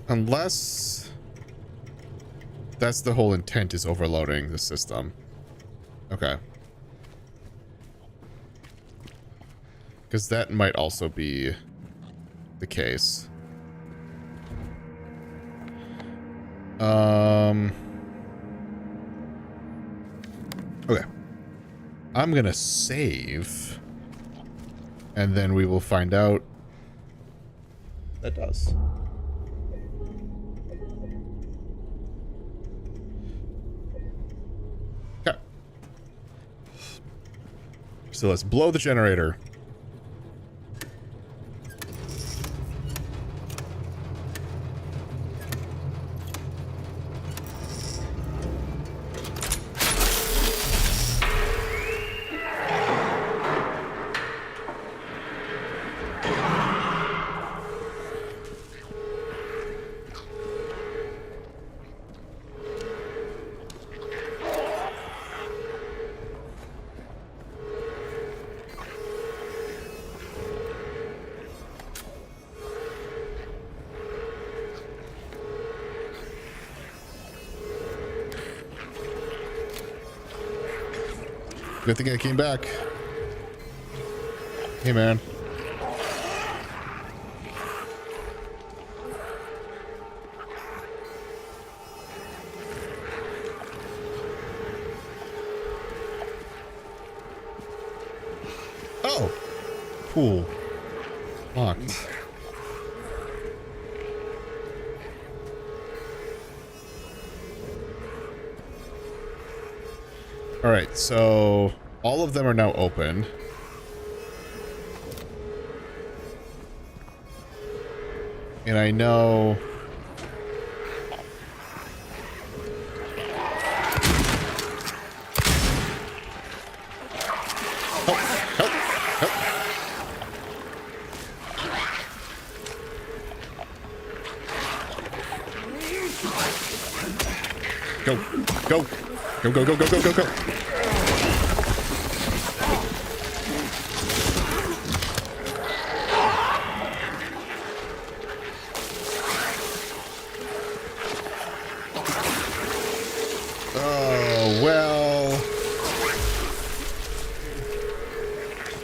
Unless that's the whole intent, is overloading the system. Okay. Because that might also be the case. Okay. I'm gonna save. And then we will find out. That does. Okay. So let's blow the generator. Good thing I came back. Hey, man. Oh! Cool. Locked. Alright, so all of them are now open. And I know... Help! Help! Help! Go! Go! Go, go, go, go, go, go, go! Oh, well...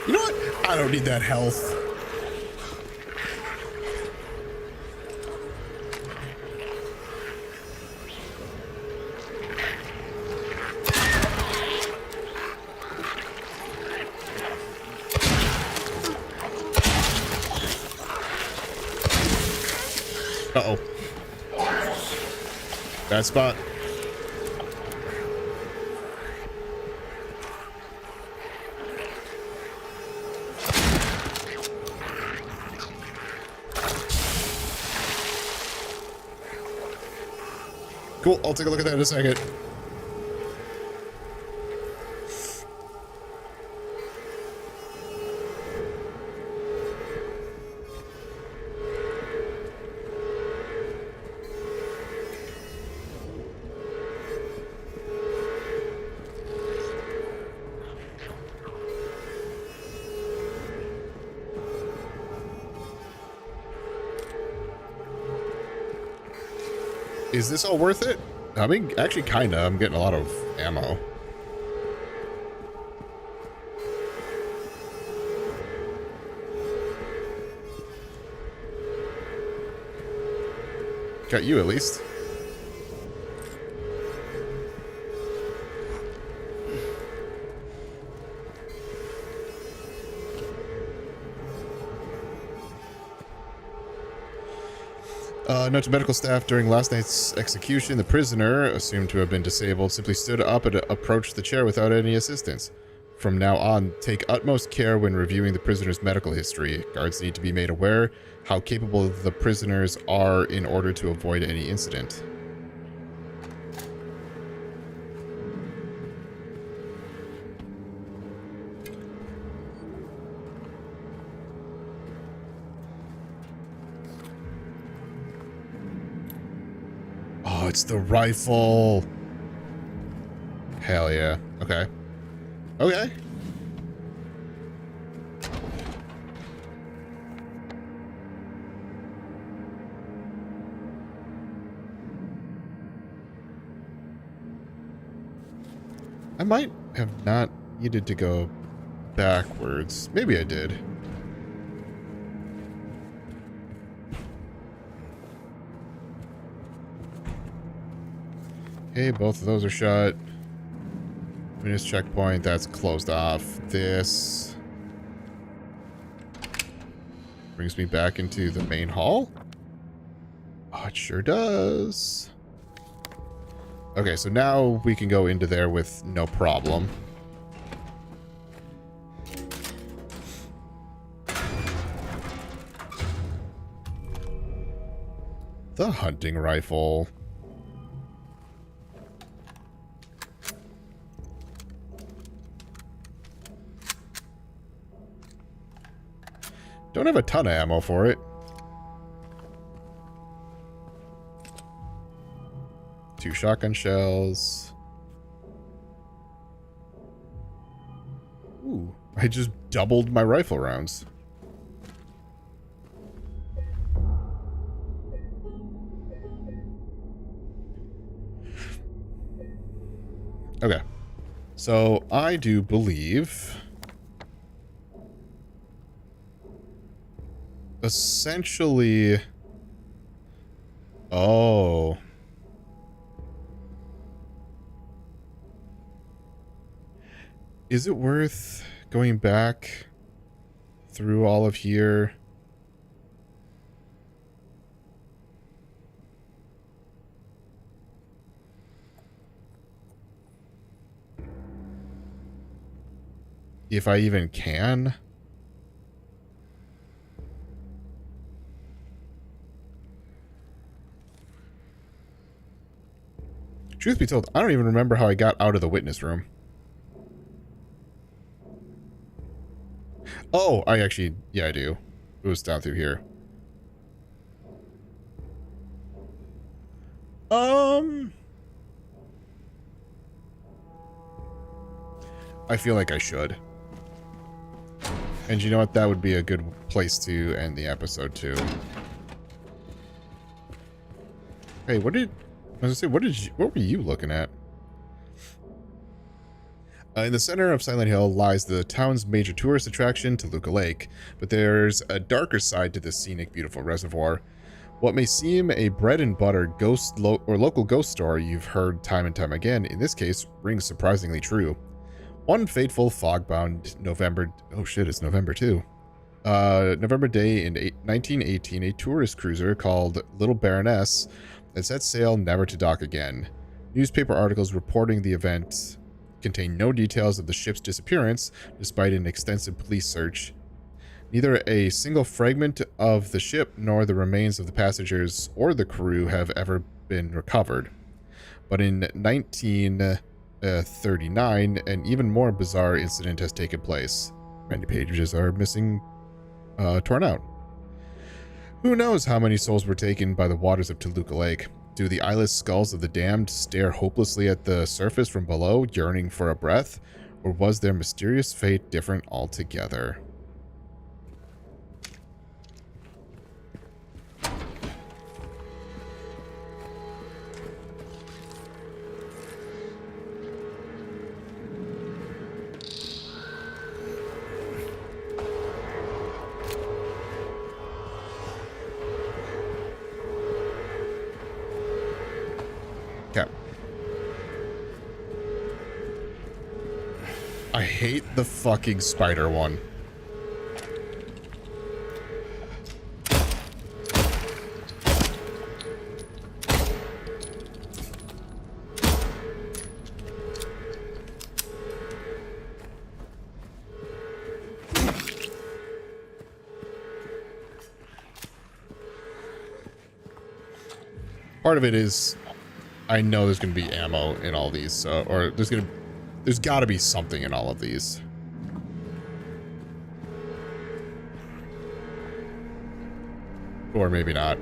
You know what? I don't need that health. Uh-oh. Bad spot. Cool, I'll take a look at that in a second. Is this all worth it? I mean, actually, kinda. I'm getting a lot of ammo. Got you, at least. Note to medical staff, during last night's execution, the prisoner, assumed to have been disabled, simply stood up and approached the chair without any assistance. From now on, take utmost care when reviewing the prisoner's medical history. Guards need to be made aware how capable the prisoners are in order to avoid any incident. Oh, it's the rifle. Hell yeah. Okay. Okay. I might have not needed to go backwards. Maybe I did. Okay, both of those are shut. Finish checkpoint, that's closed off. This brings me back into the main hall. Oh, it sure does. Okay, so now we can go into there with no problem. The hunting rifle. Don't have a ton of ammo for it. 2 shotgun shells. Ooh, I just doubled my rifle rounds. Okay. So I do believe... essentially... Oh. Is it worth going back through all of here? If I even can? Truth be told, I don't even remember how I got out of the witness room. Oh, I actually... yeah, I do. It was down through here. I feel like I should. And you know what? That would be a good place to end the episode, too. Hey, what did... I was gonna say, what were you looking at? In the center of Silent Hill lies the town's major tourist attraction, Toluca Lake, but there's a darker side to this scenic, beautiful reservoir. What may seem a bread and butter local ghost story you've heard time and time again, in this case, rings surprisingly true. One fateful fog-bound November... oh shit, it's November too. November day in 1918, a tourist cruiser called Little Baroness had set sail never to dock again. Newspaper articles reporting the event contain no details of the ship's disappearance, despite an extensive police search. Neither a single fragment of the ship nor the remains of the passengers or the crew have ever been recovered. But in 1939, an even more bizarre incident has taken place. Many pages are missing, torn out. Who knows how many souls were taken by the waters of Toluca Lake? Do the eyeless skulls of the damned stare hopelessly at the surface from below, yearning for a breath? Or was their mysterious fate different altogether? Okay. I hate the fucking spider one. Part of it is I know there's going to be ammo in all these, so, or there's got to be something in all of these. Or maybe not.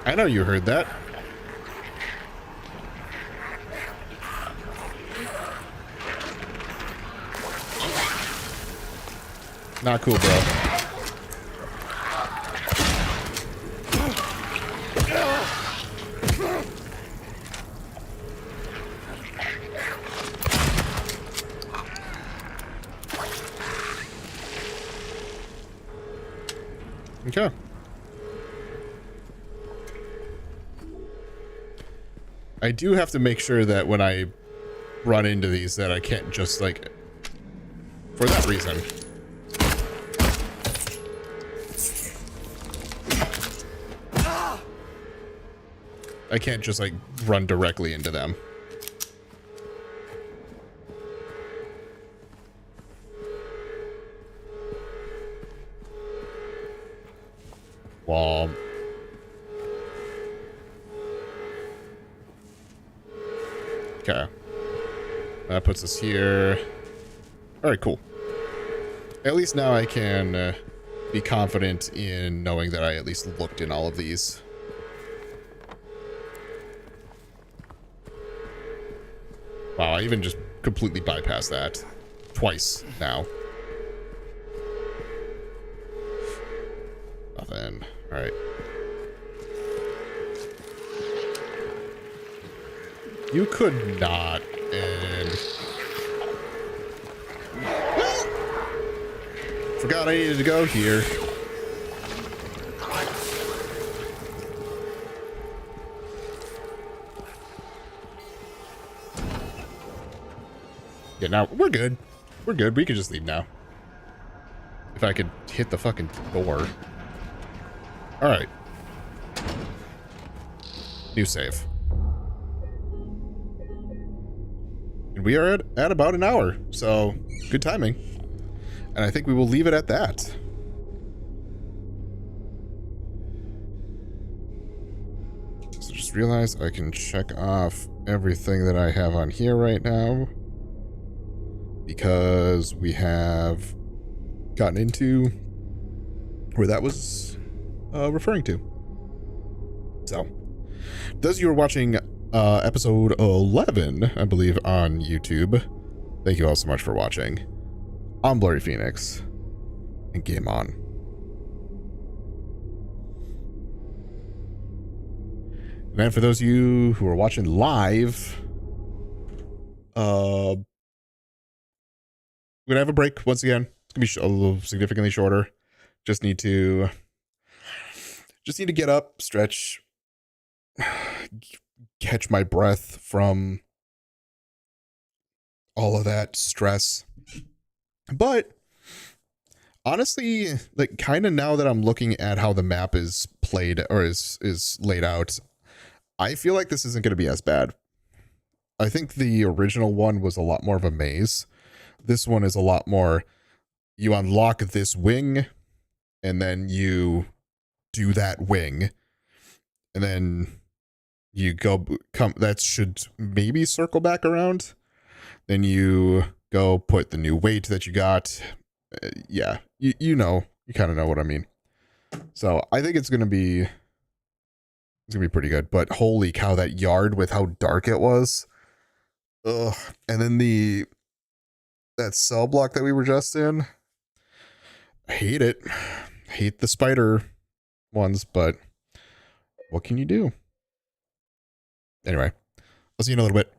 I know you heard that. Not cool, bro. Okay. I do have to make sure that when I run into these that I can't just, like, for that reason. I can't just, like, run directly into them. Well, okay. That puts us here. All right, cool. At least now I can be confident in knowing that I at least looked in all of these. Wow, I even just completely bypassed that. Twice now. Nothing. Alright. You could not, and... Forgot I needed to go here. Yeah, now we're good. We're good. We can just leave now. If I could hit the fucking door. Alright. New save. And we are at about an hour, so good timing. And I think we will leave it at that. So just realized I can check off everything that I have on here right now. Because we have gotten into where that was referring to. So, those of you who are watching episode 11, I believe, on YouTube, thank you all so much for watching. I'm Blurry Phoenix, and game on. And then for those of you who are watching live, we're gonna have a break once again. It's gonna be a little significantly shorter. Just need to get up, stretch, catch my breath from all of that stress. But honestly, like kind of now that I'm looking at how the map is played or is laid out, I feel like this isn't going to be as bad. I think the original one was a lot more of a maze. This one is a lot more, you unlock this wing and then you do that wing and then you that should maybe circle back around. Then you go put the new weight that you got. Yeah, you know, you kind of know what I mean. So I think it's gonna be pretty good. But holy cow, that yard with how dark it was. Ugh. And then that cell block that we were just in. I hate it. Hate the spider ones, but what can you do? Anyway, I'll see you in a little bit.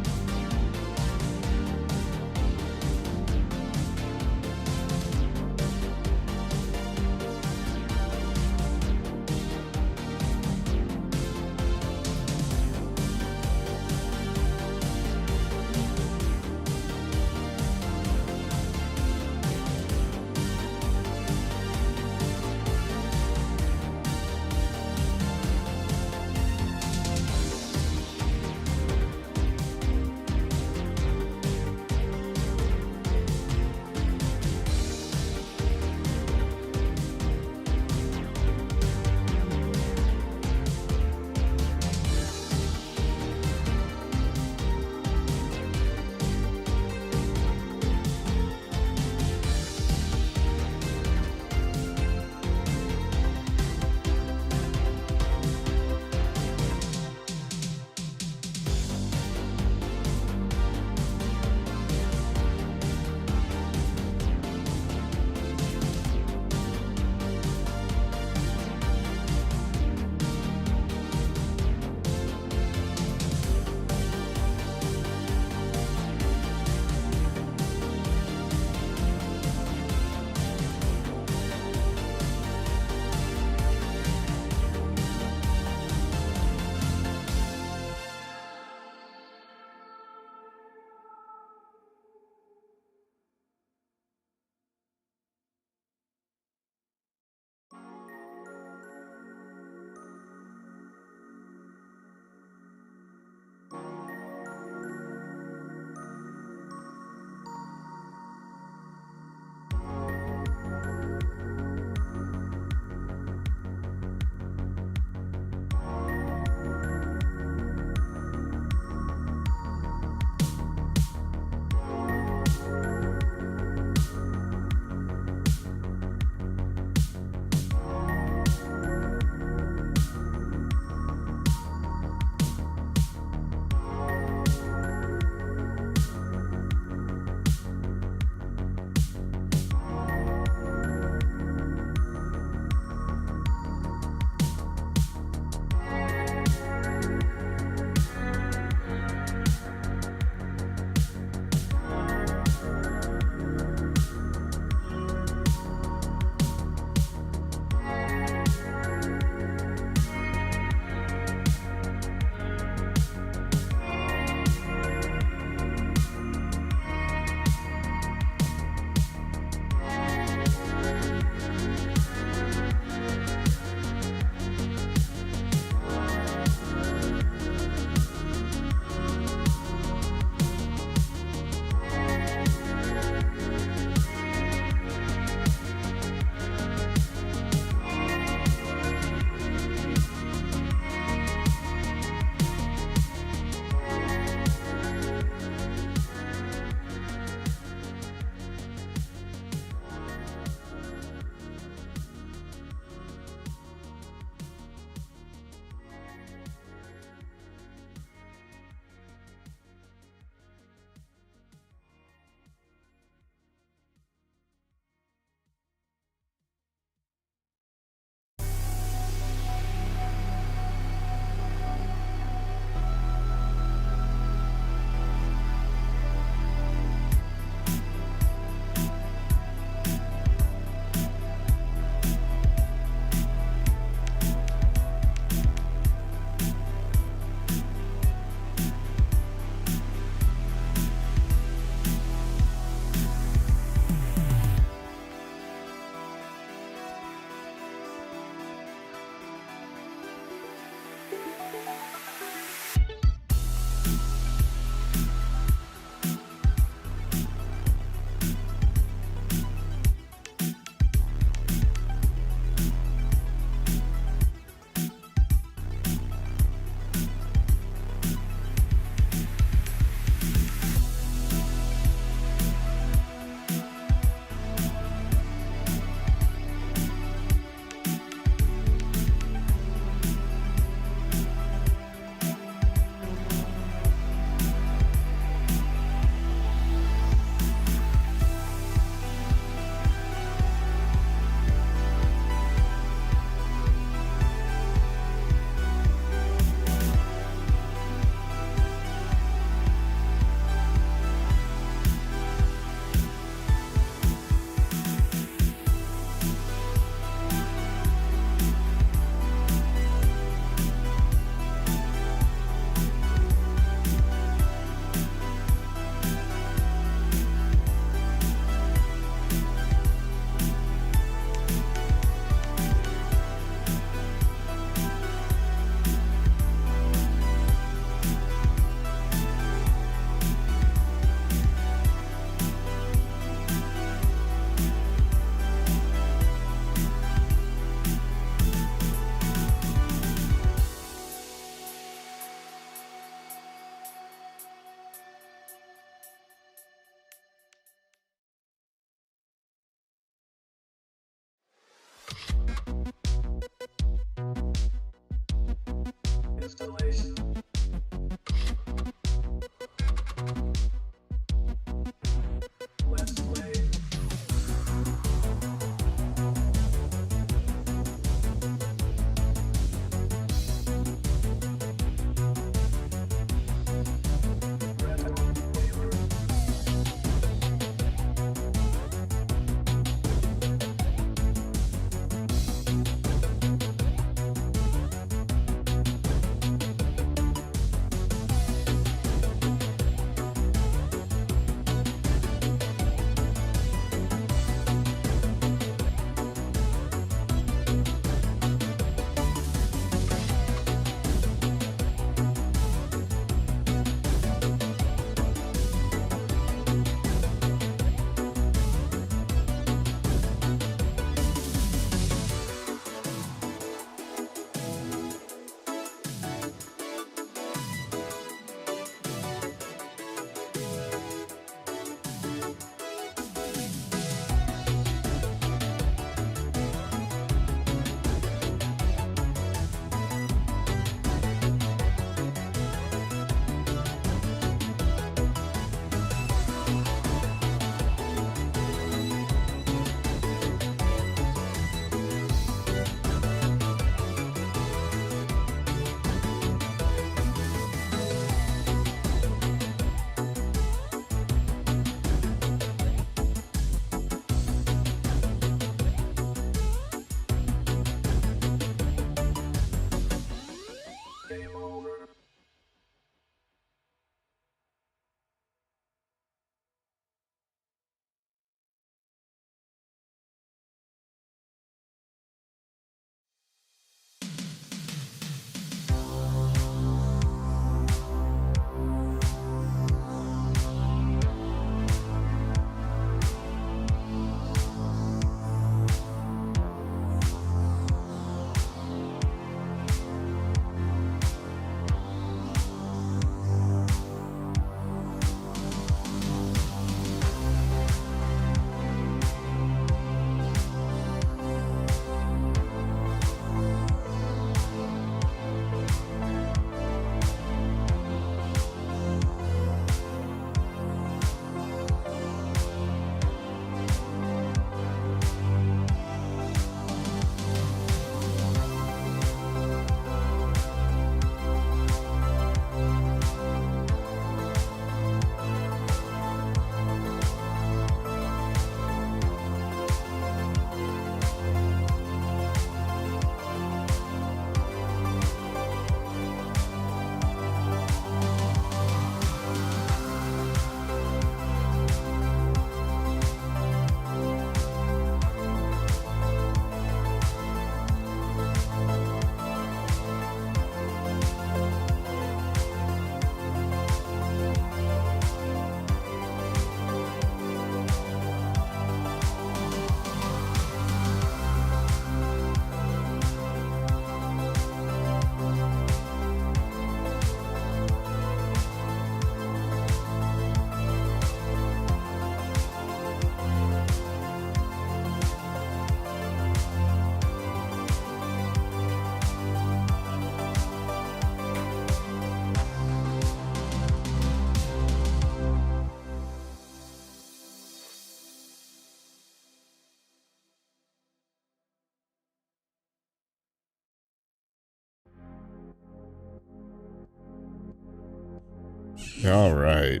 All right.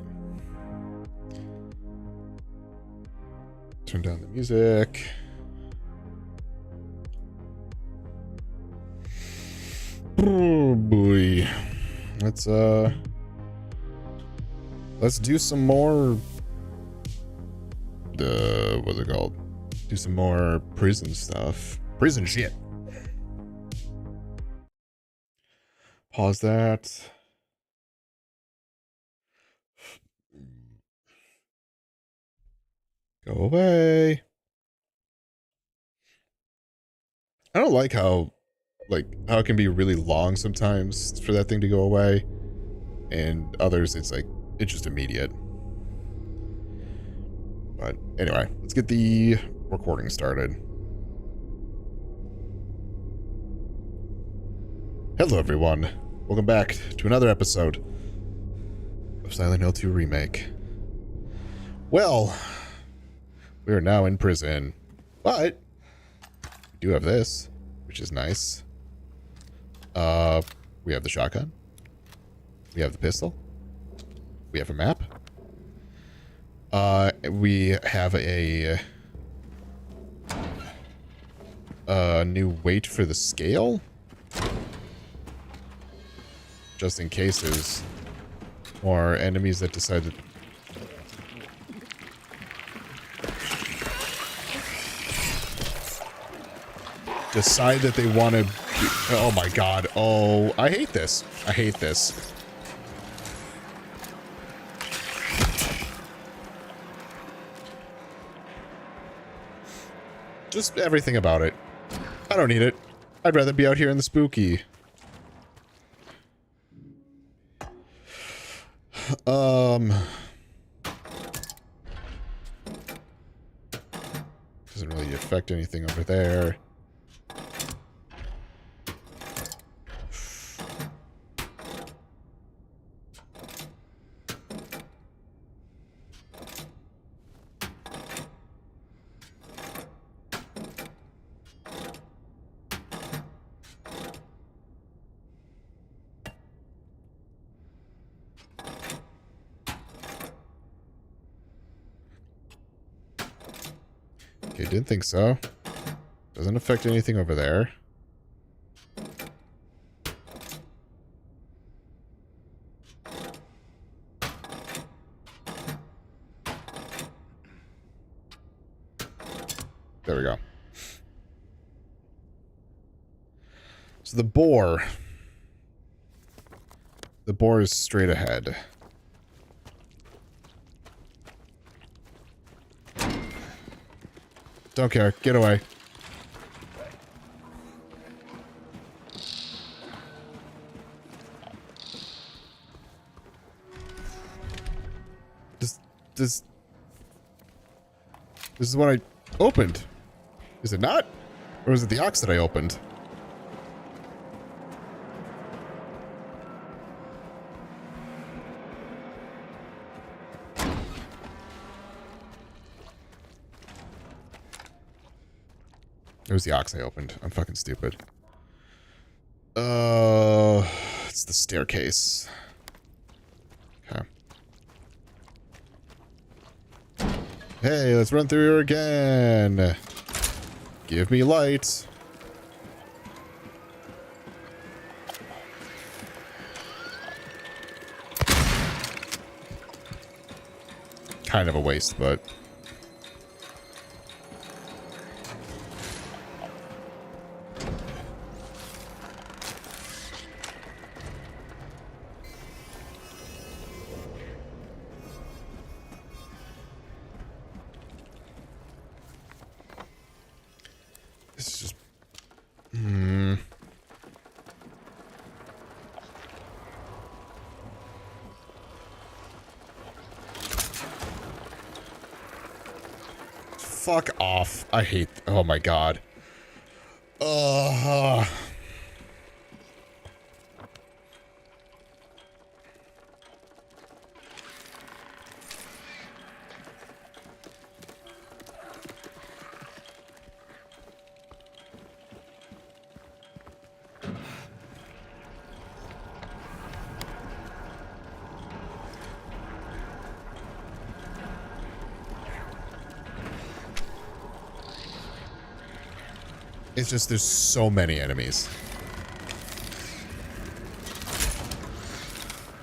Turn down the music. Oh boy. Let's do some more what's it called? Do some more prison stuff. Prison shit. Pause that. Go away. I don't like how it can be really long sometimes for that thing to go away, and others it's just immediate. But anyway, let's get the recording started. Hello everyone, Welcome back to another episode of Silent Hill 2 Remake. Well, we are now in prison, but we do have this, which is nice. We have the shotgun. We have the pistol. We have a map. We have a new weight for the scale. Just in case there's more enemies that decide to... decide that they want to... Oh my god. Oh, I hate this. I hate this. Just everything about it. I don't need it. I'd rather be out here in the spooky. Doesn't really affect anything over there. Okay, didn't think so. Doesn't affect anything over there. There we go. So the boar. The boar is straight ahead. Don't care. Get away. This is what I opened. Is it not? Or is it the ox that I opened? It was the ox I opened. I'm fucking stupid. It's the staircase. Okay. Hey, let's run through here again. Give me light. Kind of a waste, but... This is just... Fuck off. I hate... Oh my god. It's just, there's so many enemies.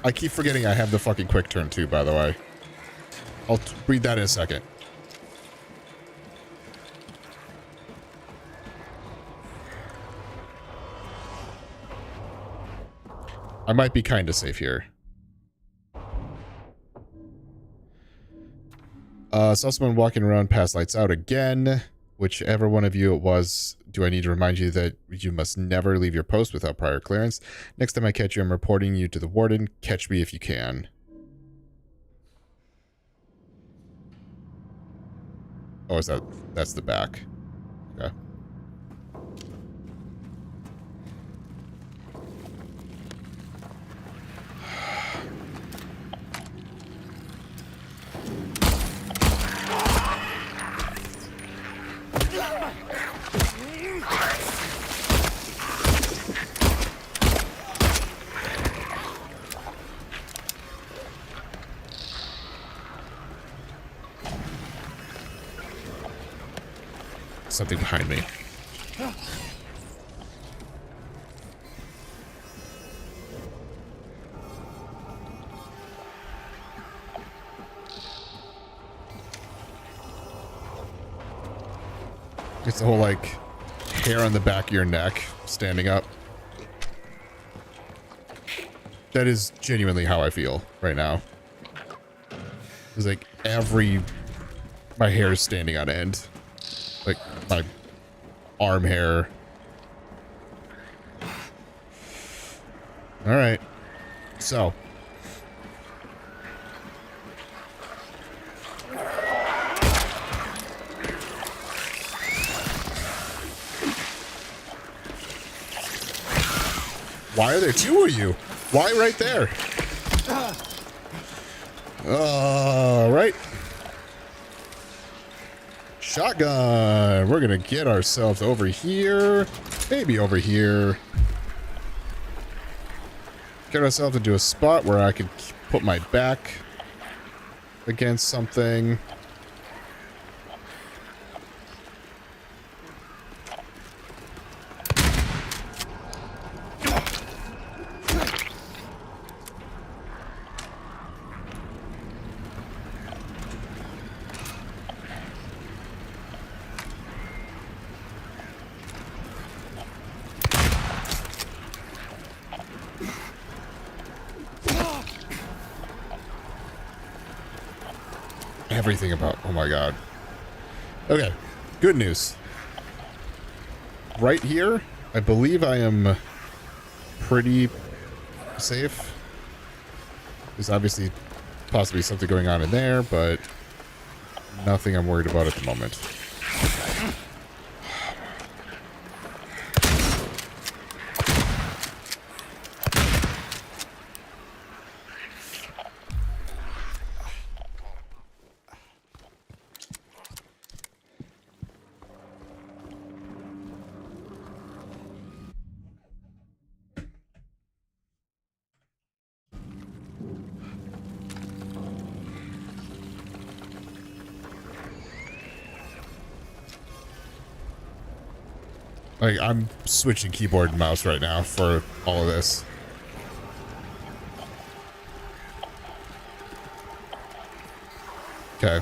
I keep forgetting I have the fucking quick turn too, by the way. I'll read that in a second. I might be kind of safe here. Saw someone walking around past lights out again. Whichever one of you it was, do I need to remind you that you must never leave your post without prior clearance? Next time I catch you, I'm reporting you to the warden. Catch me if you can. Oh, is that's the back. Okay. something behind me. It's the whole, like, hair on the back of your neck standing up. That is genuinely how I feel right now. It's like my hair is standing on end. Like, my arm hair. Alright. So. Why are there two of you? Why right there? All right. Shotgun. We're going to get ourselves over here. Maybe over here. Get ourselves into a spot where I can put my back against something. Everything about, oh my god. Okay, good news. Right here, I believe I am pretty safe. There's obviously possibly something going on in there, but nothing I'm worried about at the moment. Like, I'm switching keyboard and mouse right now for all of this. Okay.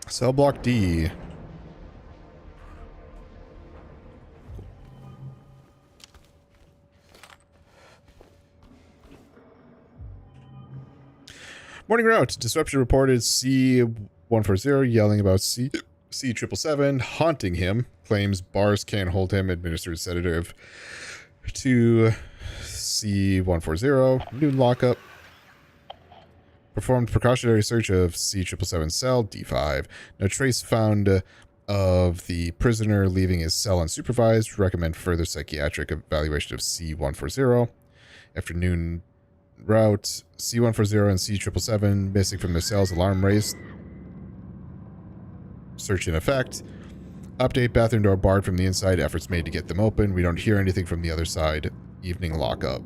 Cell block D. Morning route. Disruption reported C-140 yelling about C-777, haunting him. Claims bars can't hold him. Administered sedative to C-140. Noon lockup. Performed precautionary search of C-777 cell, D5. No trace found of the prisoner leaving his cell unsupervised. Recommend further psychiatric evaluation of C-140. Afternoon route. C-140 and C-777 missing from their cells. Alarm raised. Search in effect. Update, bathroom door barred from the inside. Efforts made to get them open. We don't hear anything from the other side. Evening lockup.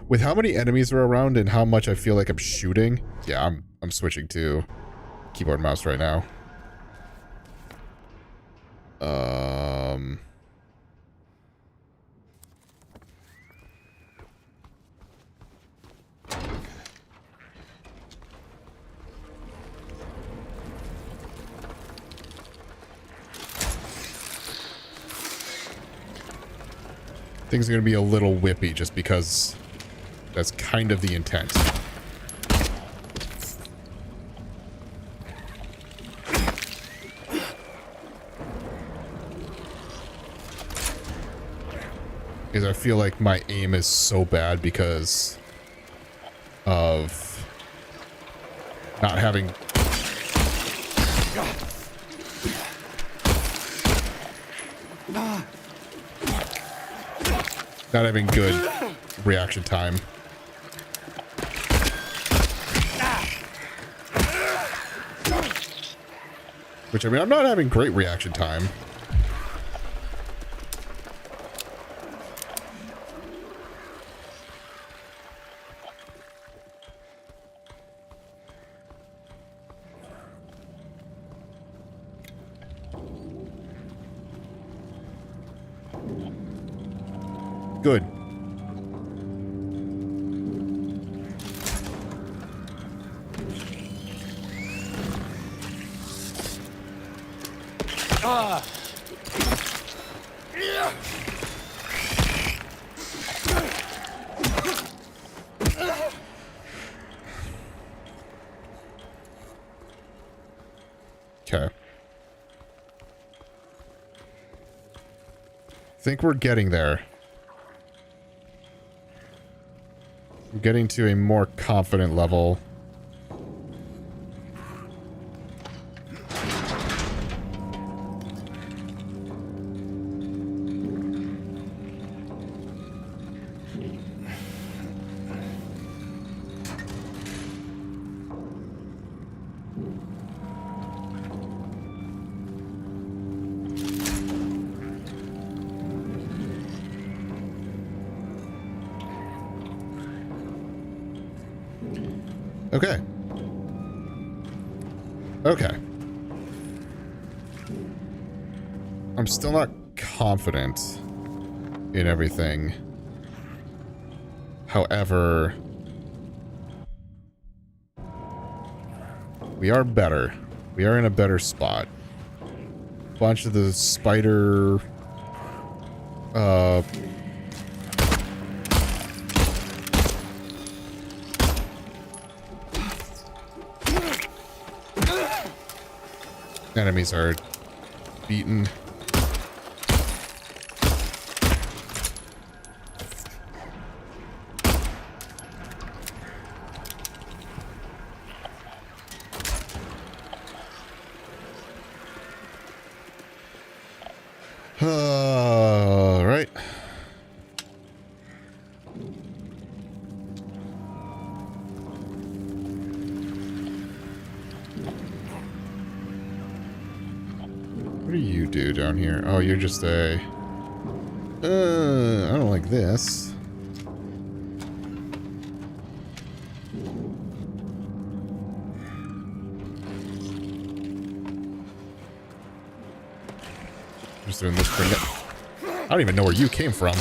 With how many enemies are around and how much I feel like I'm shooting, yeah, I'm switching to keyboard and mouse right now. Things are going to be a little whippy just because that's kind of the intent. Because I feel like my aim is so bad because of not having Not having good reaction time. Which, I mean, I'm not having great reaction time. Good. Okay. Think we're getting there. We're getting to a more confident level. Okay. Okay. I'm still not confident in everything. However, we are better. We are in a better spot. Bunch of the spider enemies are beaten. All right. What do you do down here? Oh, you're just a... I don't like this. Just doing this for... I don't even know where you came from.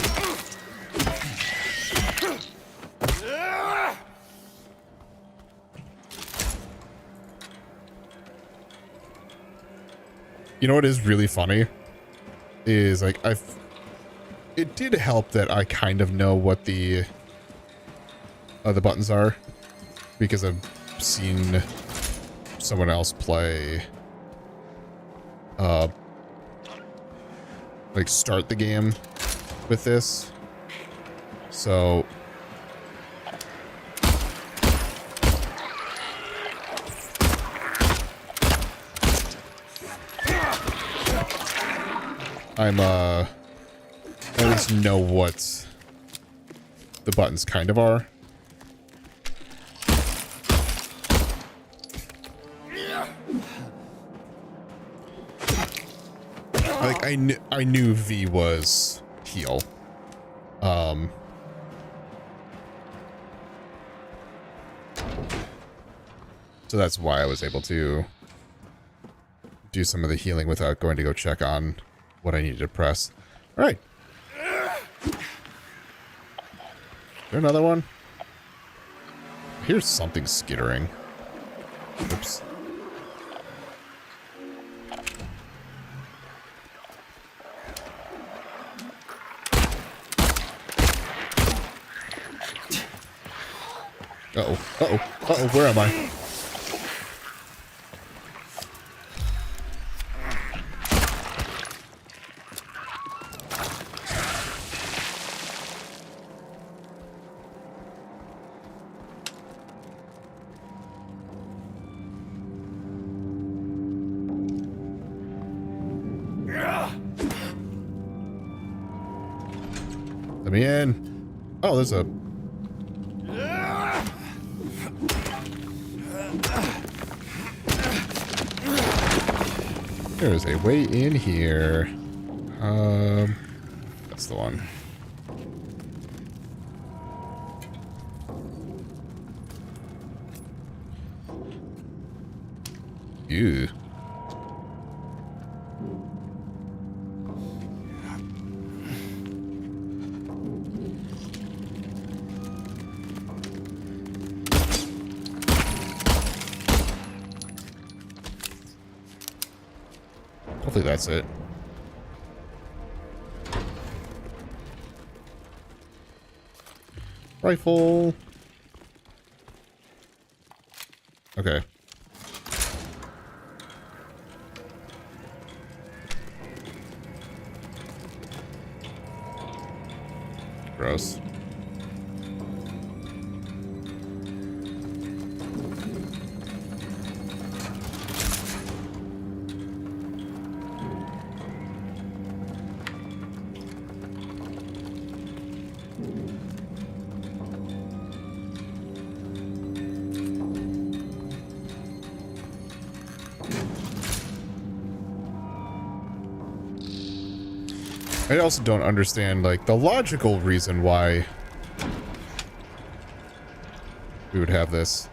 You know what is really funny? Is like it did help that I kind of know what the buttons are, because I've seen someone else play like start the game with this. So I'm at least know what the buttons kind of are. Like I knew V was heal. So that's why I was able to do some of the healing without going to go check on what I needed to press. All right. Is there another one? Here's something skittering. Oops. Uh-oh. Uh-oh. Uh-oh. Where am I? me in. Oh, there's a... There is a way in here. That's the one. Ew. Hopefully that's it. Rifle. Okay. Gross. I also don't understand, like, the logical reason why we would have this.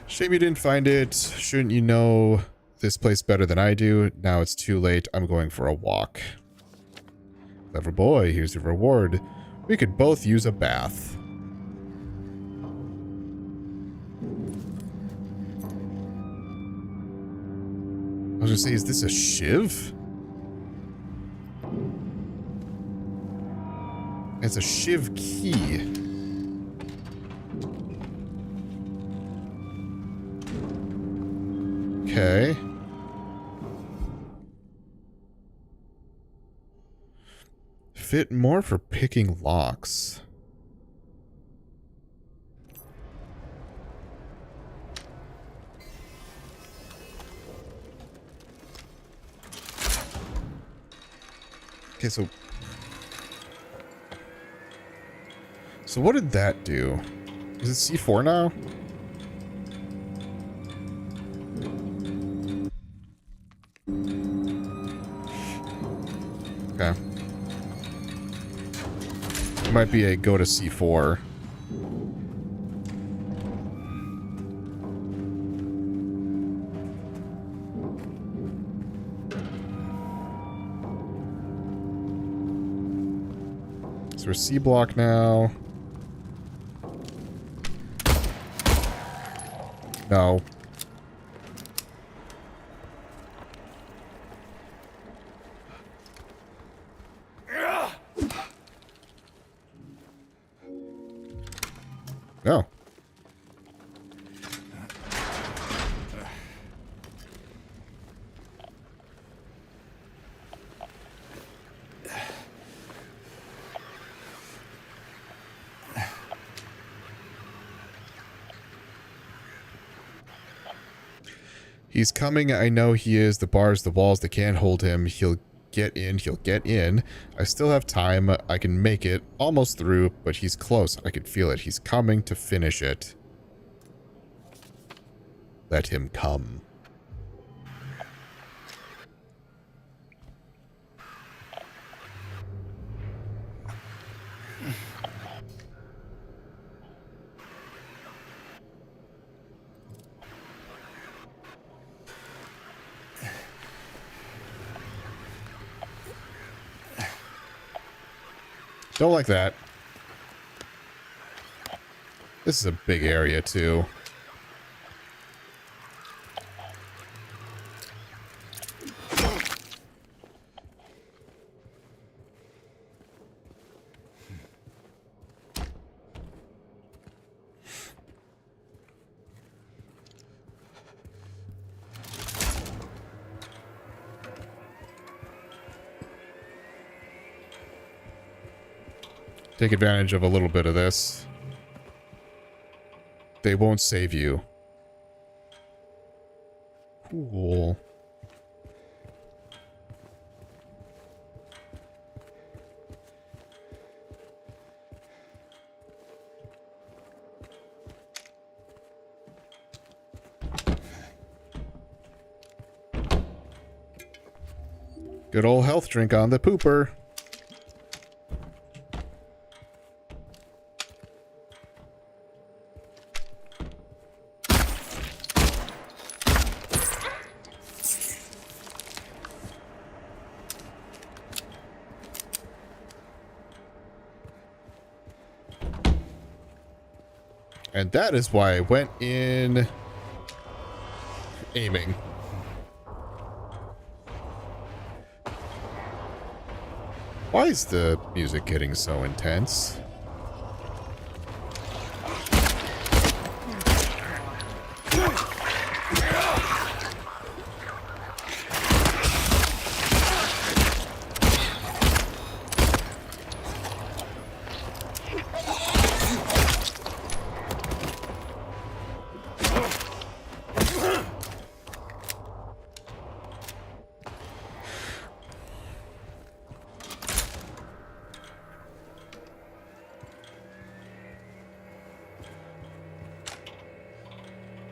Shame you didn't find it. Shouldn't you know this place better than I do? Now it's too late. I'm going for a walk. Clever boy, here's your reward. We could both use a bath. I was gonna say, is this a shiv? It's a shiv key. Okay. Fit more for picking locks. Okay, so what did that do? Is it C4 now? Okay. It might be a go to C4. So we're C block now. No. No. He's coming. I know he is. The bars, the walls, they can't hold him. He'll get in. He'll get in. I still have time. I can make it. Almost through, but he's close. I can feel it. He's coming to finish it. Let him come. Don't like that. This is a big area, too. Take advantage of a little bit of this. They won't save you. Cool. Good old health drink on the pooper. And that is why I went in aiming. Why is the music getting so intense?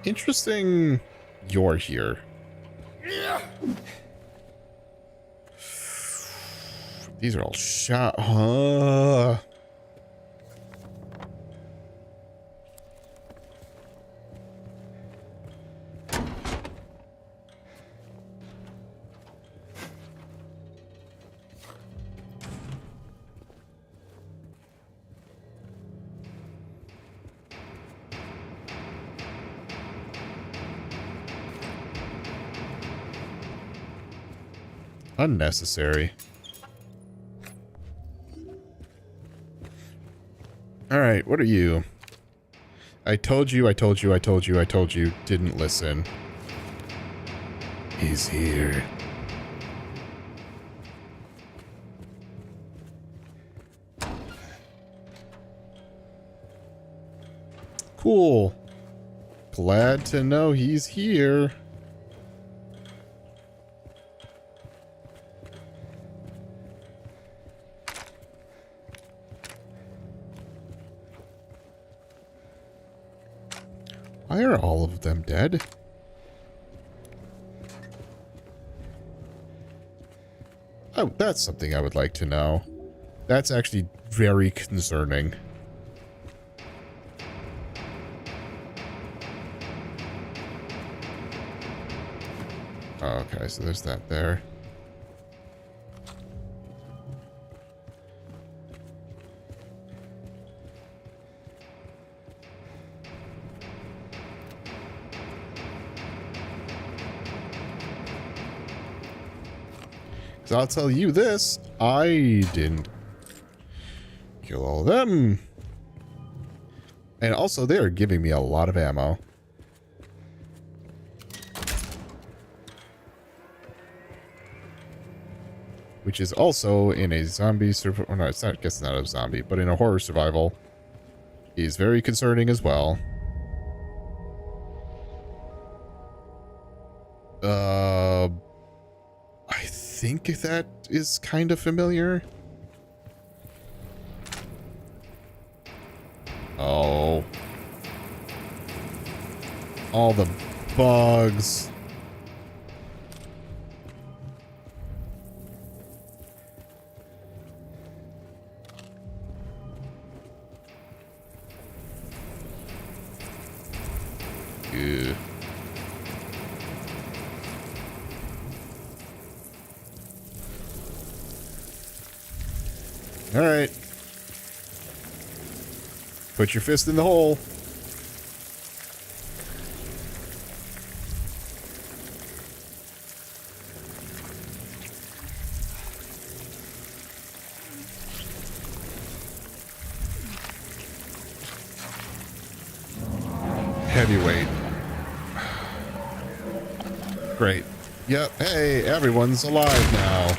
Interesting you're here. These are all shot. Unnecessary. Alright, what are you? I told you. Didn't listen. He's here. Cool. Glad to know he's here. Why are all of them dead? Oh, that's something I would like to know. That's actually very concerning. Okay, so there's that there. So I'll tell you this, I didn't kill all of them. And also they're giving me a lot of ammo. Which is also in a zombie survival, oh no, it's not, I guess it's not a zombie, but in a horror survival is very concerning as well. I think that is kind of familiar. Oh. All the bugs. Ew. All right. Put your fist in the hole. Heavyweight. Great. Yep. Hey, everyone's alive now.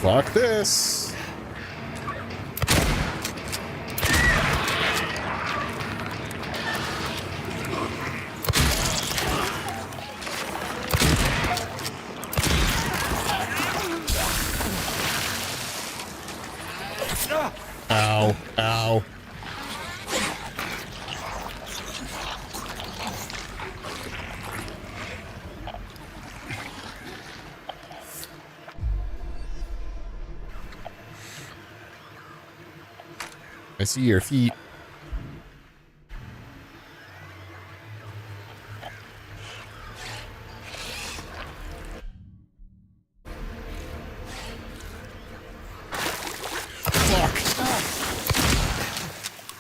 Fuck this. Ow. Ow. I see your feet. Fuck.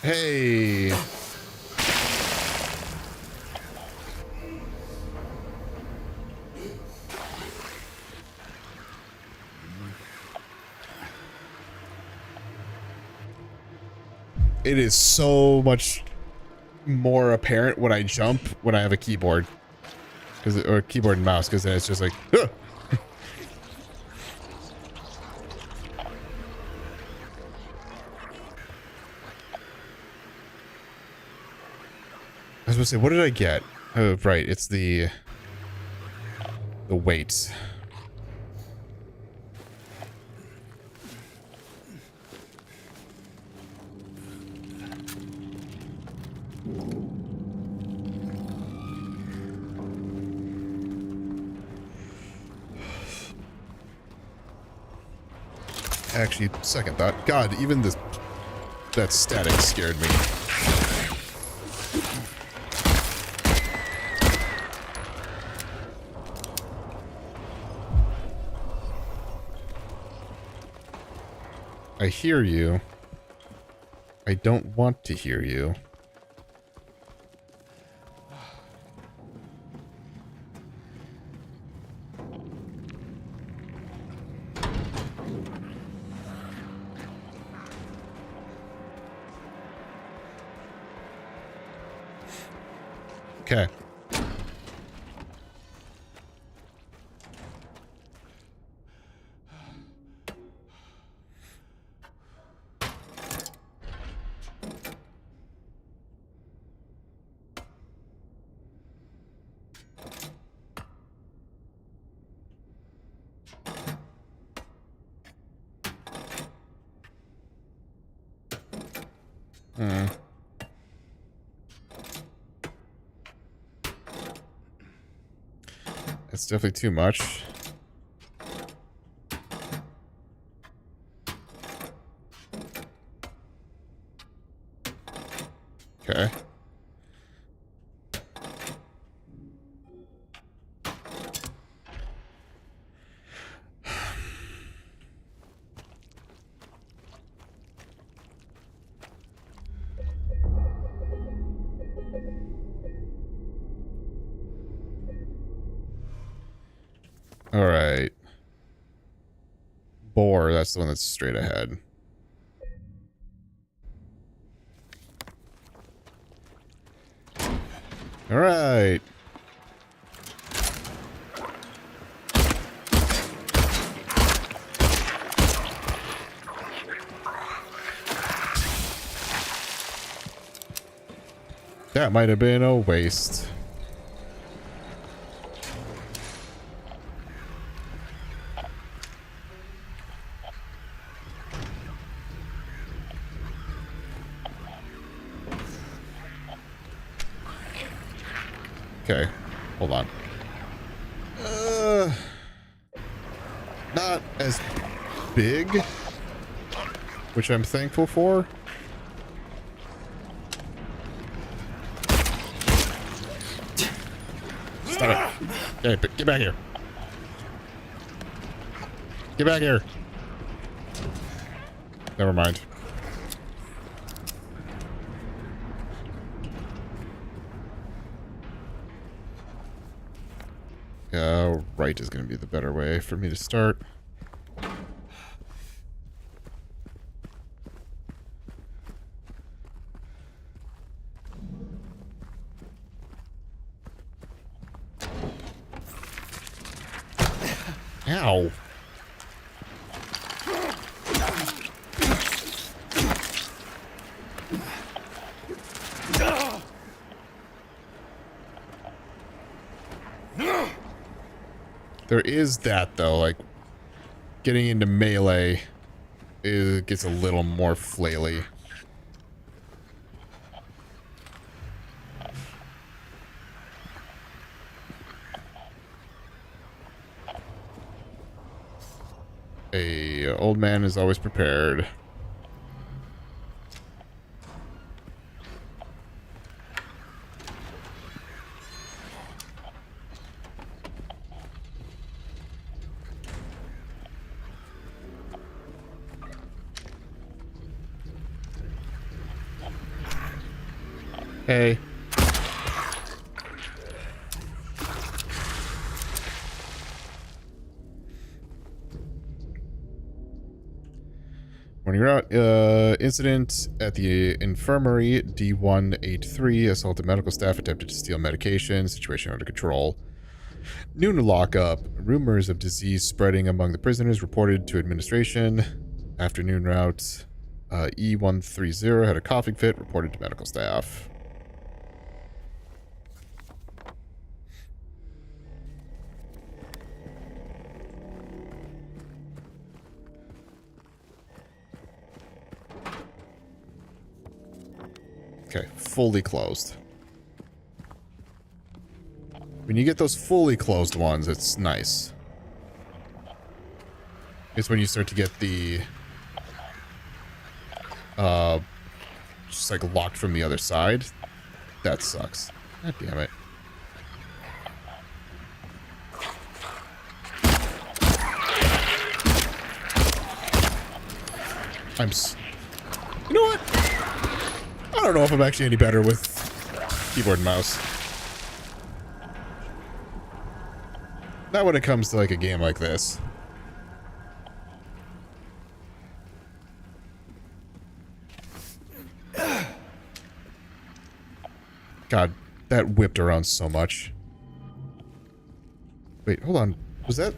Hey. It is so much more apparent when I jump when I have a keyboard, or keyboard and mouse, because then it's just like, "Ugh." I was gonna say, what did I get? Oh, right, it's the weight. Actually, second thought. God, even that static scared me. I hear you. I don't want to hear you. Okay. That's definitely too much. Okay. All right. Boar, that's the one that's straight ahead. All right. That might have been a waste. Okay, hold on. Not as big, which I'm thankful for. Stop it. Okay, but get back here. Get back here. Never mind. Right is going to be the better way for me to start. Ow. There is that, though, like, getting into melee gets a little more flaily. A old man is always prepared. Hey. Morning route. Incident at the infirmary. D183. Assaulted medical staff attempted to steal medication. Situation under control. Noon lockup. Rumors of disease spreading among the prisoners reported to administration. Afternoon route. E130 had a coughing fit. Reported to medical staff. Okay, fully closed. When you get those fully closed ones, it's nice. It's when you start to get the just like locked from the other side. That sucks. God damn it. You know what? I don't know if I'm actually any better with keyboard and mouse. Not when it comes to like a game like this. God, that whipped around so much. Wait, hold on. Was that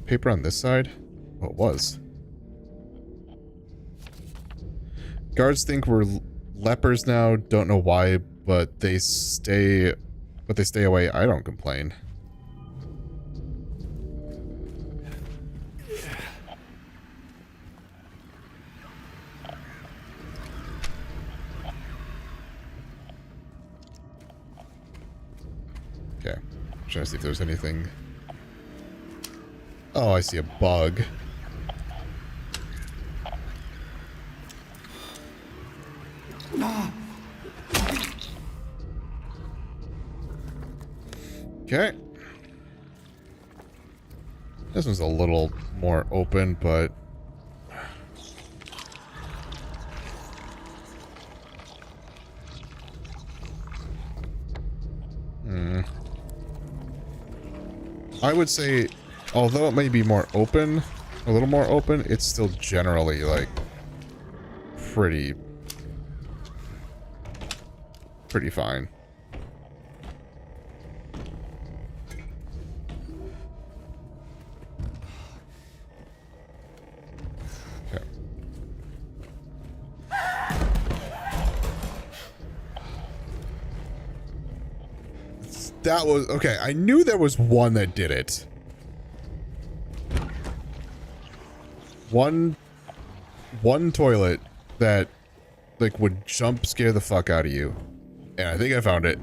paper on this side? Oh, it was. Guards think we're lepers now. Don't know why, but they stay away. I don't complain. Okay. I'm trying to see if there's anything. Oh, I see a bug. Okay. This one's a little more open, but... I would say, although it may be more open, a little more open, it's still generally, like, pretty fine. Okay. That was... Okay, I knew there was one that did it. One toilet that, like, would jump scare the fuck out of you. And I think I found it.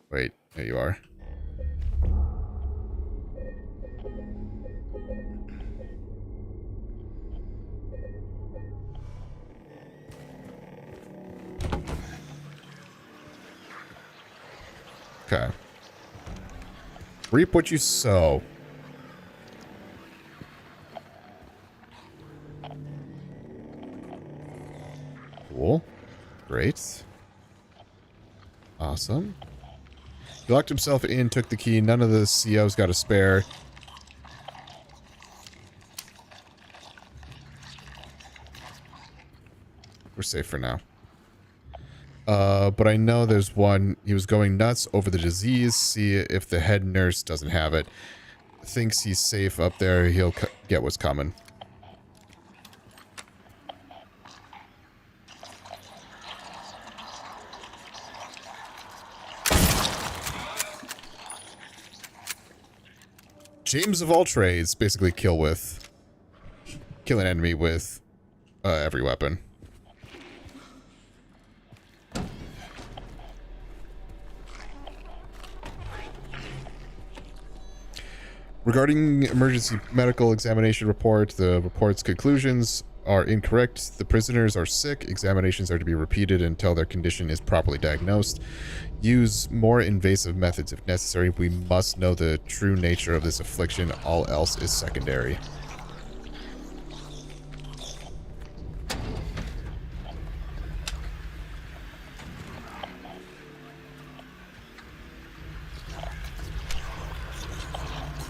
Wait, there you are. Okay. Reap what you sow. Cool. Great. Awesome. He locked himself in, took the key. None of the COs got a spare. We're safe for now. But I know there's one. He was going nuts over the disease. See if the head nurse doesn't have it. Thinks he's safe up there. He'll get what's coming. James of all trades, basically kill an enemy with every weapon. Regarding emergency medical examination report, the report's conclusions are incorrect. The prisoners are sick. Examinations are to be repeated until their condition is properly diagnosed. Use more invasive methods if necessary. We must know the true nature of this affliction. All else is secondary.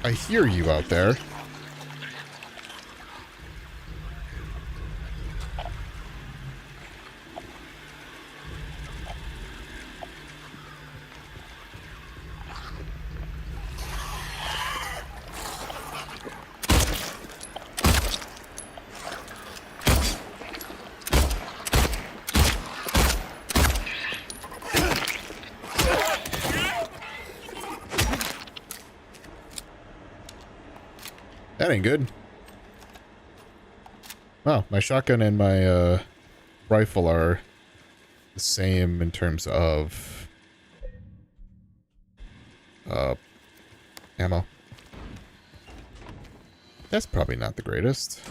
I hear you out there. That ain't good. Wow, my shotgun and my rifle are the same in terms of ammo. That's probably not the greatest.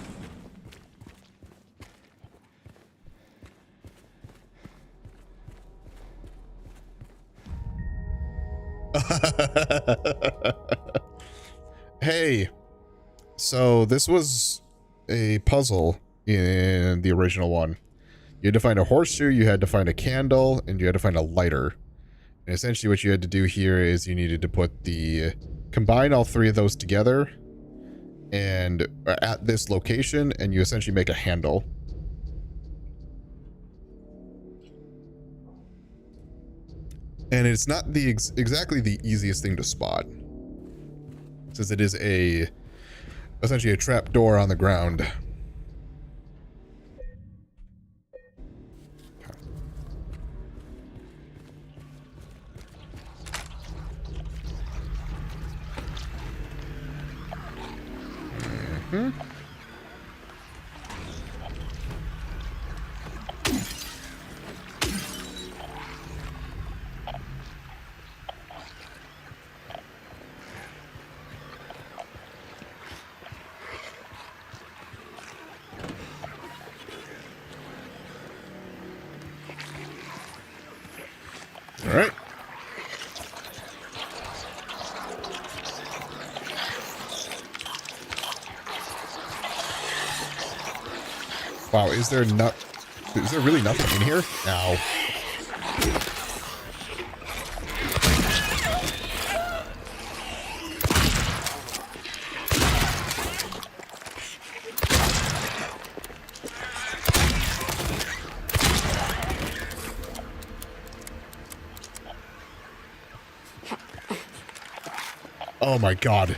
Hey, so this was a puzzle in the original one. You had to find a horseshoe, you had to find a candle, and you had to find a lighter. And essentially what you had to do here is you needed to combine all three of those together and at this location, and you essentially make a handle. And it's not the exactly the easiest thing to spot, since it is essentially a trap door on the ground. Mm-hmm. All right. Wow, is there really nothing in here? Ow. Oh my god.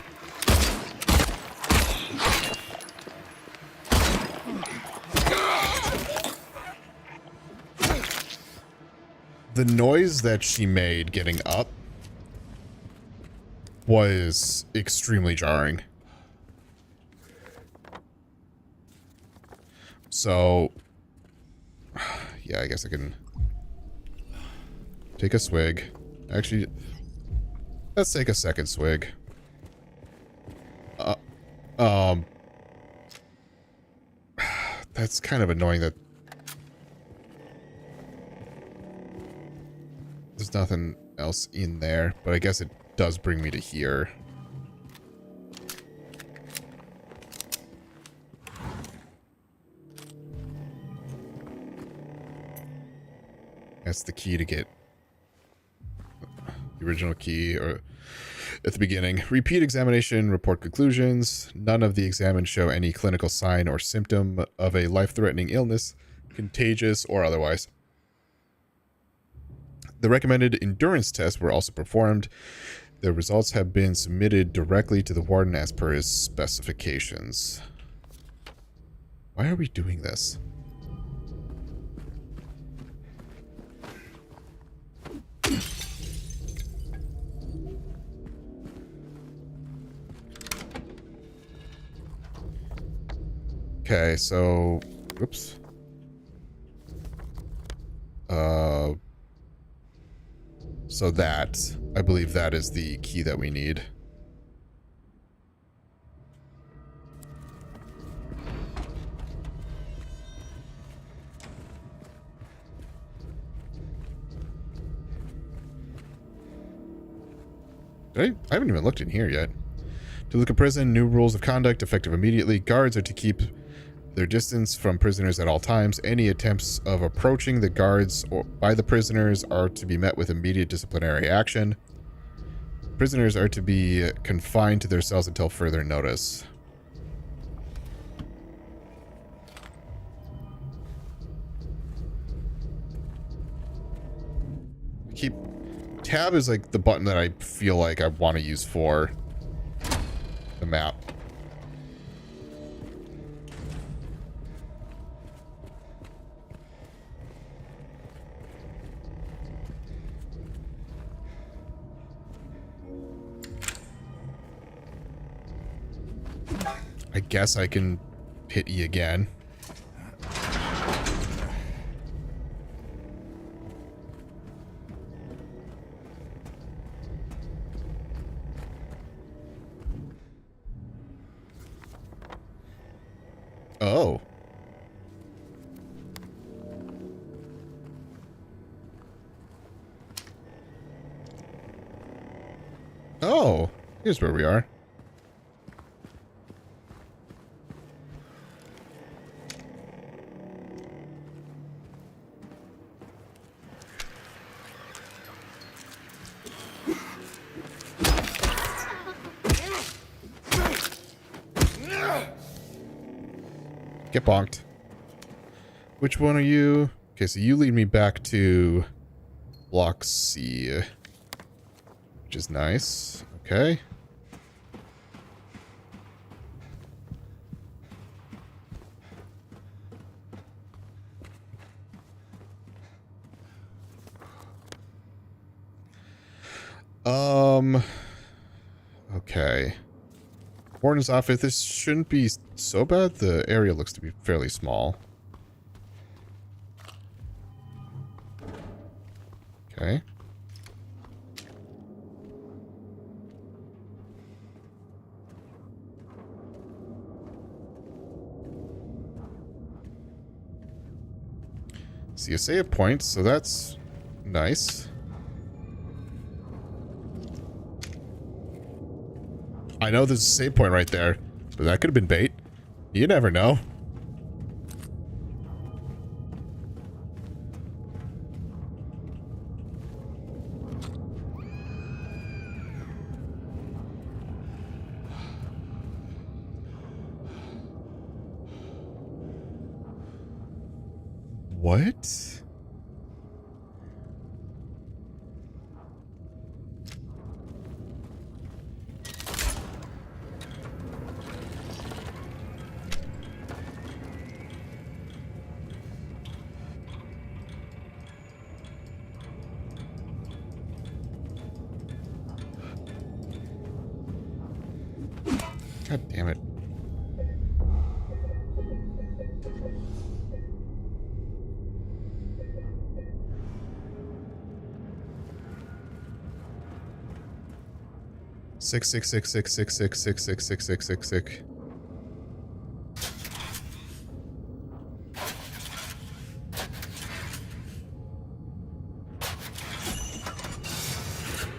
The noise that she made getting up was extremely jarring. So, yeah, I guess I can take a swig. Actually, let's take a second swig. That's kind of annoying that there's nothing else in there, but I guess it does bring me to here. That's the key to get the original key, or at the beginning. Repeat examination, report conclusions. None of the examined show any clinical sign or symptom of a life-threatening illness, contagious or otherwise. The recommended endurance tests were also performed. The results have been submitted directly to the warden as per his specifications. Why are we doing this? Okay, so, whoops. So that, I believe that is the key that we need. I haven't even looked in here yet. To look at prison, new rules of conduct effective immediately. Guards are to keep their distance from prisoners at all times. Any attempts of approaching the guards or by the prisoners are to be met with immediate disciplinary action. Prisoners are to be confined to their cells until further notice. Keep... Tab is like the button that I feel like I want to use for the map. I guess I can hit E again. Oh. Oh, here's where we are. Get bonked. Which one are you? Okay, so you lead me back to Block C, which is nice. Okay. Okay. Horn is off. If this shouldn't be so bad, the area looks to be fairly small. Okay. See a save point, so that's nice. I know there's a save point right there, but that could have been bait. You never know. What? God damn it. Six.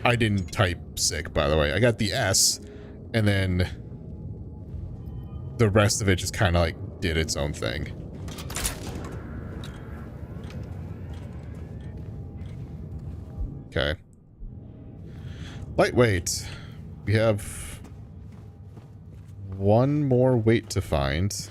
I didn't type sick, by the way. I got the S, and then the rest of it just kind of like did its own thing. Okay. Lightweight. We have one more weight to find.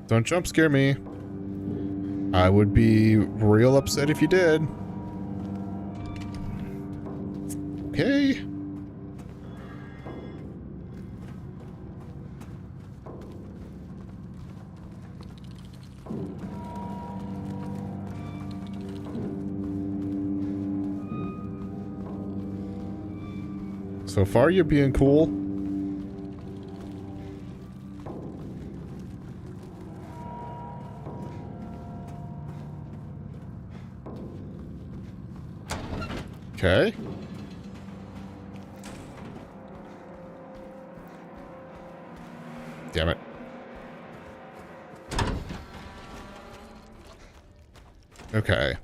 Don't jump scare me. I would be real upset if you did. Okay. So far, you're being cool. Okay. Damn it. Okay.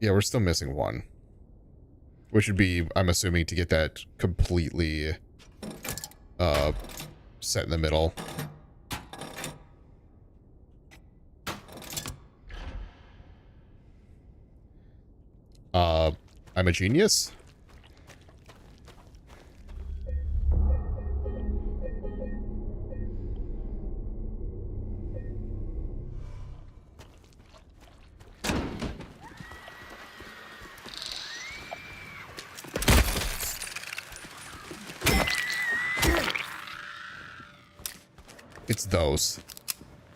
Yeah, we're still missing one. Which would be, I'm assuming, to get that completely set in the middle. I'm a genius? It's those.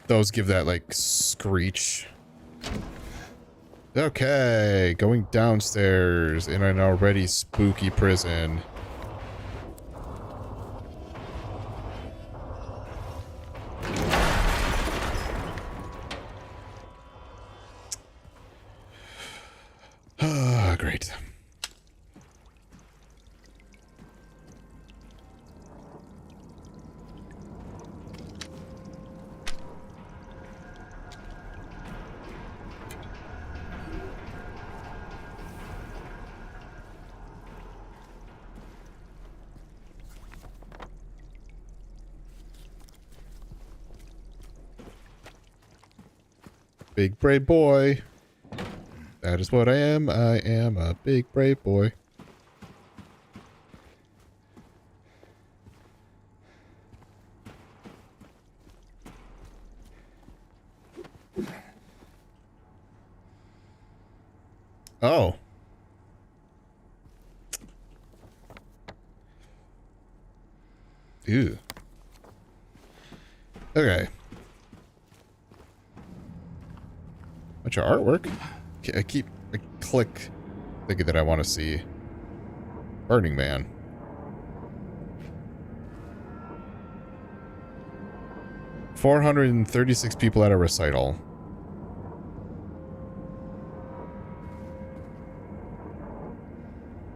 Those give that, like, screech. Okay, going downstairs in an already spooky prison. Ah, great. Big brave boy. That is what I am. I am a big brave boy. Oh. Ew. Okay. Bunch of artwork. I click thinking that I want to see Burning Man. $436 people at a recital.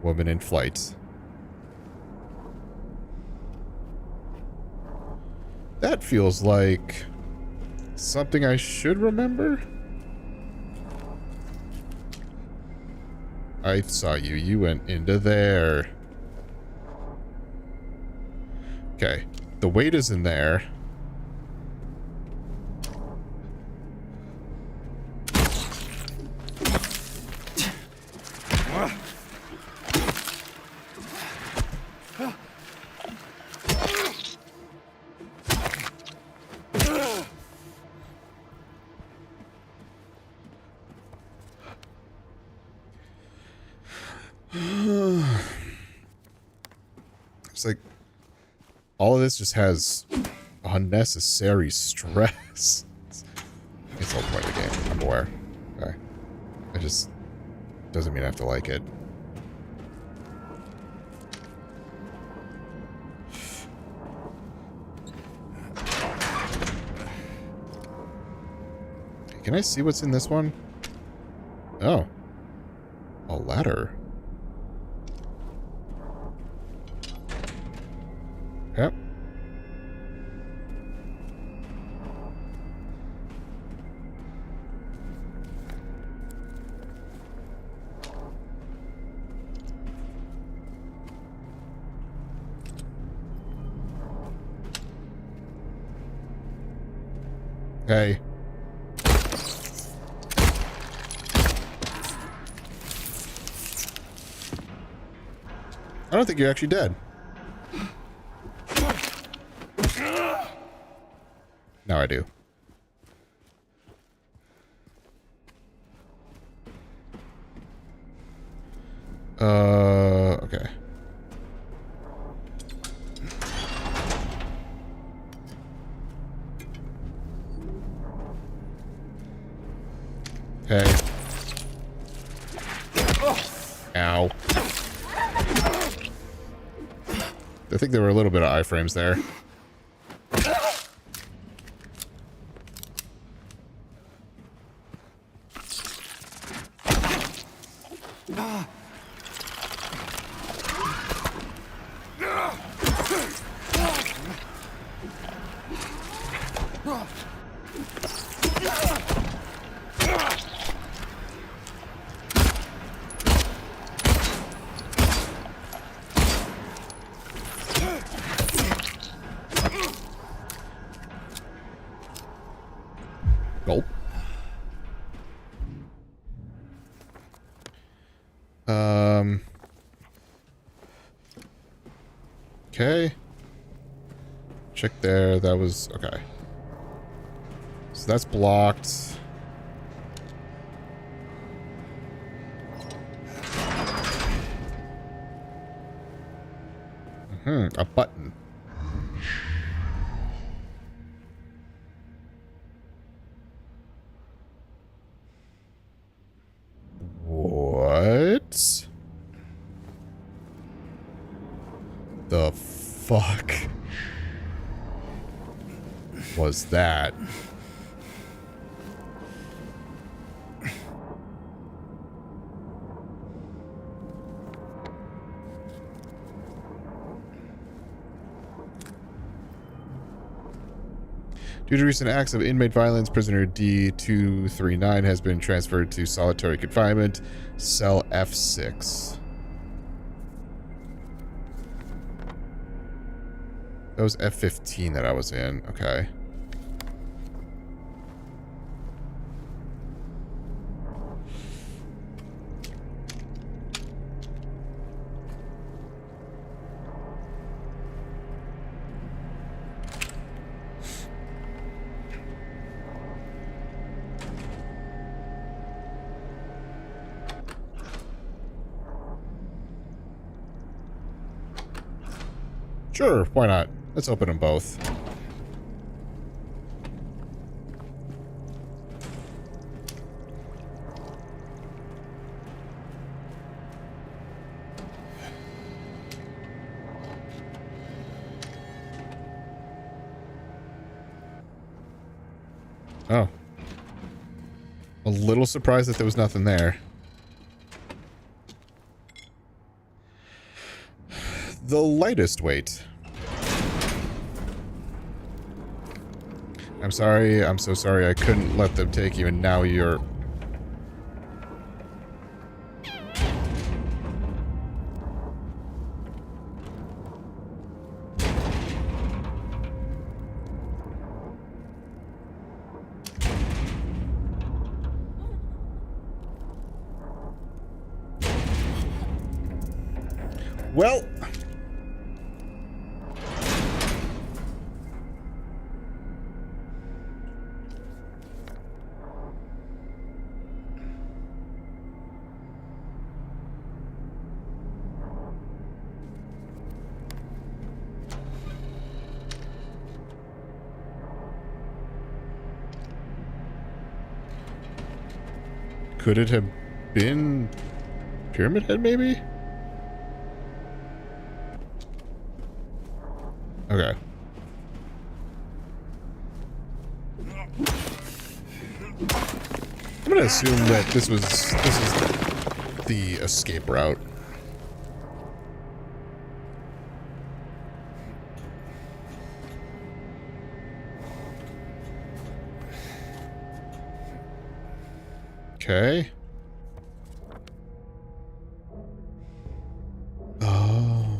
Woman in flight. That feels like something I should remember. I saw you. You went into there. Okay. The weight is in there. It's like all of this just has unnecessary stress. It's all part of the game. I'm aware. Okay. It just doesn't mean I have to like it. Can I see what's in this one? Oh. A ladder. Yep. Hey. I don't think you're actually dead. Now I do. Okay. Okay. Ow. I think there were a little bit of iframes there. Okay. Check there. That was... Okay. So that's blocked. A button. What? The fuck was that? Due to recent acts of inmate violence, prisoner D239 has been transferred to solitary confinement, cell F6. That was F15 that I was in. Okay. Sure, why not? Let's open them both. Oh. A little surprised that there was nothing there. The lightest weight. I'm sorry. I'm so sorry. I couldn't let them take you, and now you're... Well... Could it have been Pyramid Head, maybe? Okay. I'm gonna assume that this is the escape route. Okay. Oh.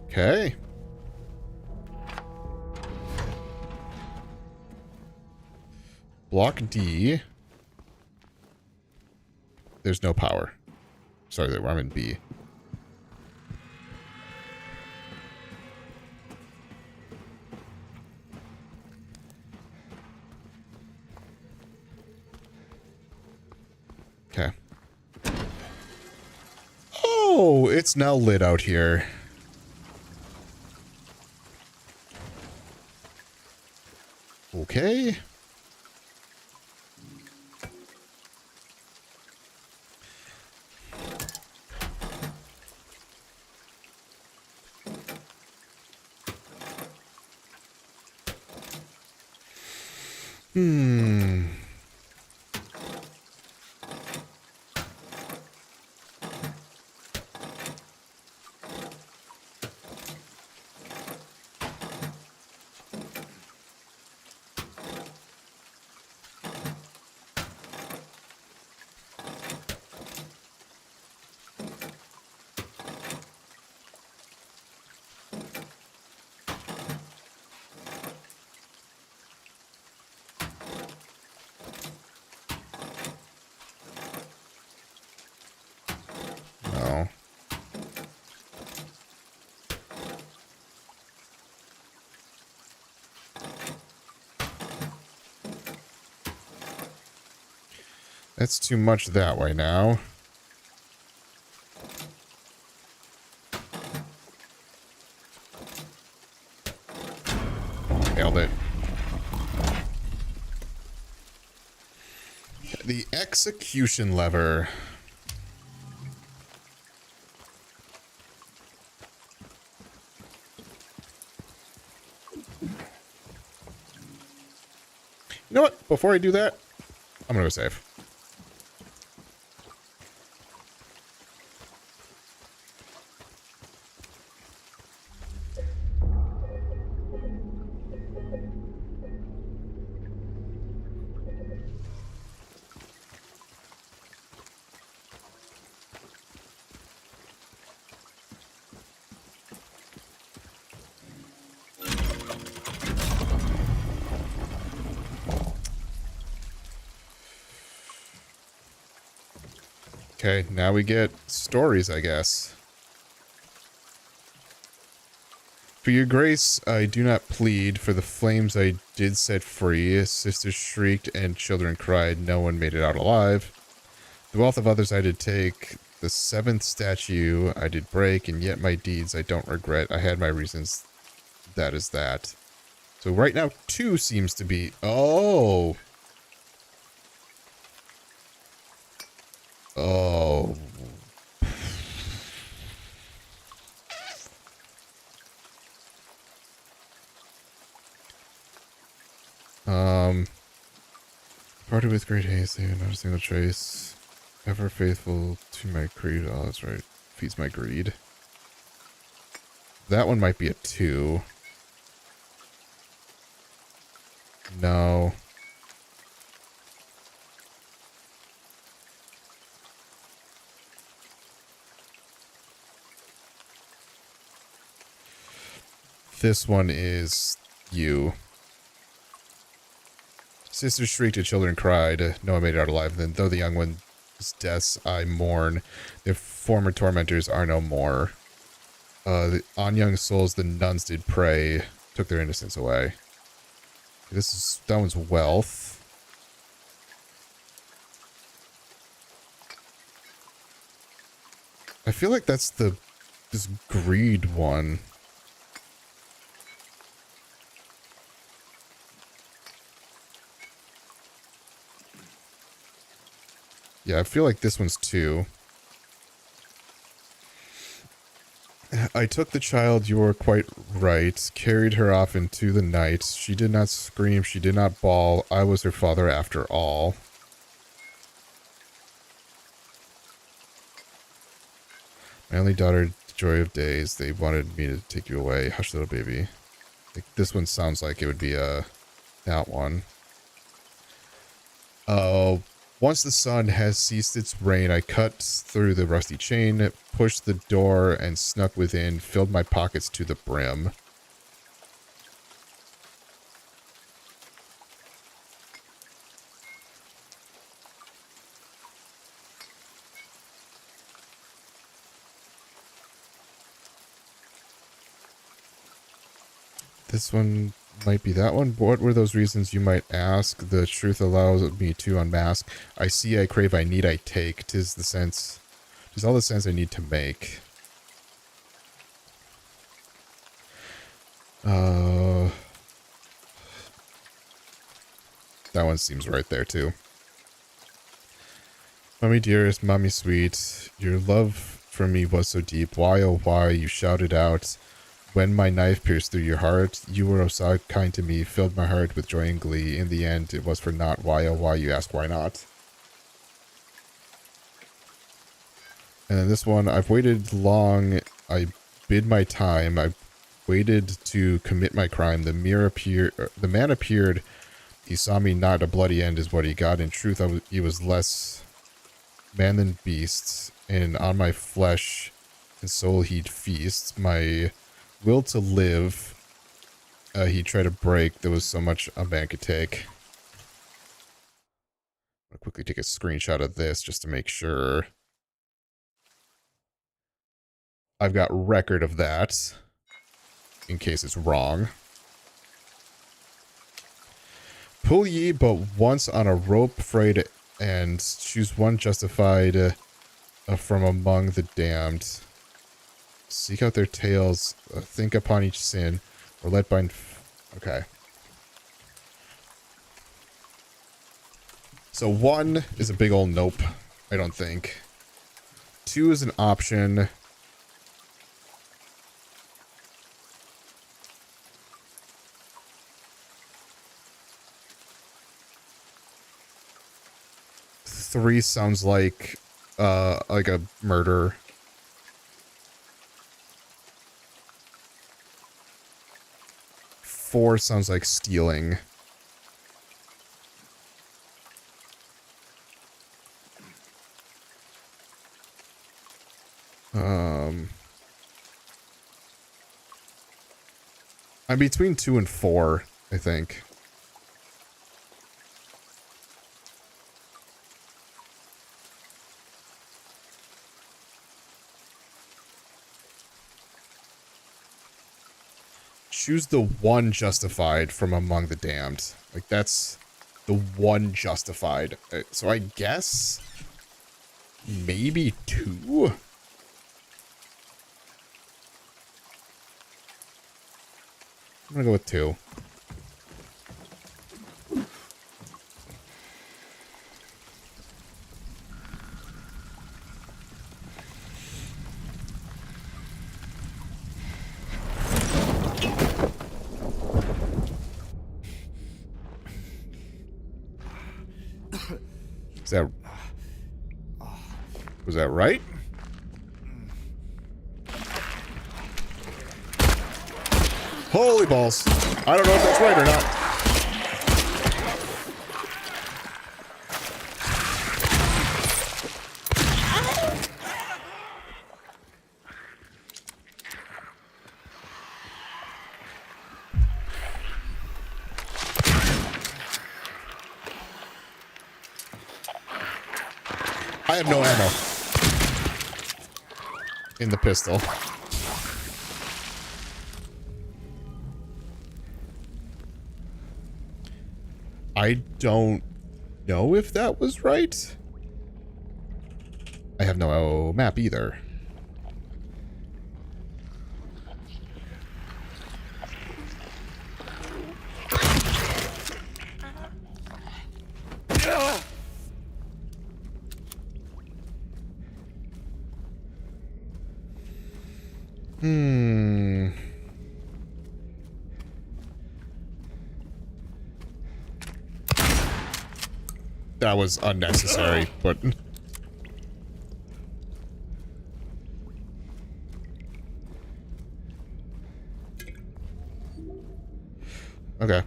Okay. Block D. There's no power. Sorry, I'm in B. Okay. Oh, it's now lit out here. Okay. That's too much that way now. Nailed it. The execution lever. You know what? Before I do that, I'm gonna go save. Okay, now we get stories, I guess. For your grace, I do not plead. For the flames I did set free. Sisters shrieked and children cried. No one made it out alive. The wealth of others I did take. The seventh statue I did break. And yet my deeds I don't regret. I had my reasons. That is that. So right now, 2 seems to be... Oh! Oh... Parted with great haste, not a single trace. Ever faithful to my creed. Oh, that's right. Feeds my greed. That one might be a 2. No. This one is you. Sisters shrieked and children cried. No one made it out alive. Then, though the young one's deaths I mourn, their former tormentors are no more. On young souls the nuns did pray, took their innocence away. That one's wealth. I feel like that's this greed one. Yeah, I feel like this one's 2. I took the child, you were quite right, carried her off into the night. She did not scream, she did not bawl. I was her father after all. My only daughter, joy of days. They wanted me to take you away. Hush, little baby. Like, this one sounds like it would be that one. Oh. Once the sun has ceased its rain, I cut through the rusty chain, pushed the door, and snuck within, filled my pockets to the brim. This one might be that one. What were those reasons, you might ask? The truth allows me to unmask. I see, I crave, I need, I take. 'Tis all the sense I need to make. That one seems right there too. Mommy dearest, mommy sweet, your love for me was so deep. Why, oh why, you shouted out. When my knife pierced through your heart, you were so kind to me, filled my heart with joy and glee. In the end, it was for naught. Why, oh why, you ask why not? And then this one, I've waited long, I bid my time, I waited to commit my crime. The man appeared, he saw me not, a bloody end is what he got. In truth, he was less man than beast, and on my flesh and soul he'd feast. My will to live, he tried to break. There was so much a man could take. I'll quickly take a screenshot of this just to make sure. I've got record of that, in case it's wrong. Pull ye but once on a rope frayed And choose one justified from among the damned. Seek out their tales, think upon each sin, or let bind... Okay. So 1 is a big old nope, I don't think. 2 is an option. Three sounds like a murder. Four sounds like stealing. I'm between 2 and 4, I think. Choose the one justified from among the damned. Like, that's the one justified. So I guess maybe 2? I'm gonna go with 2. Is that... Was that right? Holy balls. I don't know if that's right or not. I have no ammo in the pistol. I don't know if that was right. I have no map either. That was unnecessary, but... Okay.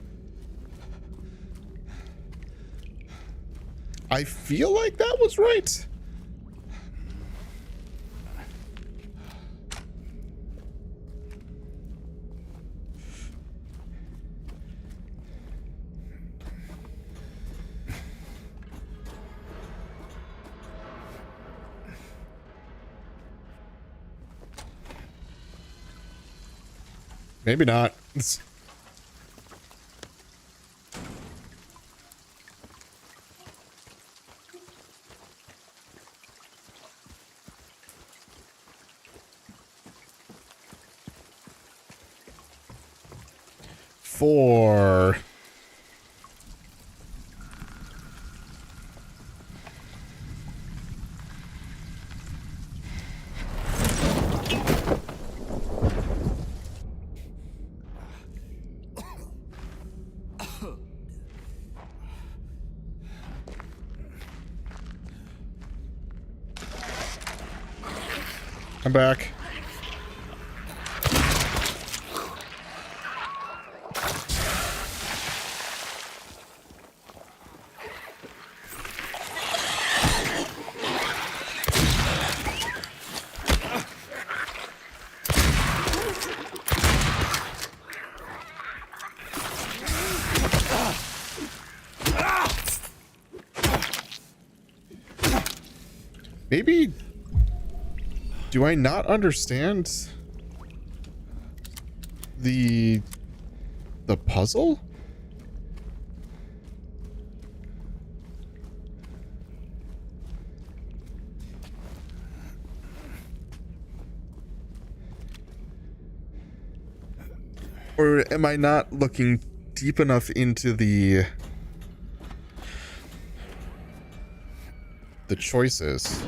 I feel like that was right. Maybe not. Four. I'm back. Maybe... Do I not understand the puzzle? Or am I not looking deep enough into the choices?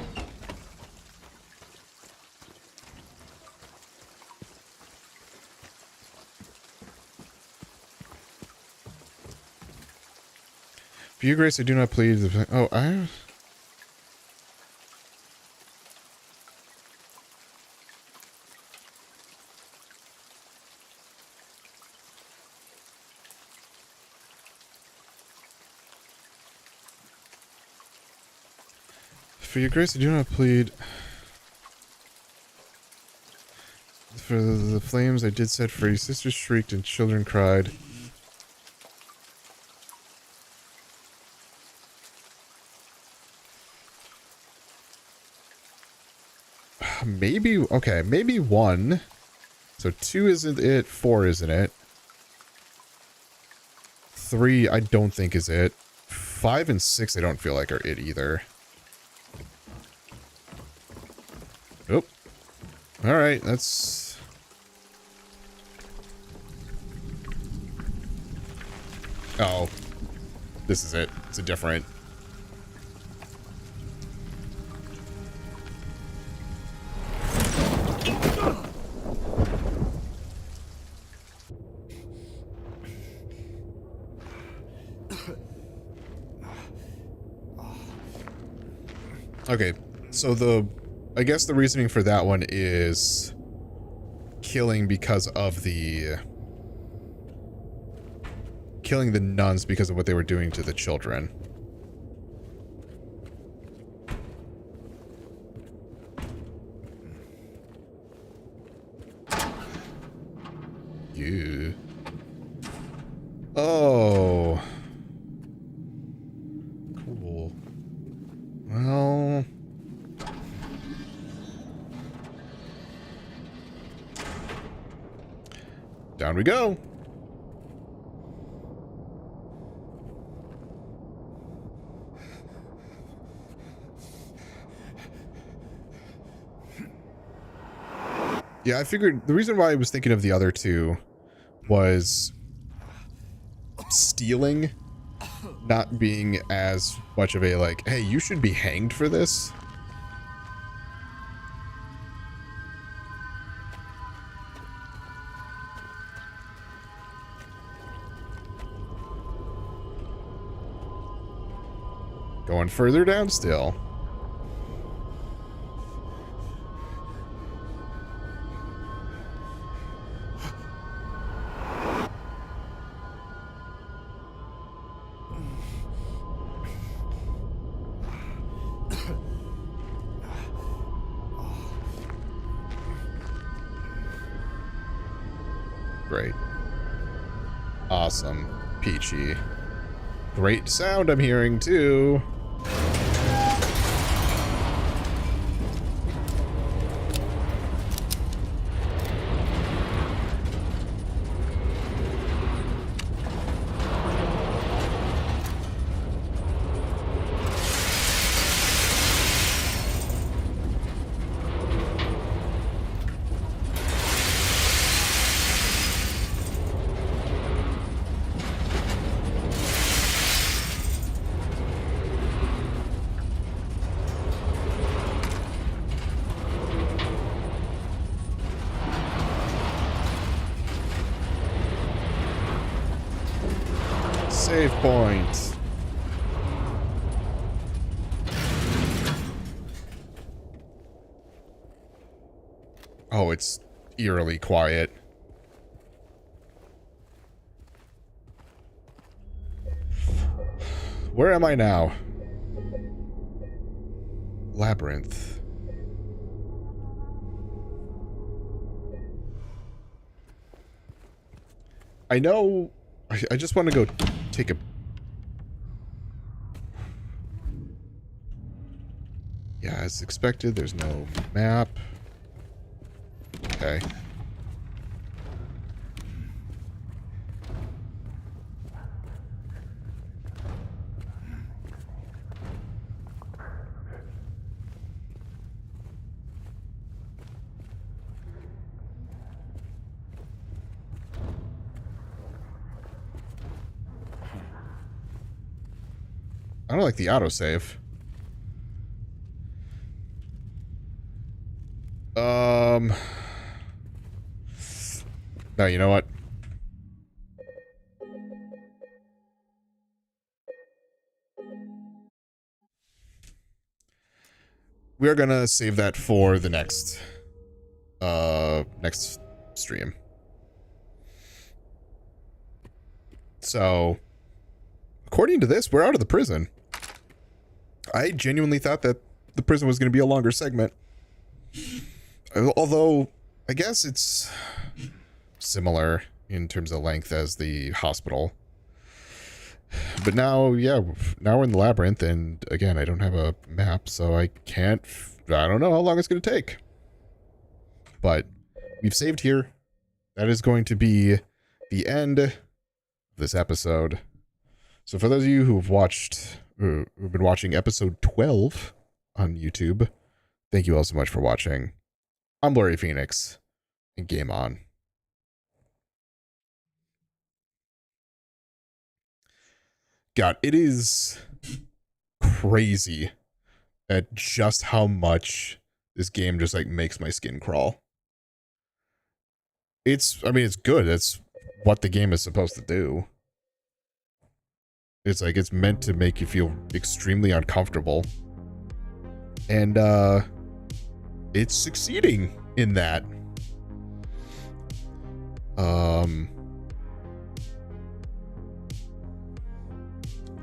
For you, Grace, I do not plead. Oh, for your Grace, I do not plead. For the flames I did set free, sisters shrieked and children cried. Maybe, okay, maybe 1. So 2 isn't it, 4 isn't it. 3 I don't think is it. 5 and 6 I don't feel like are it either. Oop. Alright, that's... Oh. This is it. It's a different... Okay, so I guess the reasoning for that one is killing because of killing the nuns because of what they were doing to the children. You. Oh. Cool. Well... Down we go. Yeah, I figured the reason why I was thinking of the other two was stealing not being as much of a like, hey, you should be hanged for this. Going further down still. Great. Awesome. Peachy. Great sound I'm hearing too. Save point. Oh, it's eerily quiet. Where am I now? Labyrinth. I know. I just want to go take a... Yeah, as expected, there's no map. Okay. I don't like the autosave. No, you know what? We're gonna save that for the next stream. So, according to this, we're out of the prison. I genuinely thought that the prison was going to be a longer segment. Although, I guess it's similar in terms of length as the hospital. But now, yeah, now we're in the labyrinth, and again, I don't have a map, so I don't know how long it's going to take. But we've saved here. That is going to be the end of this episode. So for those of you who've been watching episode 12 on YouTube, thank you all so much for watching. I'm Blurry Phoenix, and game on. God, it is crazy at just how much this game just like makes my skin crawl. I mean, it's good. It's what the game is supposed to do. It's like, it's meant to make you feel extremely uncomfortable. And, it's succeeding in that.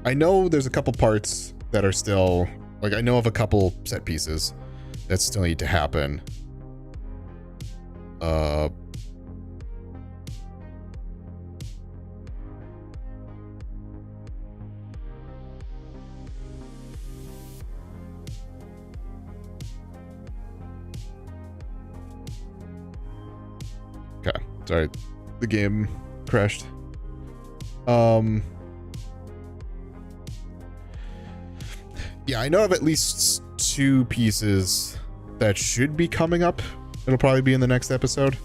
I know there's a couple parts that are still, like, I know of a couple set pieces that still need to happen. Okay, sorry, the game crashed. Yeah, I know of at least 2 pieces that should be coming up. It'll probably be in the next episode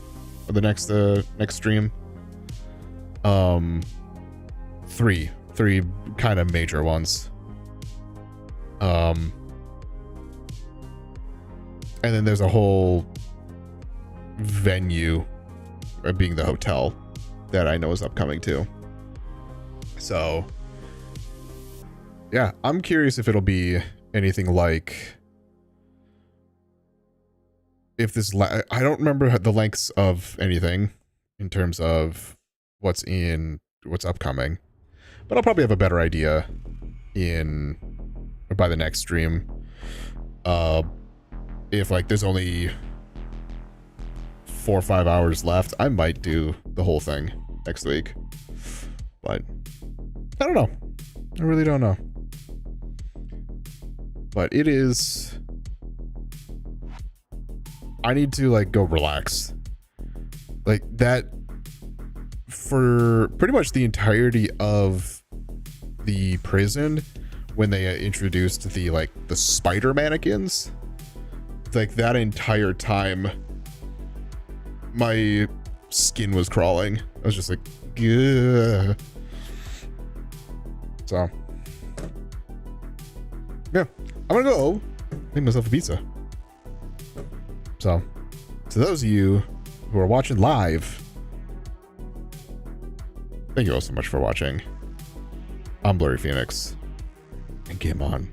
or the next stream. 3 kind of major ones. And then there's a whole venue, being the hotel, that I know is upcoming too. So yeah, I'm curious if it'll be anything like, if this, I don't remember the lengths of anything in terms of what's upcoming, but I'll probably have a better idea by the next stream. If like there's only 4 or 5 hours left, I might do the whole thing next week, but I don't know. I really don't know. But it is, I need to like go relax. Like that, for pretty much the entirety of the prison, when they introduced the spider mannequins, like that entire time my skin was crawling. I was just like, ugh. So yeah, I'm gonna go make myself a pizza. So to those of you who are watching live, thank you all so much for watching. I'm Blurry Phoenix, and game on.